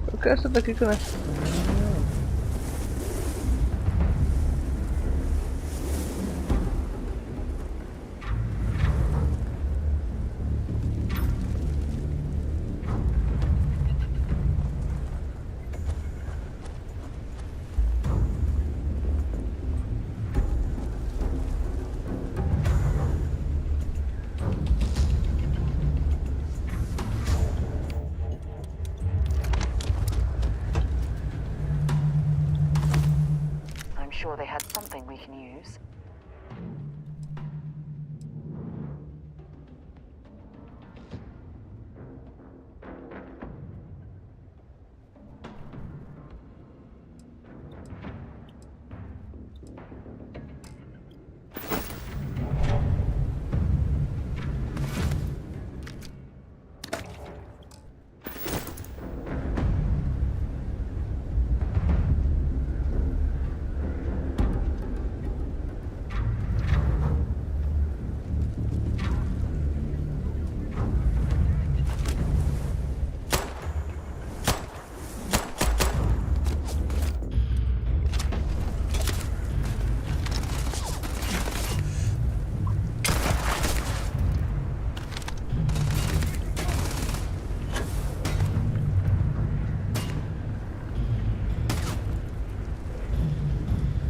Eu quero essa daqui que eu... Sure they had something we can use.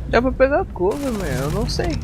Dá pra pegar cover, meu, eu não sei.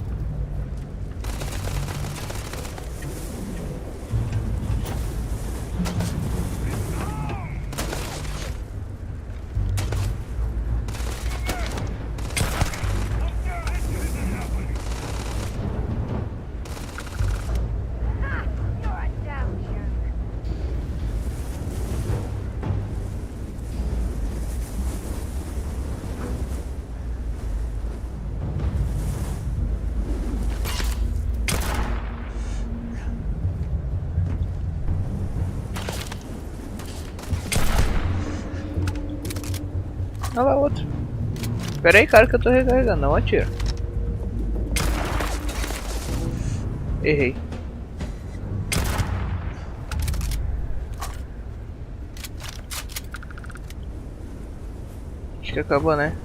Olha lá outro. Pera aí, cara, que eu tô recarregando. Não atira. Errei. Acho que acabou, né?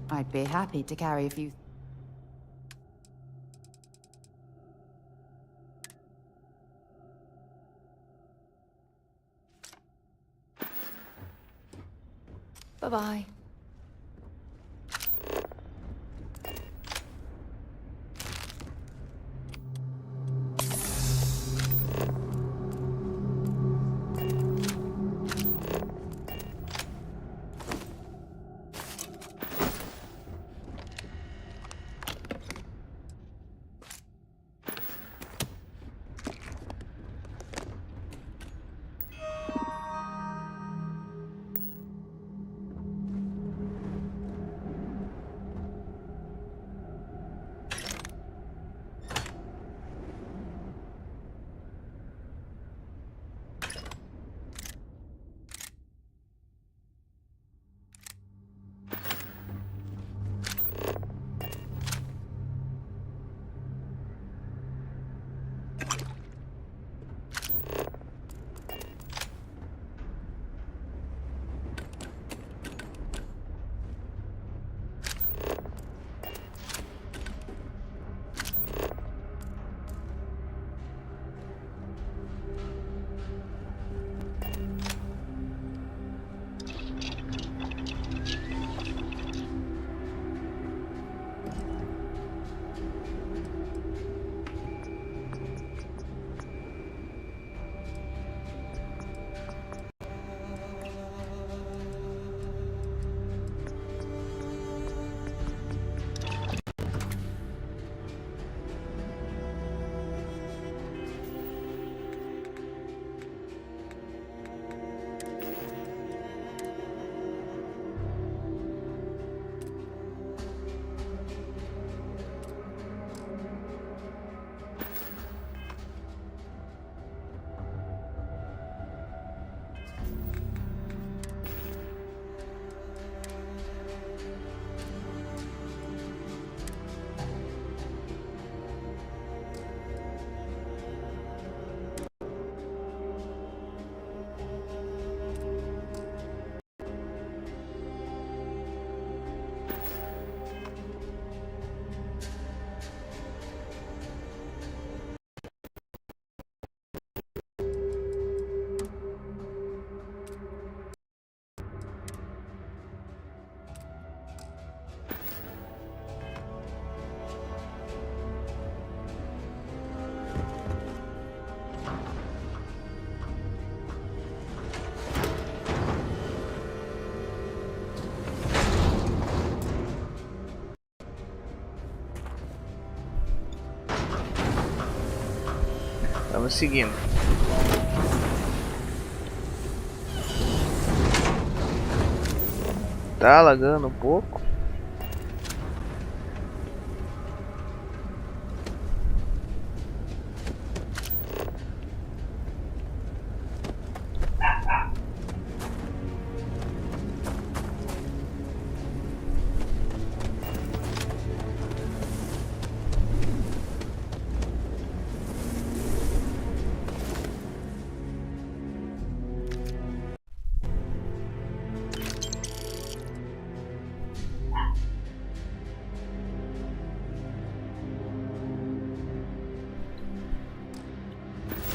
I'd be happy to carry a few. Bye-bye. seguindo. Tá lagando um pouco.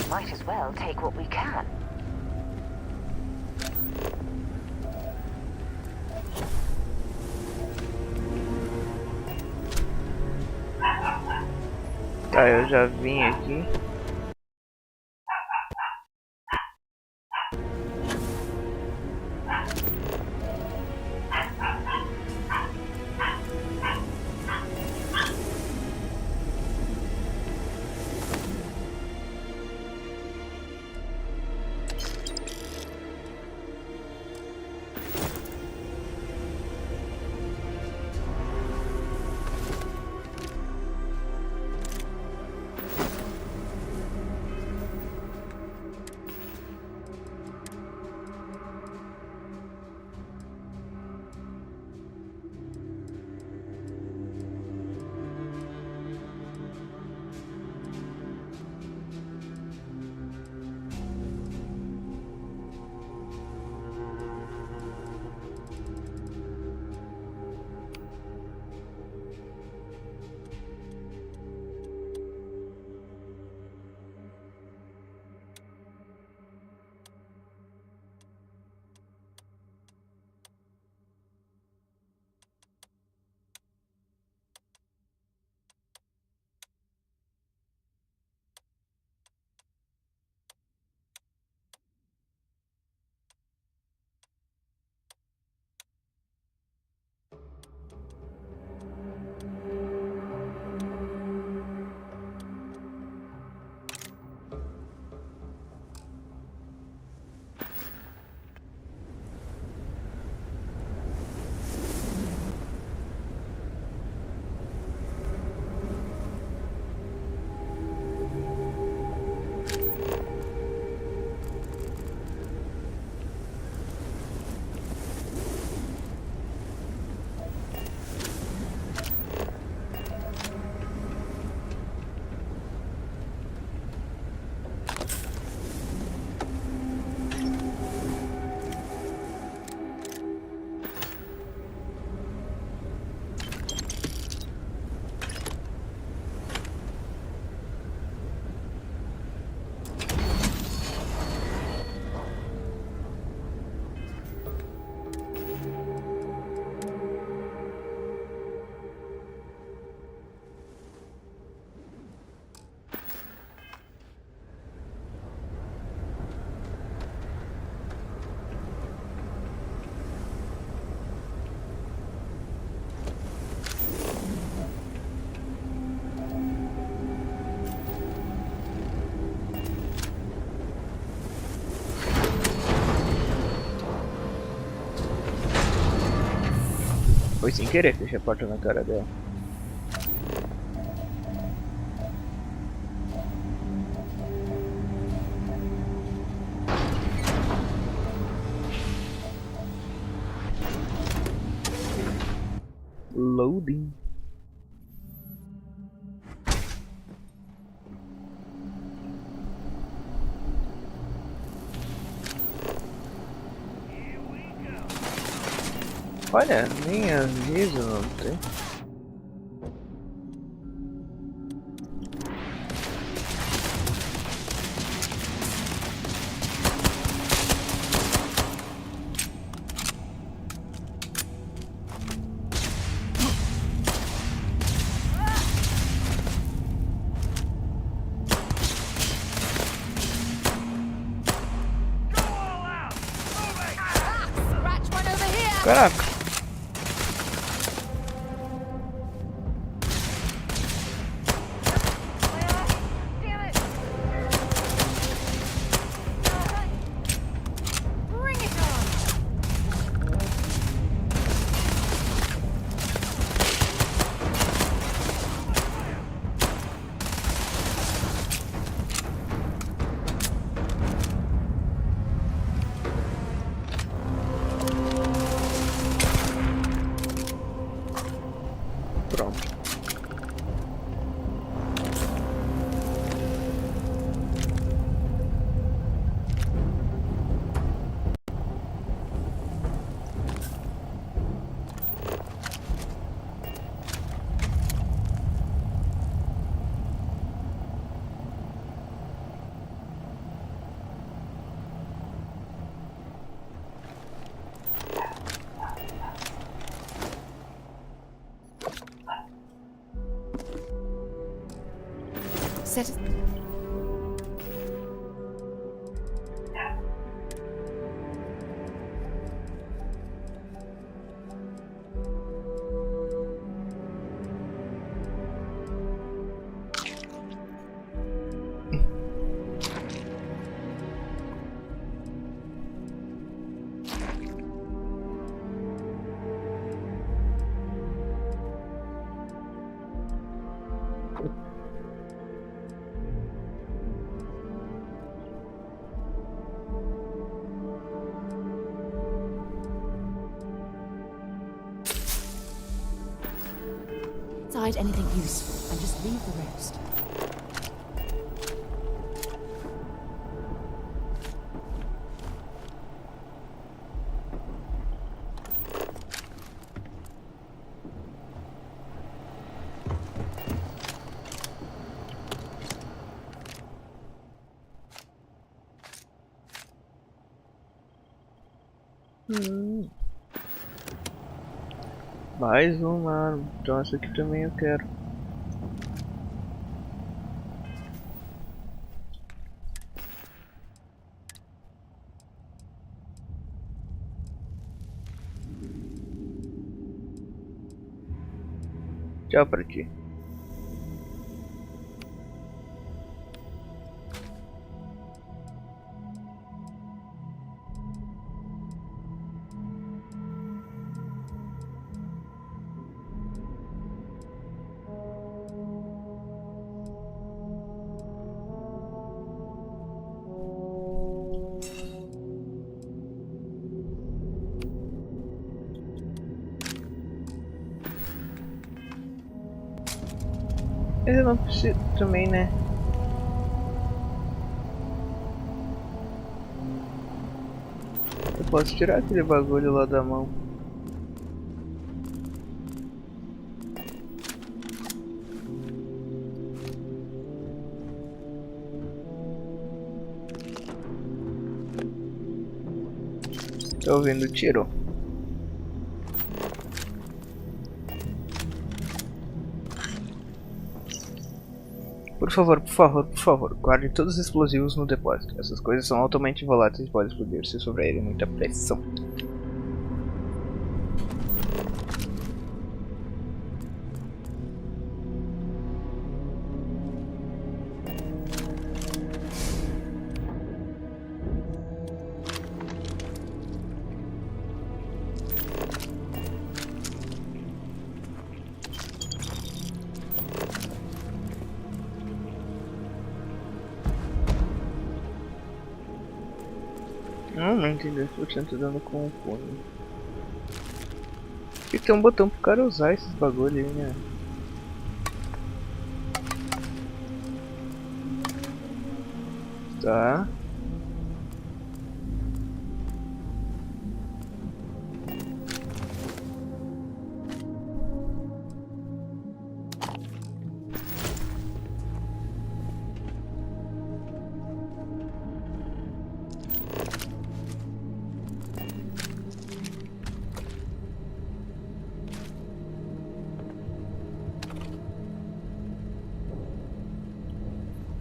Might as well take what we can. Tá, eu já vim aqui. Foi sem querer, fechei a porta na cara dela. Loading. Olha, nem aviso não tem. Caraca. Set it. Hide anything useful and just leave the rest. Mais uma, então essa aqui também eu quero. Tchau pra ti. Mas eu não preciso também, né? Eu posso tirar aquele bagulho lá da mão. Tô ouvindo tiro. Por favor, guarde todos os explosivos no depósito. Essas coisas são altamente voláteis e podem explodir se sofrerem muita pressão. Não entendi, 10% dano com o punho. Tem que ter um botão pro cara usar esses bagulho aí, né? Tá.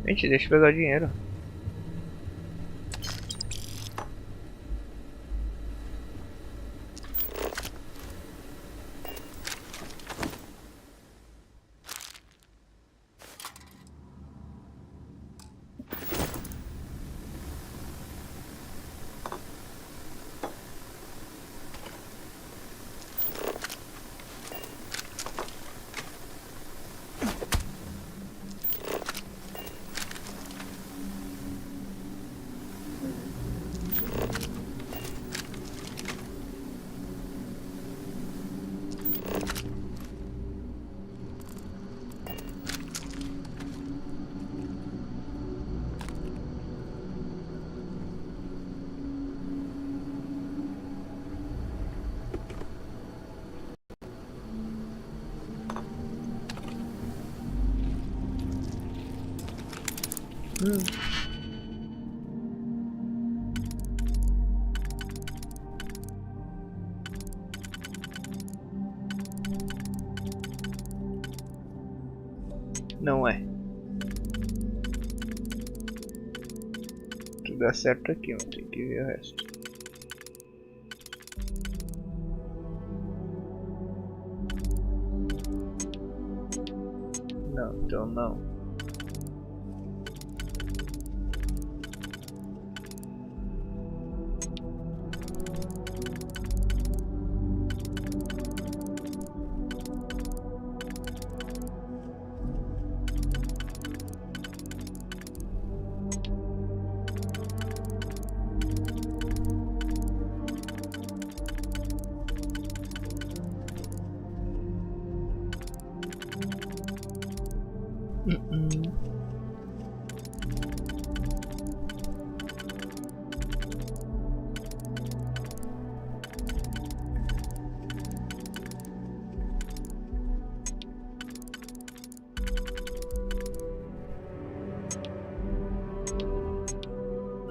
Gente, deixa eu pegar o dinheiro. Não é. dar certo aqui, mas tem que ver o resto. Não, então não.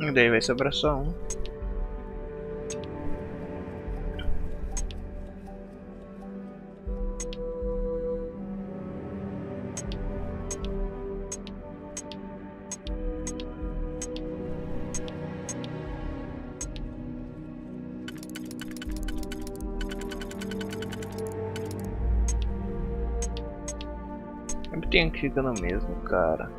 E daí vai sobrar só um. Sempre tem que ficar no mesmo, cara.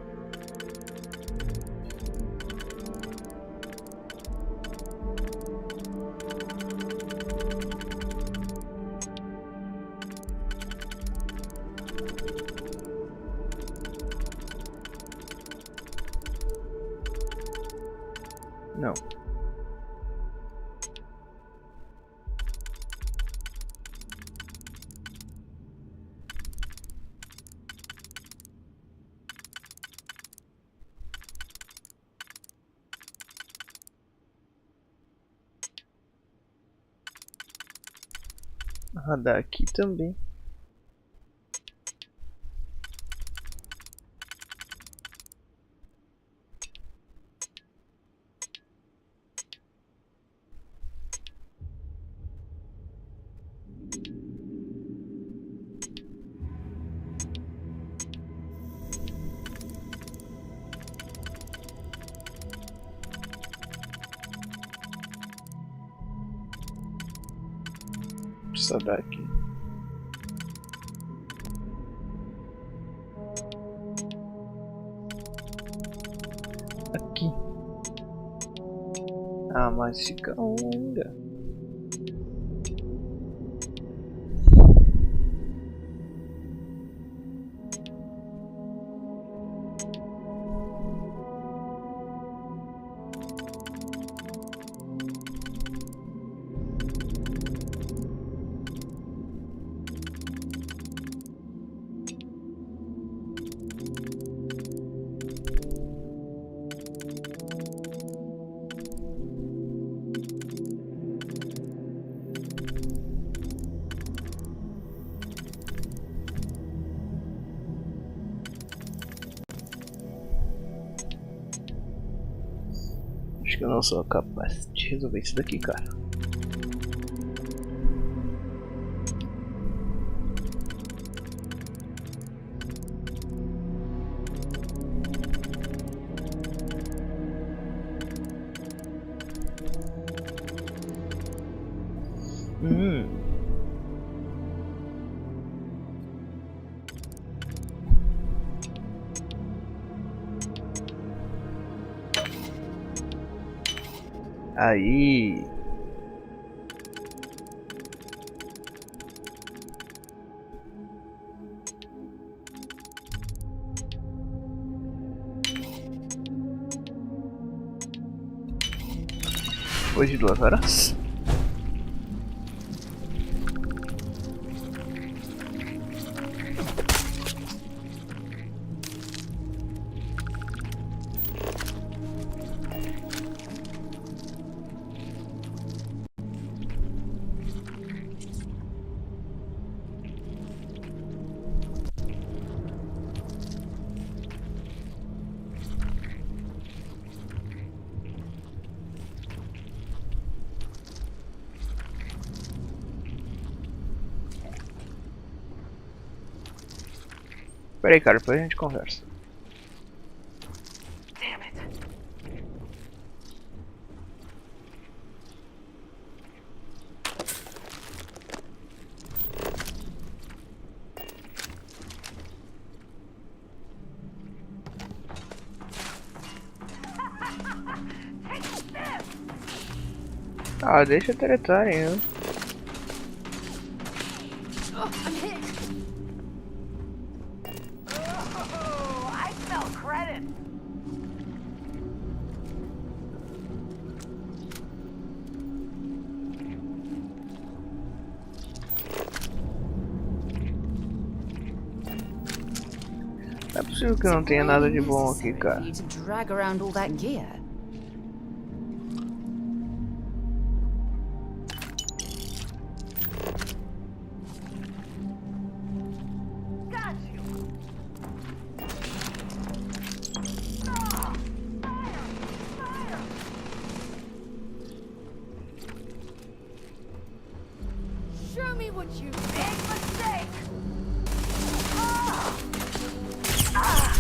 Não. Radar aqui também. Precisa dar aqui. Aqui. Ah, mas fica longa. Acho que eu não sou capaz de resolver isso daqui, cara. Aí. Depois de 2 horas. Pera aí, cara, depois a gente conversa. Damn it. Ah, deixa tretarem, né? Oh, I'm hit. Oh, I smell credit. Não é possível que não tenha nada de bom aqui, cara. To drag around all that gear. Show me what you big mistake. Ah! Ah!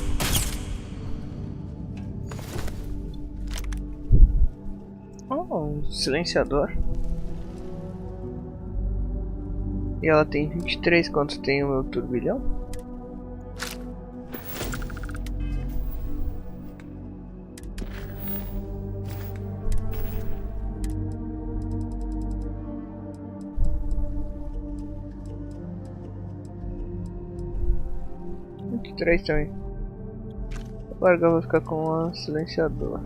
Oh, um silenciador. E ela tem 23, quanto tem o meu turbilhão? Três também. Agora eu vou ficar com a silenciador.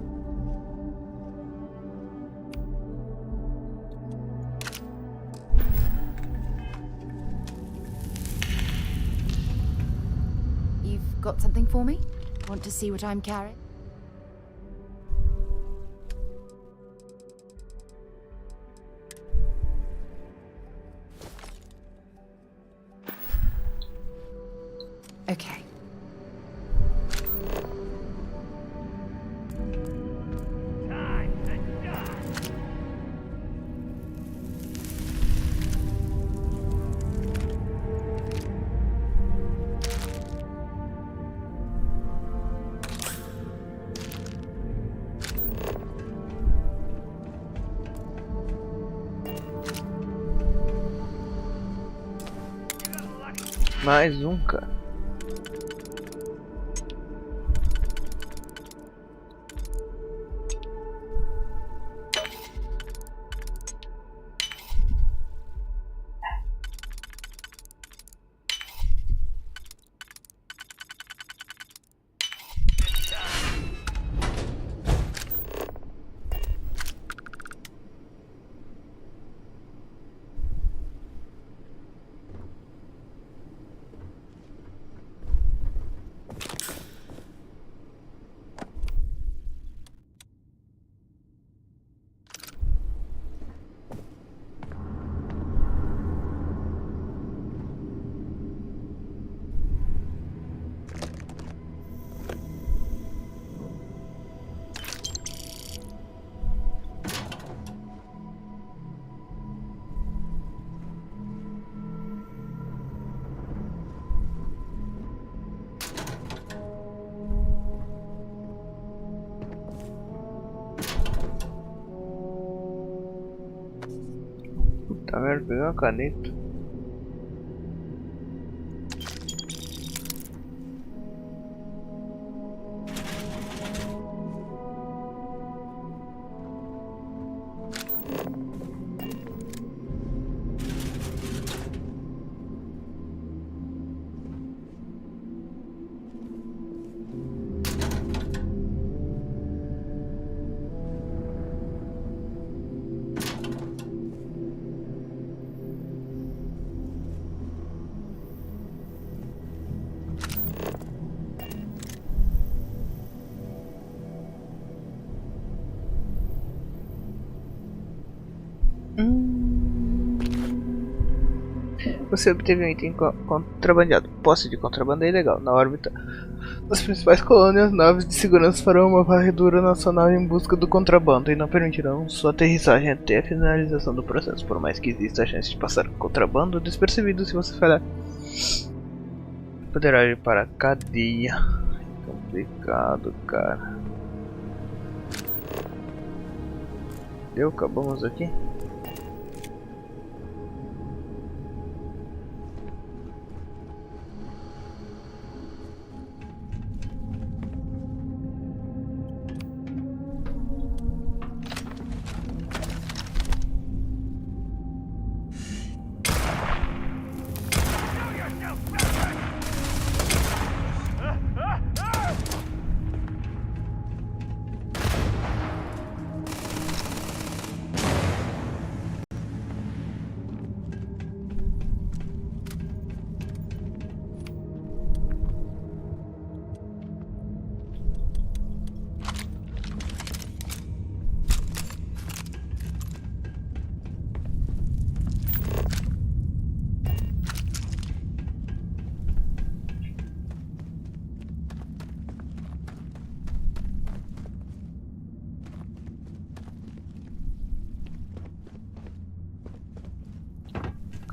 You've got something for me? Want to see what I'm carrying? Okay. Mais um, cara. Puta merda, peguei uma caneta. Você obteve um item contrabandeado. Posse de contrabando é ilegal. Na órbita das principais colônias, naves de segurança farão uma varredura nacional em busca do contrabando e não permitirão sua aterrissagem até a finalização do processo. Por mais que exista a chance de passar contrabando despercebido, se você falhar, poderá ir para a cadeia. Complicado, cara. Deu? Acabamos aqui?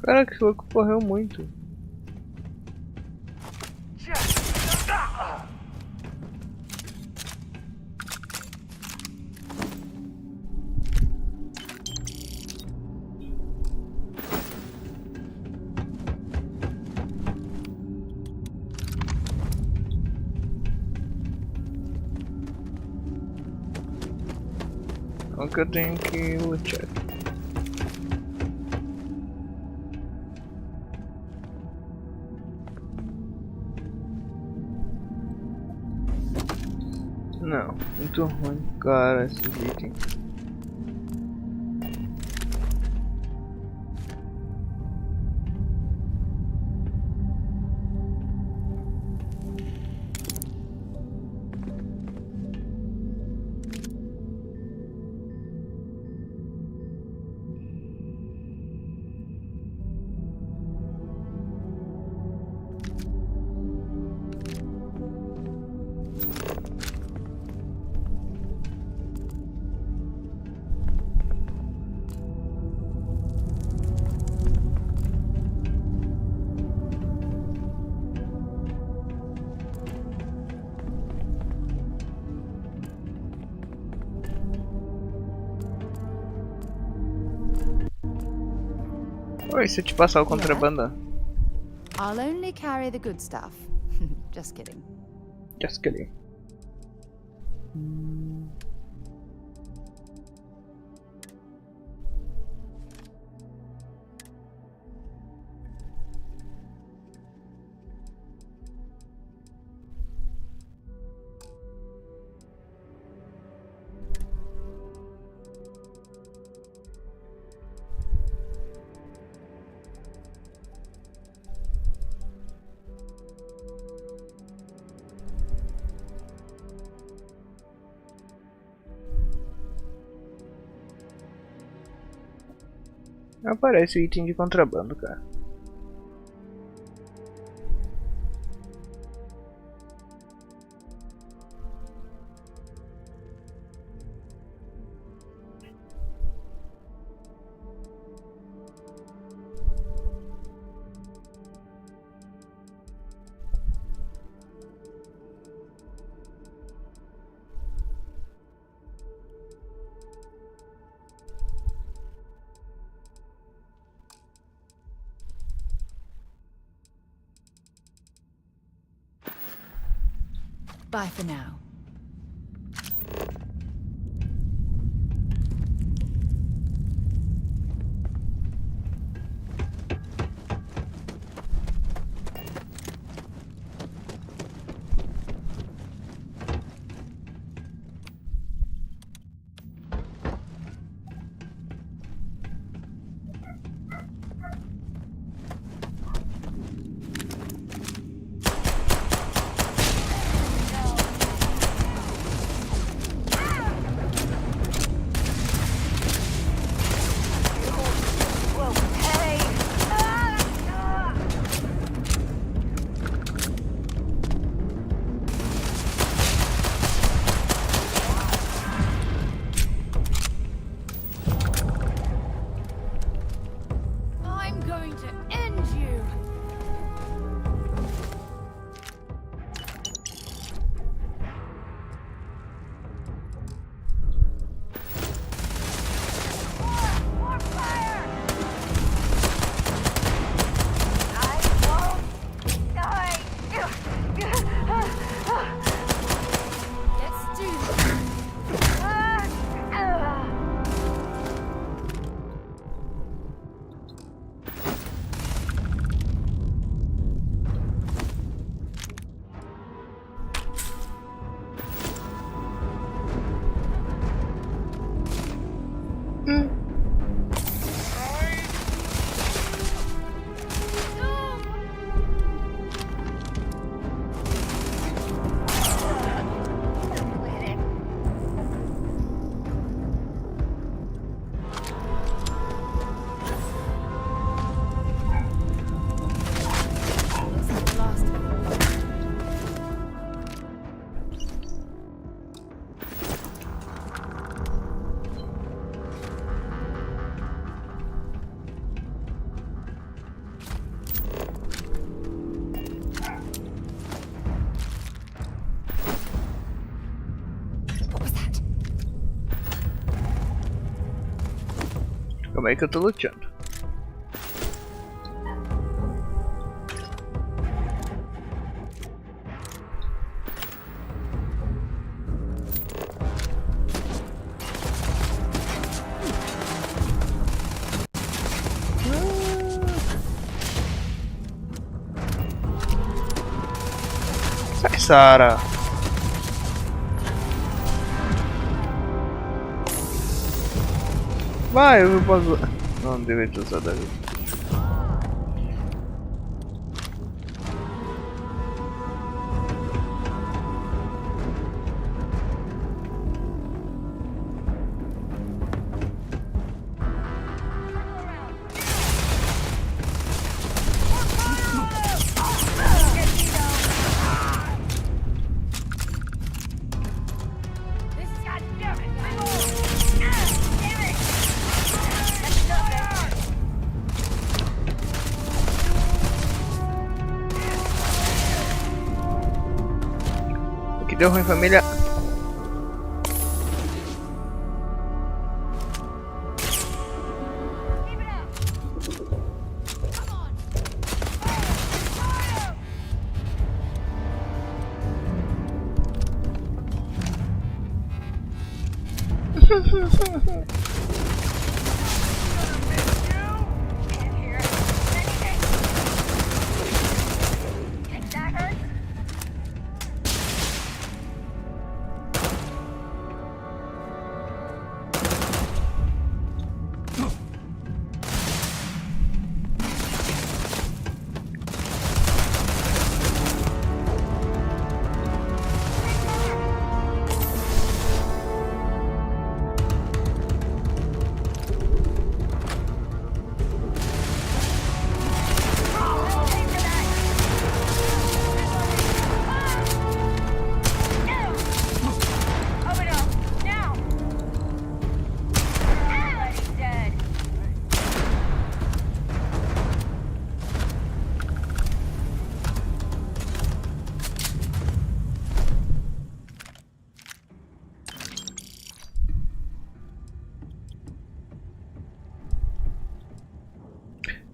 Caraca, esse louco correu muito. O que eu tenho que lutar? Não, muito ruim, cara, esse item. Oi, se eu te passar o contrabando. I'll only carry the good stuff. Just kidding. Just kidding. Aparece o item de contrabando, cara. Bye for now. Calma aí que eu tô lutando. Sai, Sara. Vai, eu posso... Não deveria ter usado a vida. Deu ruim, família.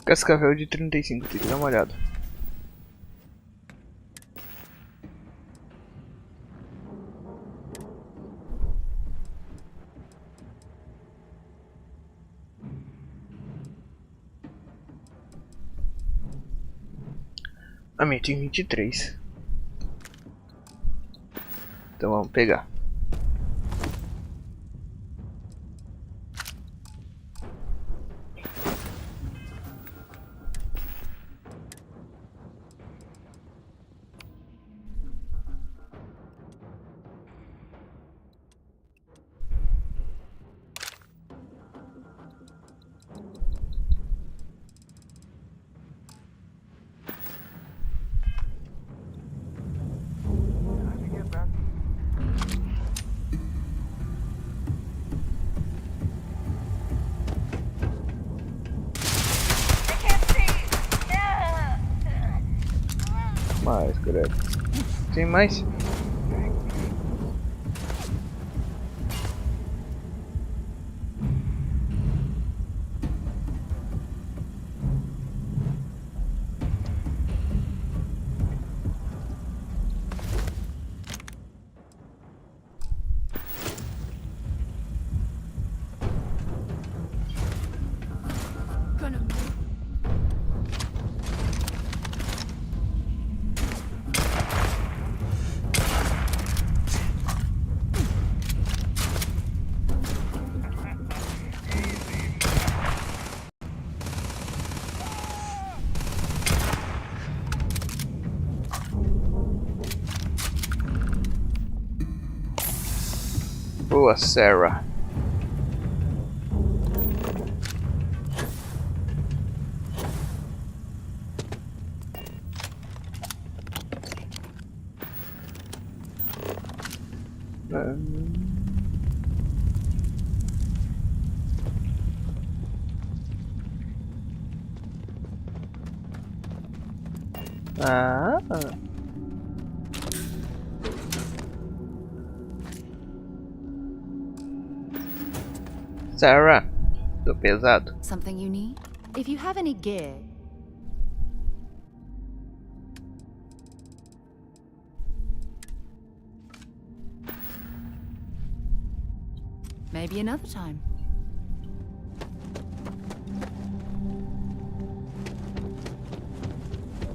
Cascavel de 35, tem que dar uma olhada. A minha tem 23. Então vamos pegar. Mais, credo. Tem mais? Boa, Sarah. Ah. Sarah, Tô pesado. Something you need? If you have any gear. Maybe another time.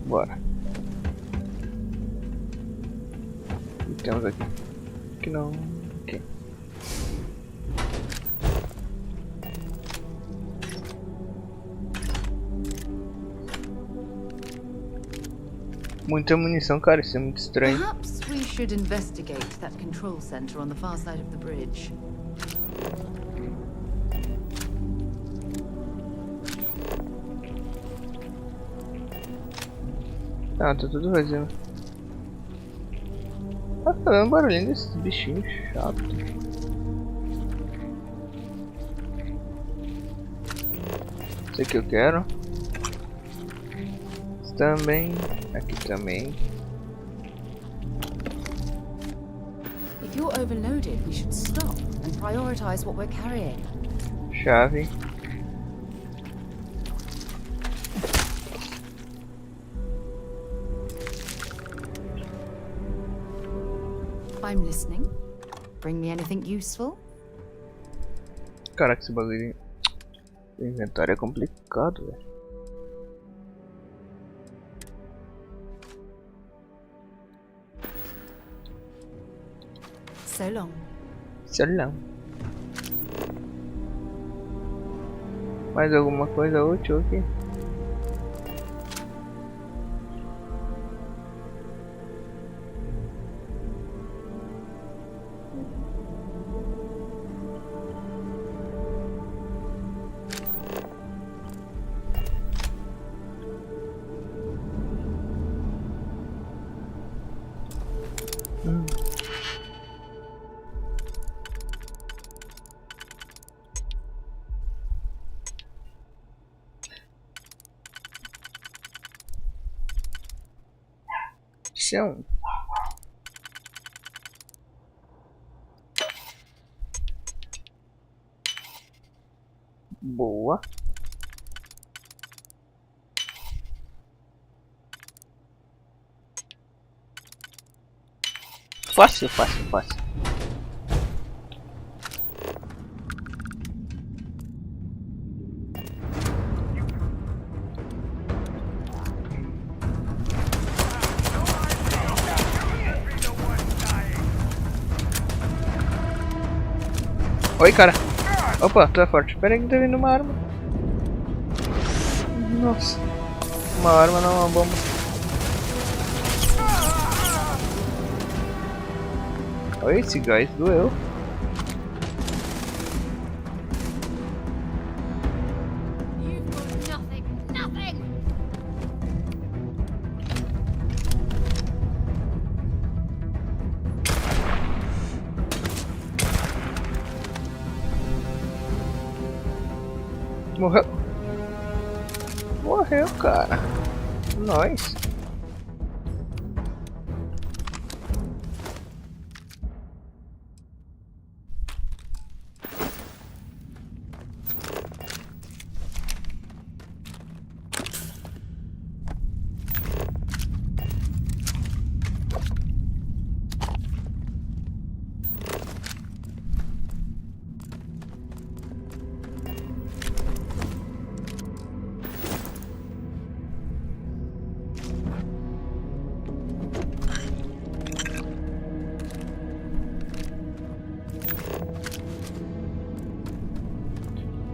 Bora. O que temos aqui? Que não. Ok. Muita munição, cara, isso é muito estranho. Perhaps we should investigate that control center on the far side of the bridge. Ah, tá tudo vazio. Ah, tá dando barulhinho desses bichinhos chatos. Esse aqui eu quero. Esse também. Aqui também. If you're overloaded, we should stop and prioritize what we're carrying. Chave. I'm listening. Bring me anything useful? Caraca, esse bagulho. O inventário é complicado, velho. So long. So long. Mais alguma coisa útil aqui? Chão. Boa. Fácil, fácil, fácil. Oi, cara. Opa, tu é forte. Pera aí que tá vindo uma arma. Nossa. Uma arma não, uma bomba. Olha esse gás, doeu. Morreu. Morreu, cara. Nós.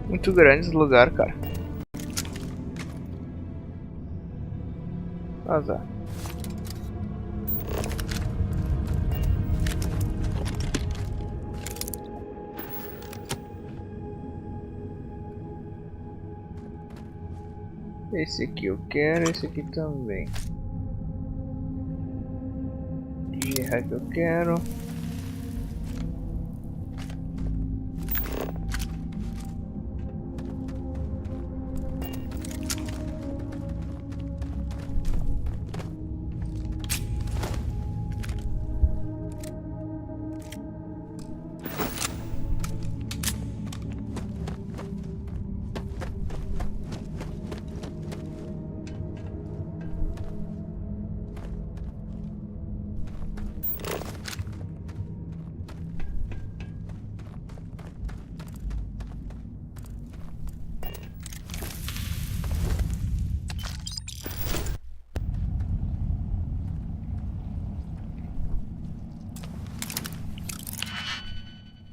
Muito grande esse lugar, cara. Azar. Esse aqui eu quero, esse aqui também. De resto eu quero.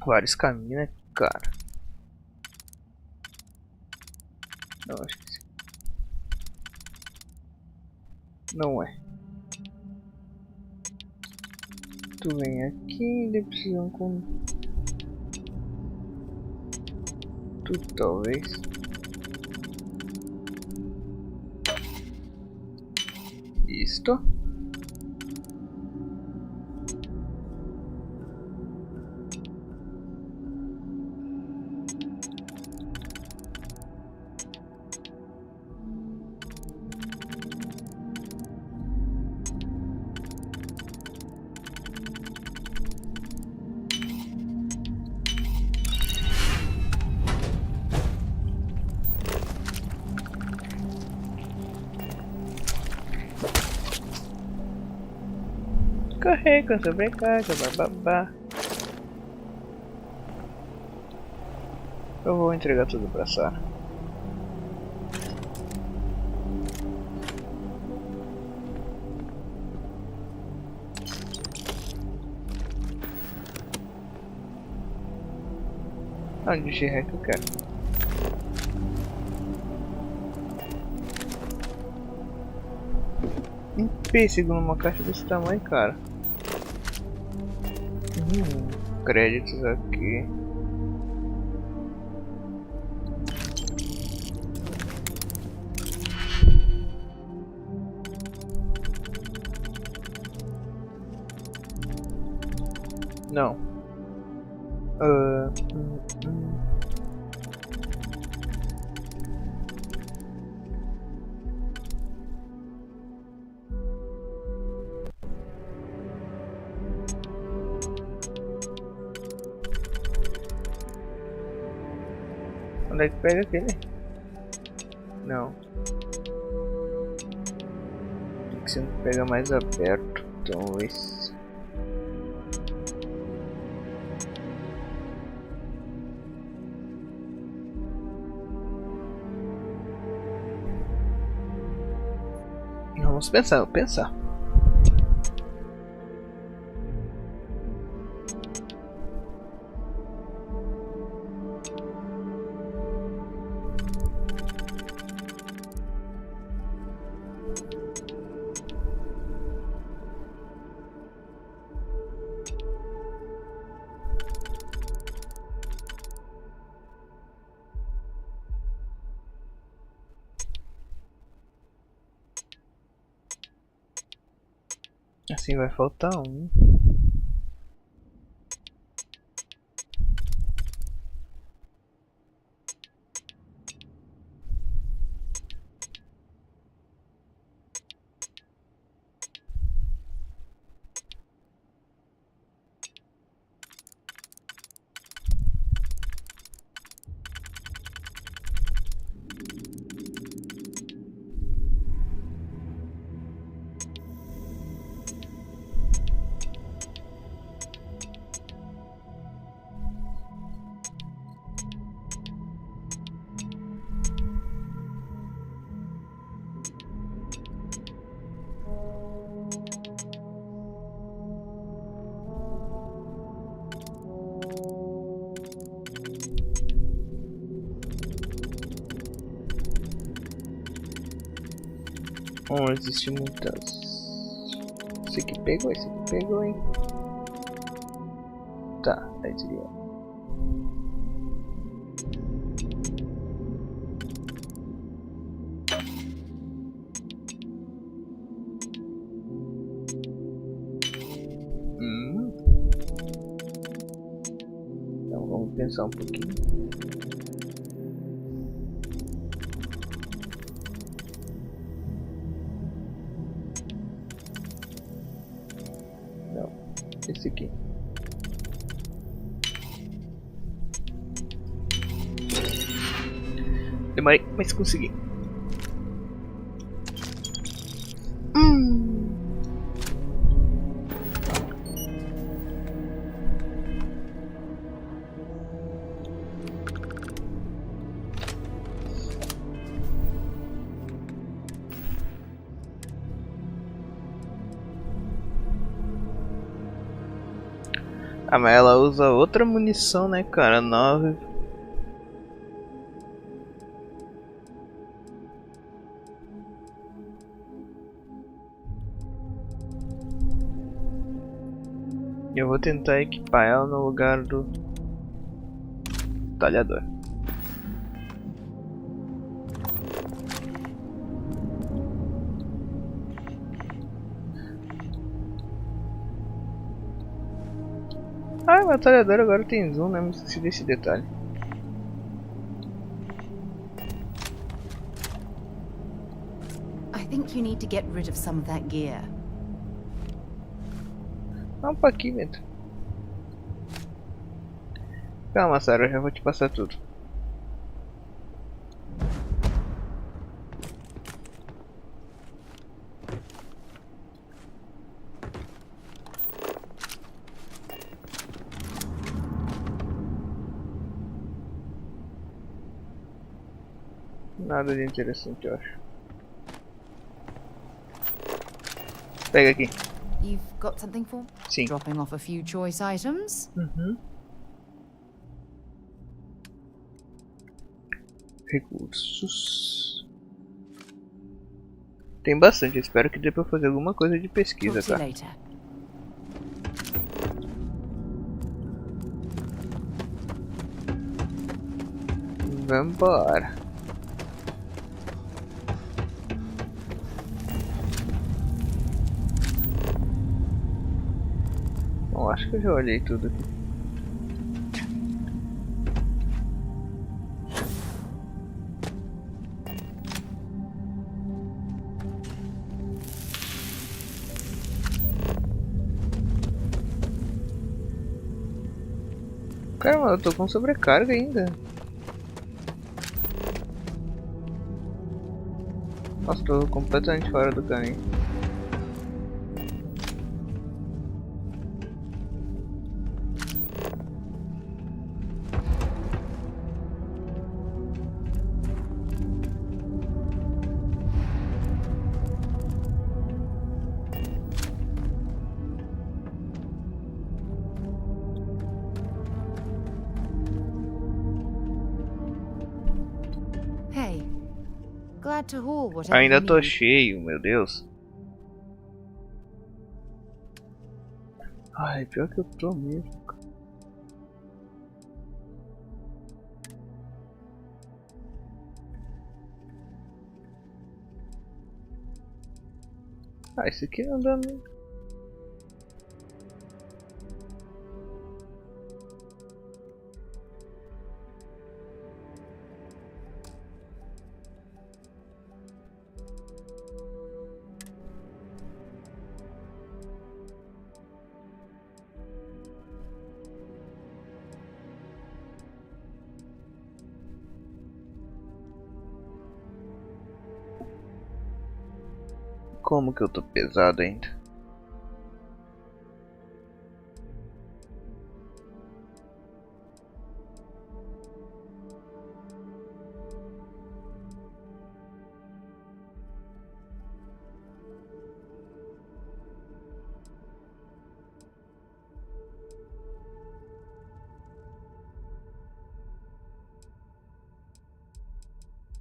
Vários caminhos, né, cara? Não, acho que sim. Não é. Tu vem aqui, eles precisam com... Tu talvez. Isto. Correr com sobrecarga, bababá. Eu vou entregar tudo pra Sarah. Onde de ré que eu quero? Um pêssego numa caixa desse tamanho, cara. Créditos aqui. Não. Onde é que pega aquele? Não. Tem que sempre pegar mais aberto. Então esse. Vamos pensar. Assim vai faltar um. Existe muitas. Esse aqui pegou, hein? Tá, aí seria. Então vamos pensar um pouquinho. Esse aqui. Demorei, mas consegui. Ah, mas ela usa outra munição, né, cara? 9. Eu vou tentar equipar ela no lugar do talhador. Ah, o talhador agora tem zoom, né? Me esqueci desse detalhe. I think you need to get rid of some of that gear. Vamos pra aqui, Bento. Calma, Sarah, eu já vou te passar tudo. Nada de interessante, eu acho. Pega aqui. You've got something for? Sim. Dropping off a few choice items. Recursos. Tem bastante, espero que dê pra fazer alguma coisa de pesquisa, tá? Vambora. Bom, acho que eu já olhei tudo aqui. Caramba, eu tô com sobrecarga ainda. Nossa, tô completamente fora do caminho. Hey, glad to haul whatever Ainda you tô need. cheio, meu Deus. Ai, pior que eu tô mesmo. Ah, esse aqui não dá nem. Como que eu tô pesado ainda?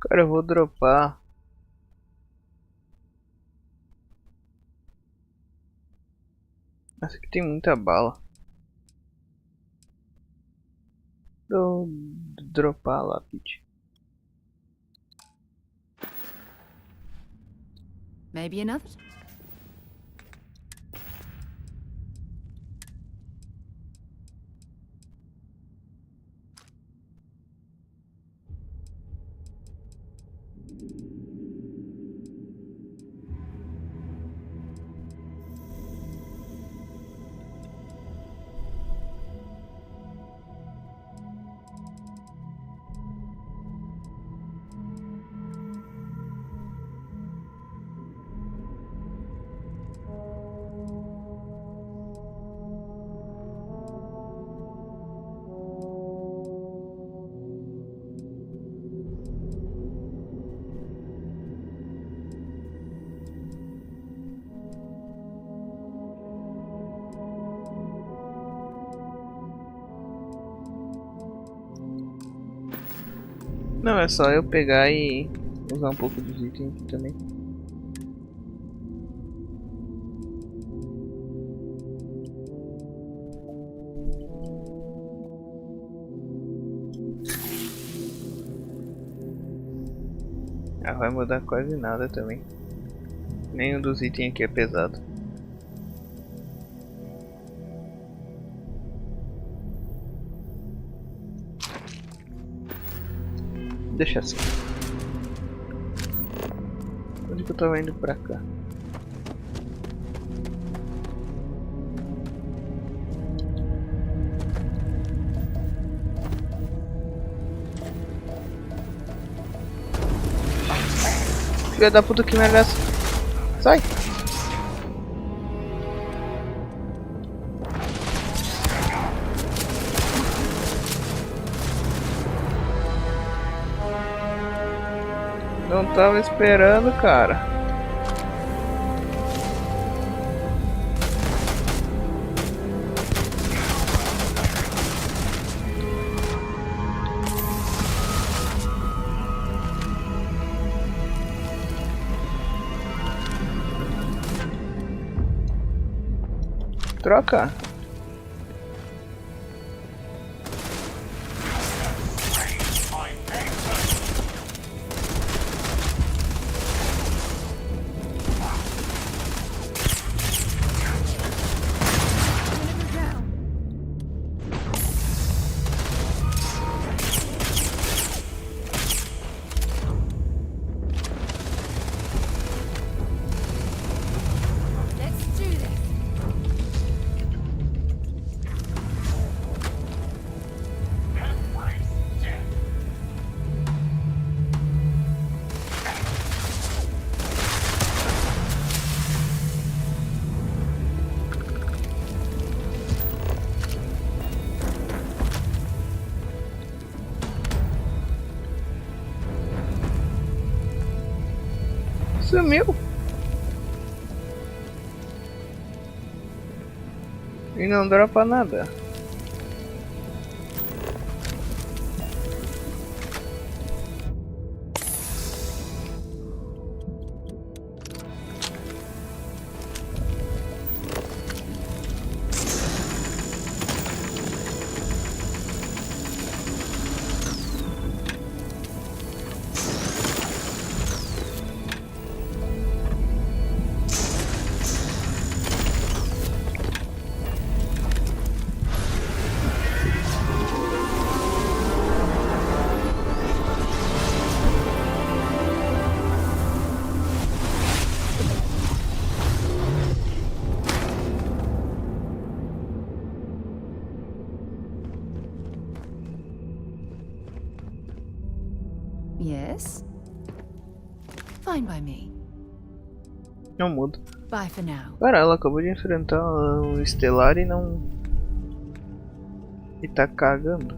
Cara, eu vou dropar. Essa aqui tem muita bala. Vou dropar lá, Pete. Maybe another? Não, é só eu pegar e usar um pouco dos itens aqui também. Ah, vai mudar quase nada também. Nenhum dos itens aqui é pesado. Deixa assim. Onde que eu tava indo pra cá? Filha da puta que merda é essa? Sai! Não tava esperando, cara. Troca. Sumiu. E não dropa nada. Yes? Fine by me. Não muda. Bye for now. Cara, ela acabou de enfrentar um estelar e não... E tá cagando.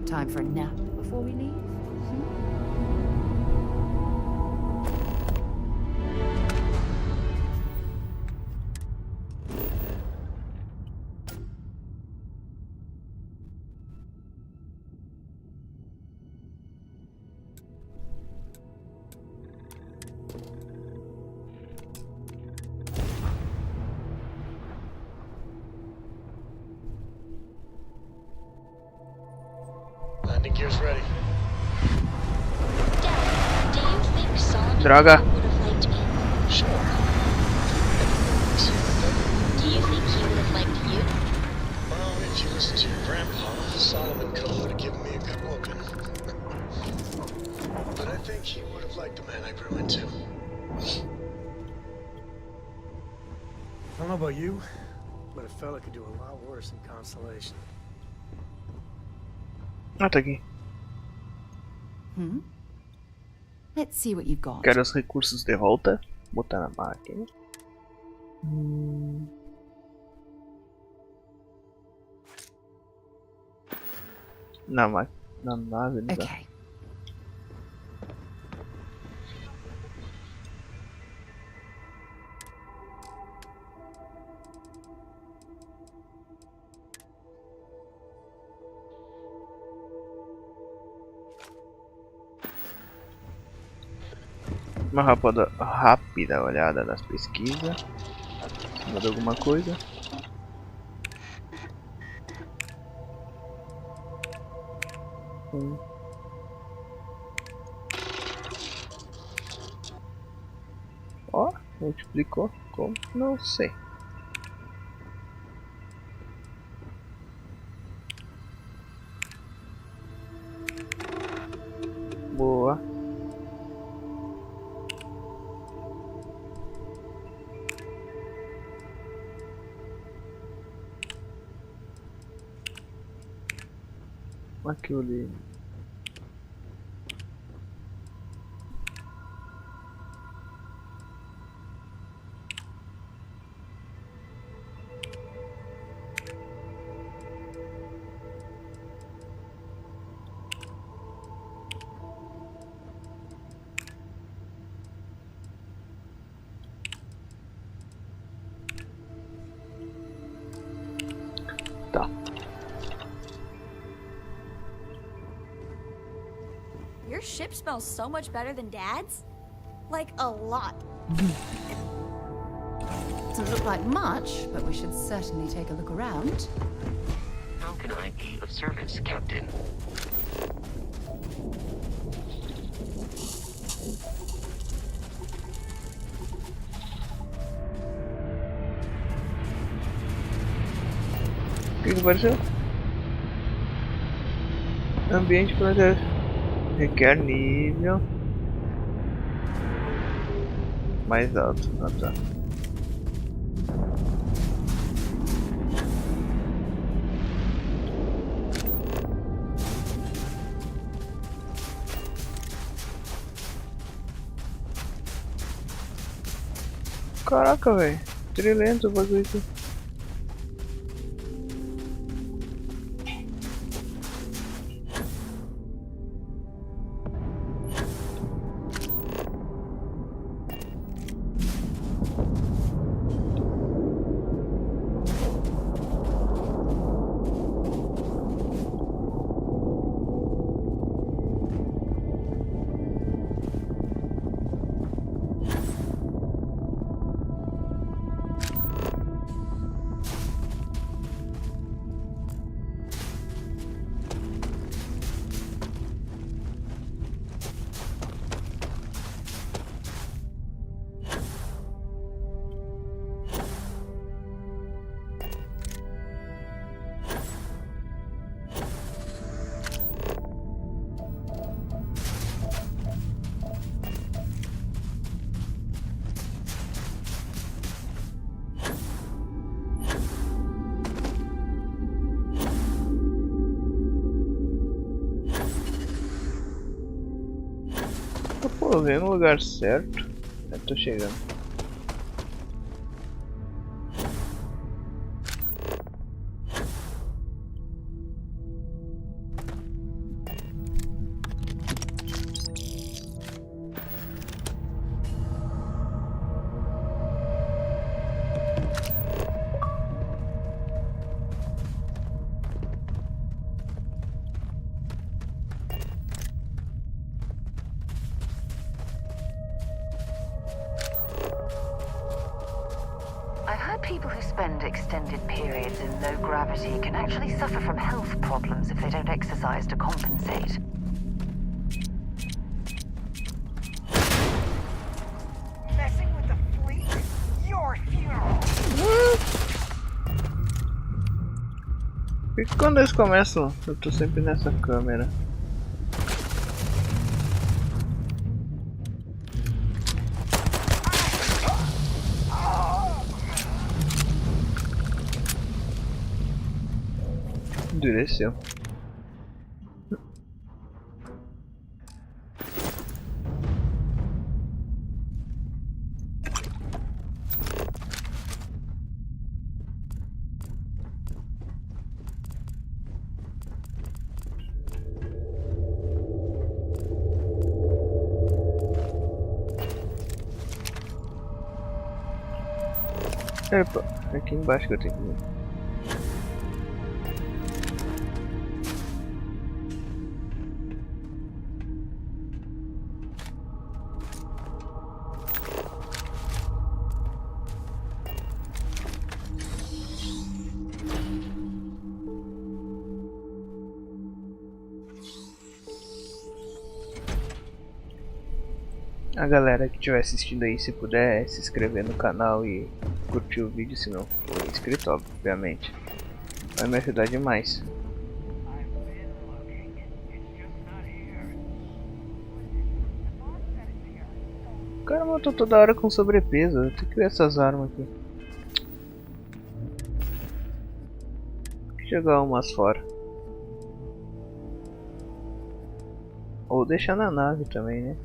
Time for a nap before we leave? Landing gear's ready. Dad, do you think Solomon Droga. would have liked me? Sure. Do you think he would have liked you? Well, if you listen to your grandpa, Solomon Cole would have given me a good whooping. But I think he would have liked the man I grew into. I don't know about you, but a fella could do a lot worse in Constellation. Ah, tá aqui. Let's see what you've got. Quero os recursos de volta. Botar na máquina. Na nave, não dá. Okay. Uma rápida olhada nas pesquisas. Se muda alguma coisa. Ó, multiplicou. Como? Não sei. Boa. Aqui eu li. Tá. Your ship smells so much better than Dad's? Like, a lot. Doesn't look like much, but we should certainly take a look around. How can I be of service, Captain? O que apareceu? Ambiente planetário requer nível mais alto. Ah, tá. Caraca, velho. Trilento o bagulho aqui. Pô, veio no lugar certo. Eu tô chegando. People who spend extended periods in low gravity can actually suffer from health problems if they don't exercise to compensate. Messing with the fleet? Your funeral! Por que quando eles começam, eu tô sempre nessa câmera? Endureceu. Epa, aqui embaixo que eu tenho que ir. A galera que estiver assistindo aí, se puder se inscrever no canal e curtir o vídeo, se não for inscrito, obviamente, vai me ajudar demais. O cara matou toda hora com sobrepeso, eu tenho que ver essas armas aqui. Vou jogar umas fora. Ou deixar na nave também, né?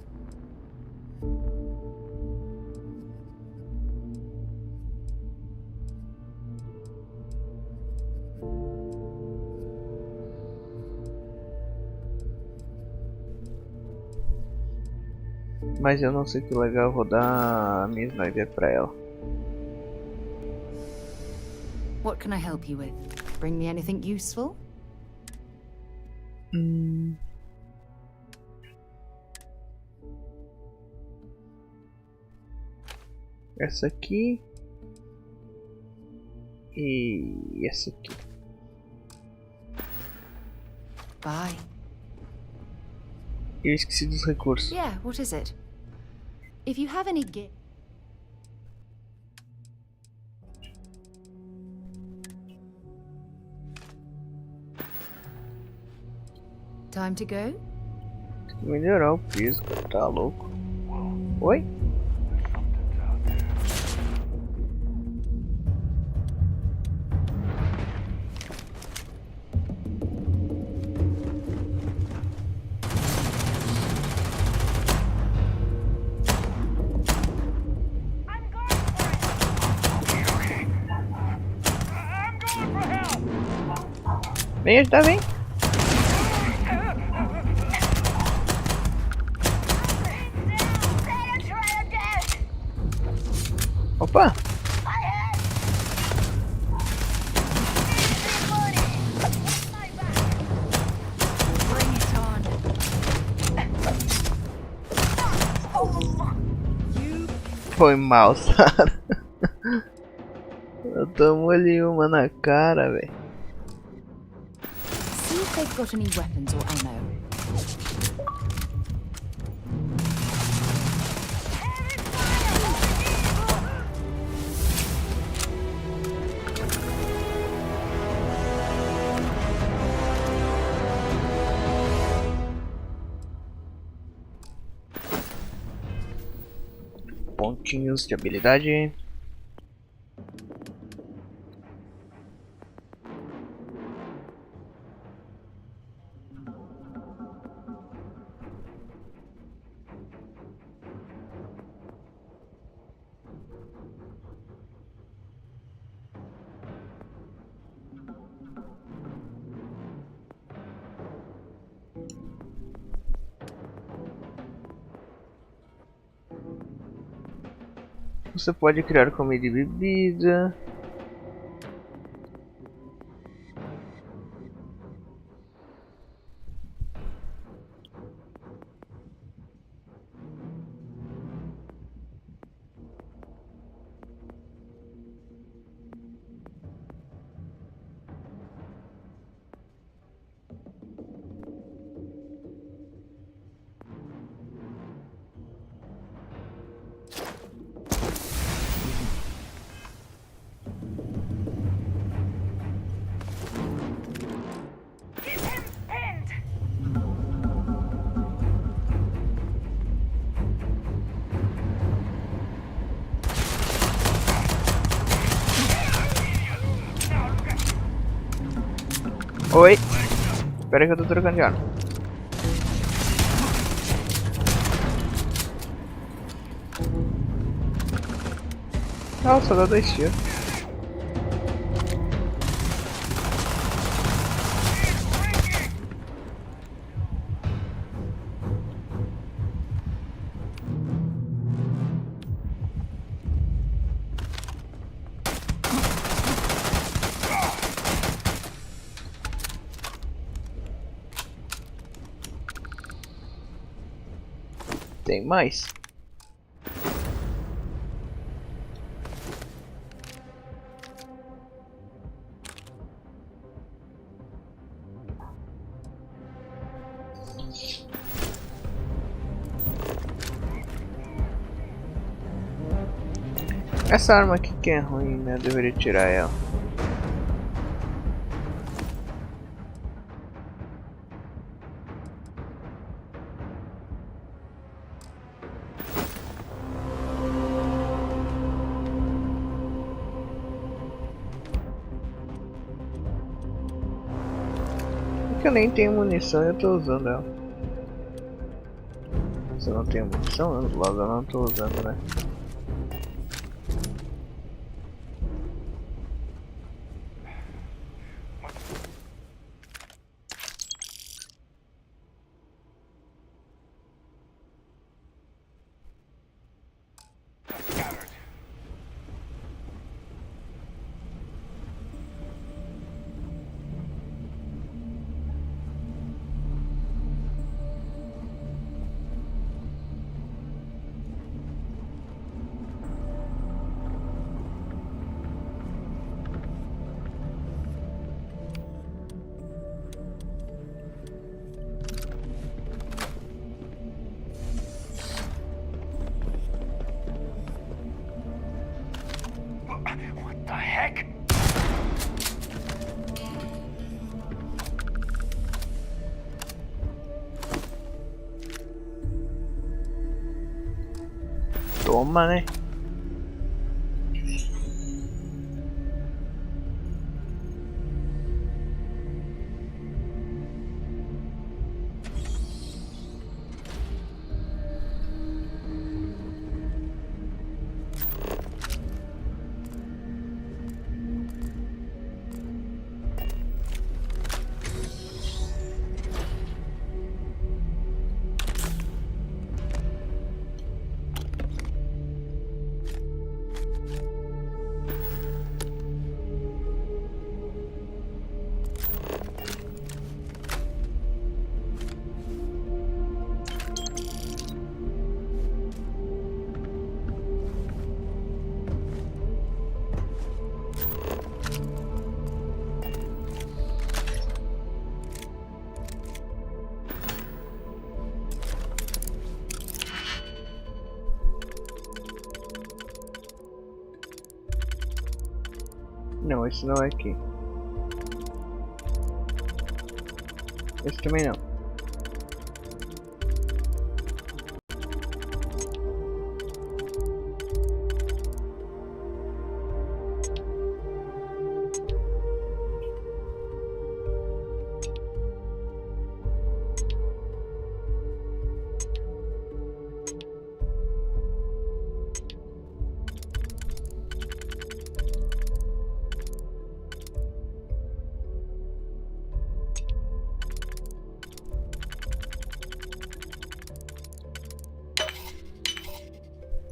Mas eu não sei que legal, vou dar a minha sniper pra ela. What can I help you with? Bring me anything useful? Essa aqui e essa aqui. Bye. Eu esqueci dos recursos. Yeah, what is it? If you have any gift. Time to go? Tem que melhorar o piso, cara, tá louco. Oi? Vem ajudar, vem! Opa! Foi mal, Sara. Eu tomo-lhe uma na cara, velho. See if they've got any weapons or ammo. Pontinhos de habilidade. Você pode criar comida e bebida. Oi! Espera que eu tô trocando de arma. Nossa, só dá 2 tiros. Tem mais? Essa arma aqui que é ruim, né? Eu deveria tirar ela. Porque eu nem tenho munição e eu tô usando ela. Se eu não tenho munição, logo eu não tô usando, né? What the heck? Toma, né? Não, esse não é aqui. Esse também não.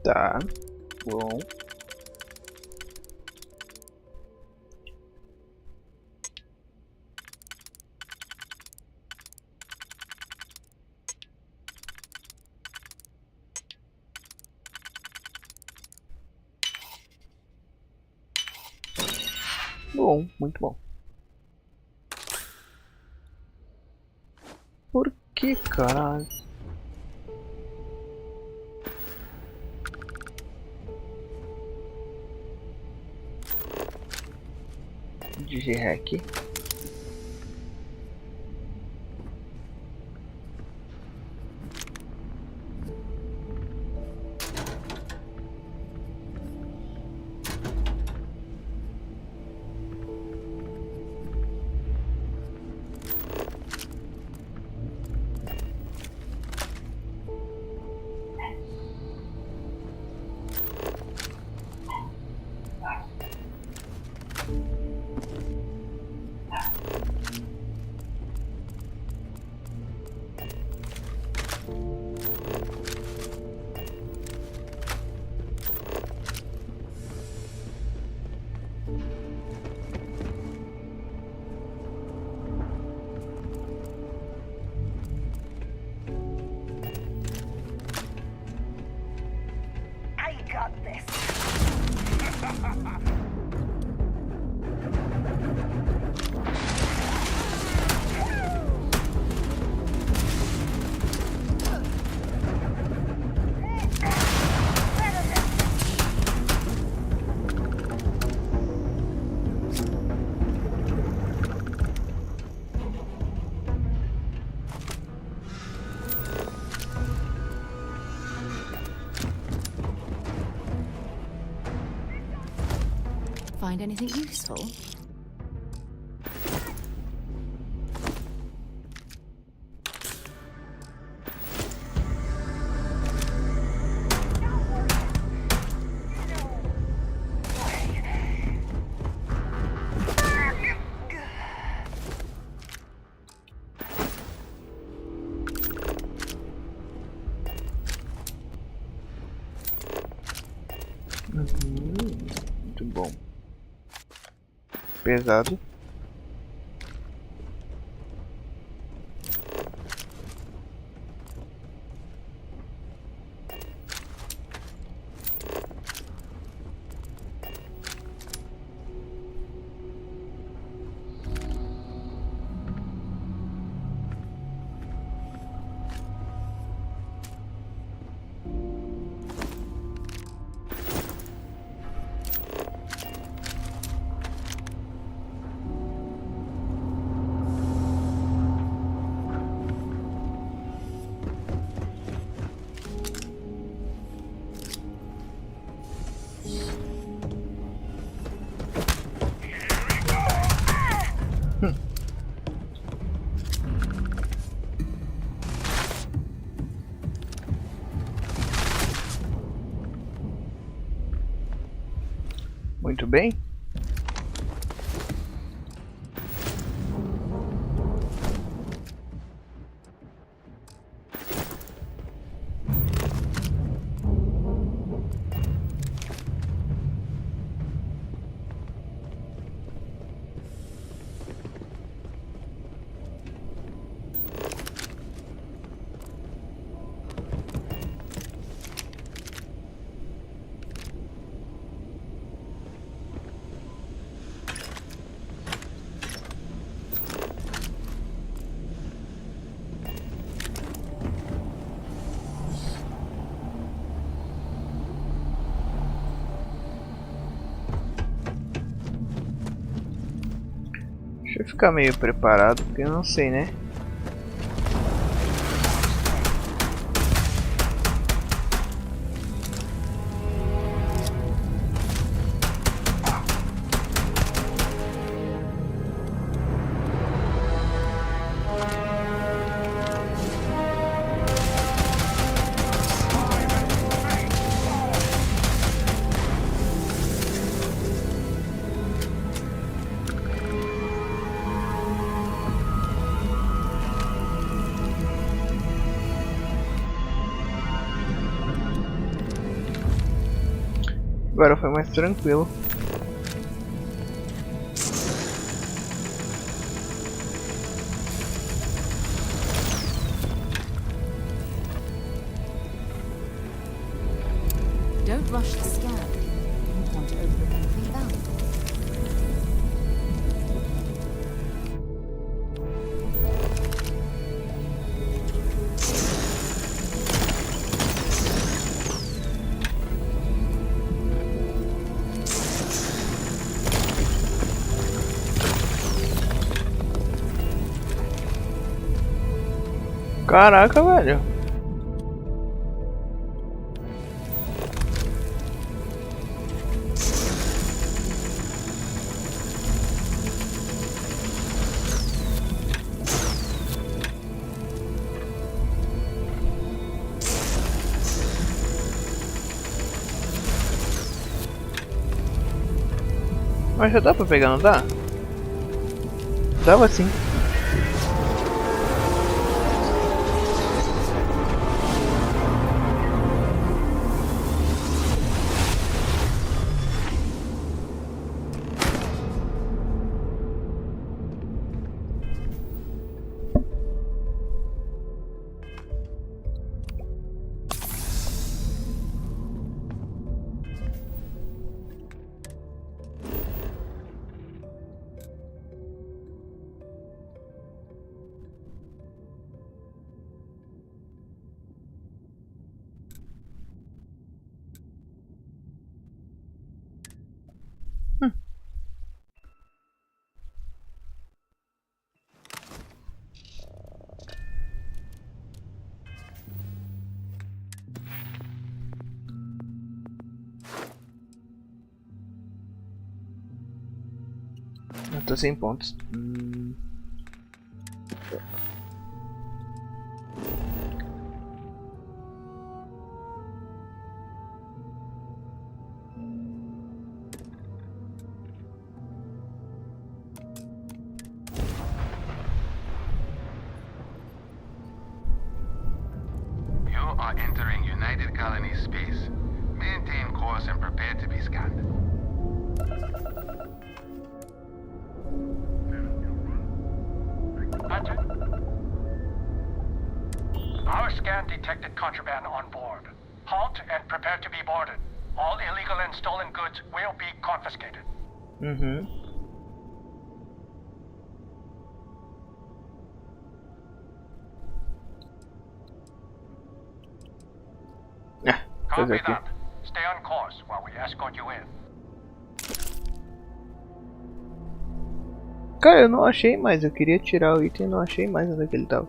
Tá, bom. Bom, muito bom. Por que, caralho? Digihack. Find anything useful? Muito bom. Pesado. Muito bem. Deixa eu ficar meio preparado, porque eu não sei, né? Agora foi mais tranquilo. Don't rush the scan. You want to overlook the value. Caraca, velho. Mas já dá pra pegar, não dá? Dava sim. Eu tô sem pontos. You are entering United Colony space. Maintain course and prepare to be scanned. Our scan detected contraband on board. Halt and prepare to be boarded. All illegal and stolen goods will be confiscated. Copy that. Stay on course while we escort you in. Cara, eu não achei mais. Eu queria tirar o item e não achei mais onde é que ele tava.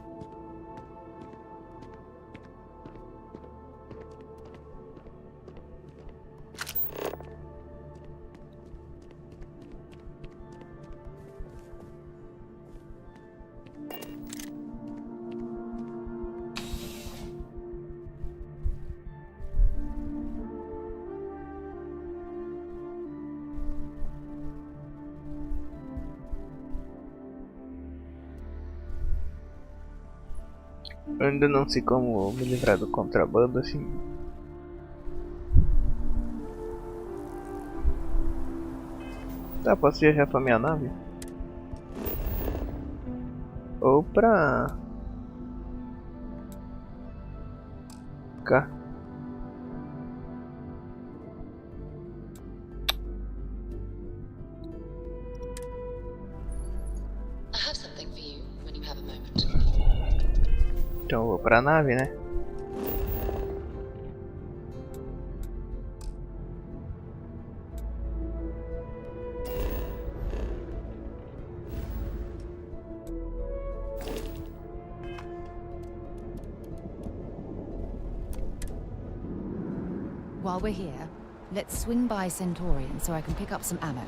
Eu ainda não sei como me livrar do contrabando assim. Tá, posso viajar pra minha nave? Ou pra cá. Então eu vou pra nave, né? While we're here, let's swing by Centaurian so I can pick up some ammo.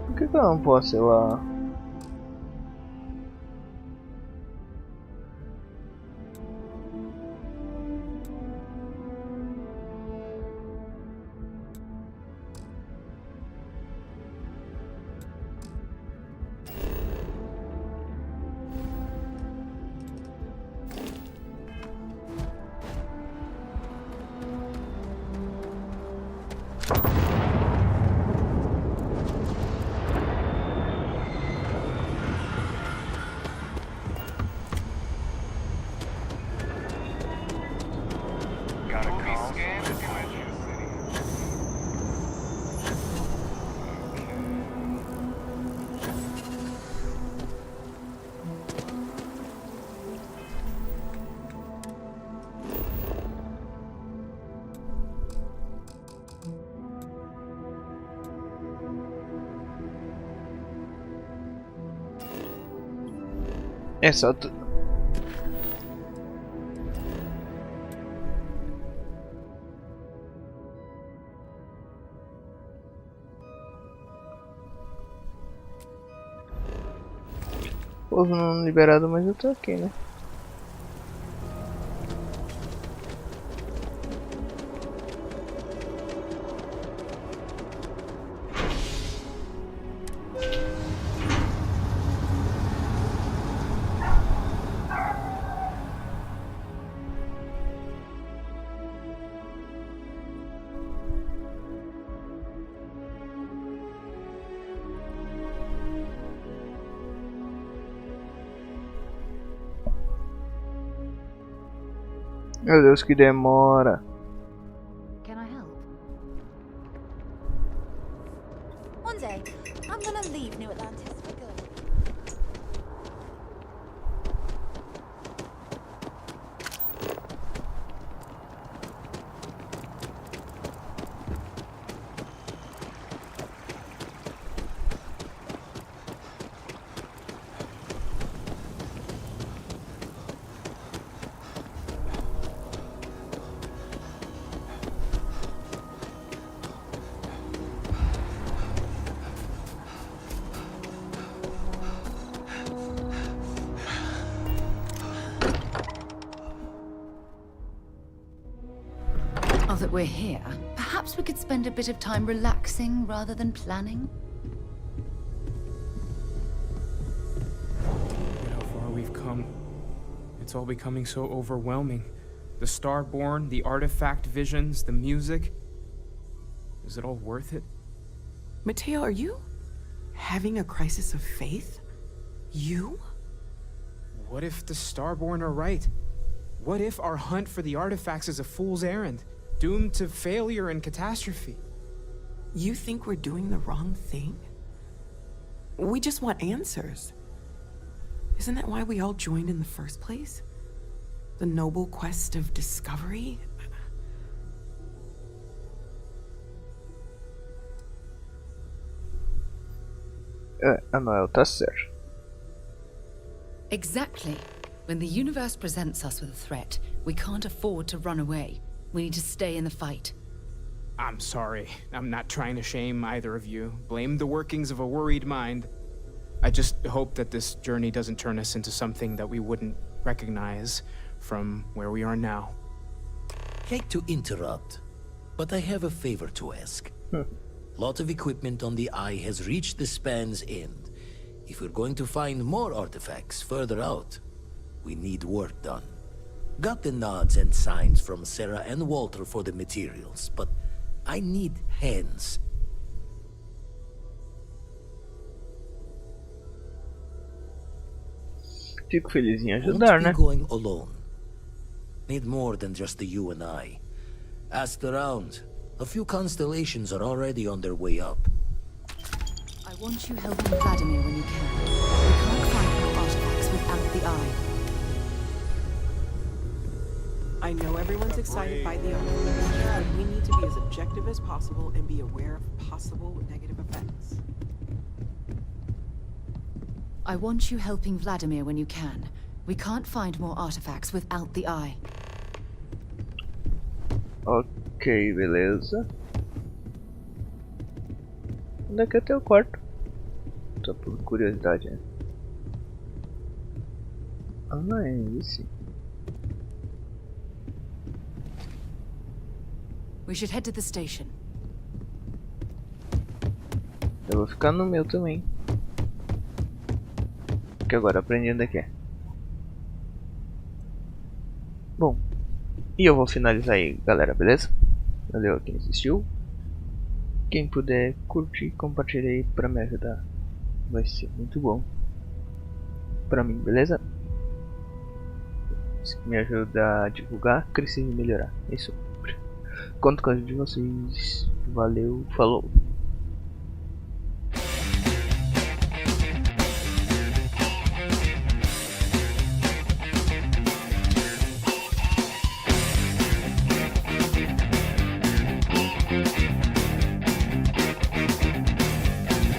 Por que eu não posso ir lá? É só tu... Povo não liberado, mas eu tô aqui, né? Meu Deus, que demora. Can I help? One day, I'm gonna leave New Atlantis for good. that we're here, perhaps we could spend a bit of time relaxing rather than planning? Look at how far we've come. It's all becoming so overwhelming. The Starborn, the artifact visions, the music. Is it all worth it? Mateo, are you having a crisis of faith? You? What if the Starborn are right? What if our hunt for the artifacts is a fool's errand, doomed to failure and catastrophe? You think we're doing the wrong thing? We just want answers. Isn't that why we all joined in the first place? The noble quest of discovery? Noel tá certo. Exactly. When the universe presents us with a threat, we can't afford to run away. We need to stay in the fight. I'm sorry. I'm not trying to shame either of you. Blame the workings of a worried mind. I just hope that this journey doesn't turn us into something that we wouldn't recognize from where we are now. Hate to interrupt, but I have a favor to ask. Lot of equipment on the Eye has reached the span's end. If we're going to find more artifacts further out, we need work done. Got the nods and signs from Sarah and Walter for the materials, but I need hands. Fico feliz em ajudar, né? Going alone. Need more than just the you and I. Asked around. A few constellations are already on their way up. I want you helping Vladimir when you can. We can't find more artifacts without the Eye. I know everyone's excited by the artifact, but we need to be as objective as possible and be aware of possible negative effects. I want you helping Vladimir when you can. We can't find more artifacts without the Eye. Ok, beleza. Onde é que é teu quarto? Só por curiosidade, né? Ah, é esse. We should head to the station. Eu vou ficar no meu também. Que agora aprendi onde é que é. Bom, e eu vou finalizar aí, galera, beleza? Valeu a quem assistiu. Quem puder curtir, compartilhar aí pra me ajudar. Vai ser muito bom pra mim, beleza? Isso me ajuda a divulgar, crescer e melhorar. É isso. Conto com a ajuda de vocês. Valeu, falou.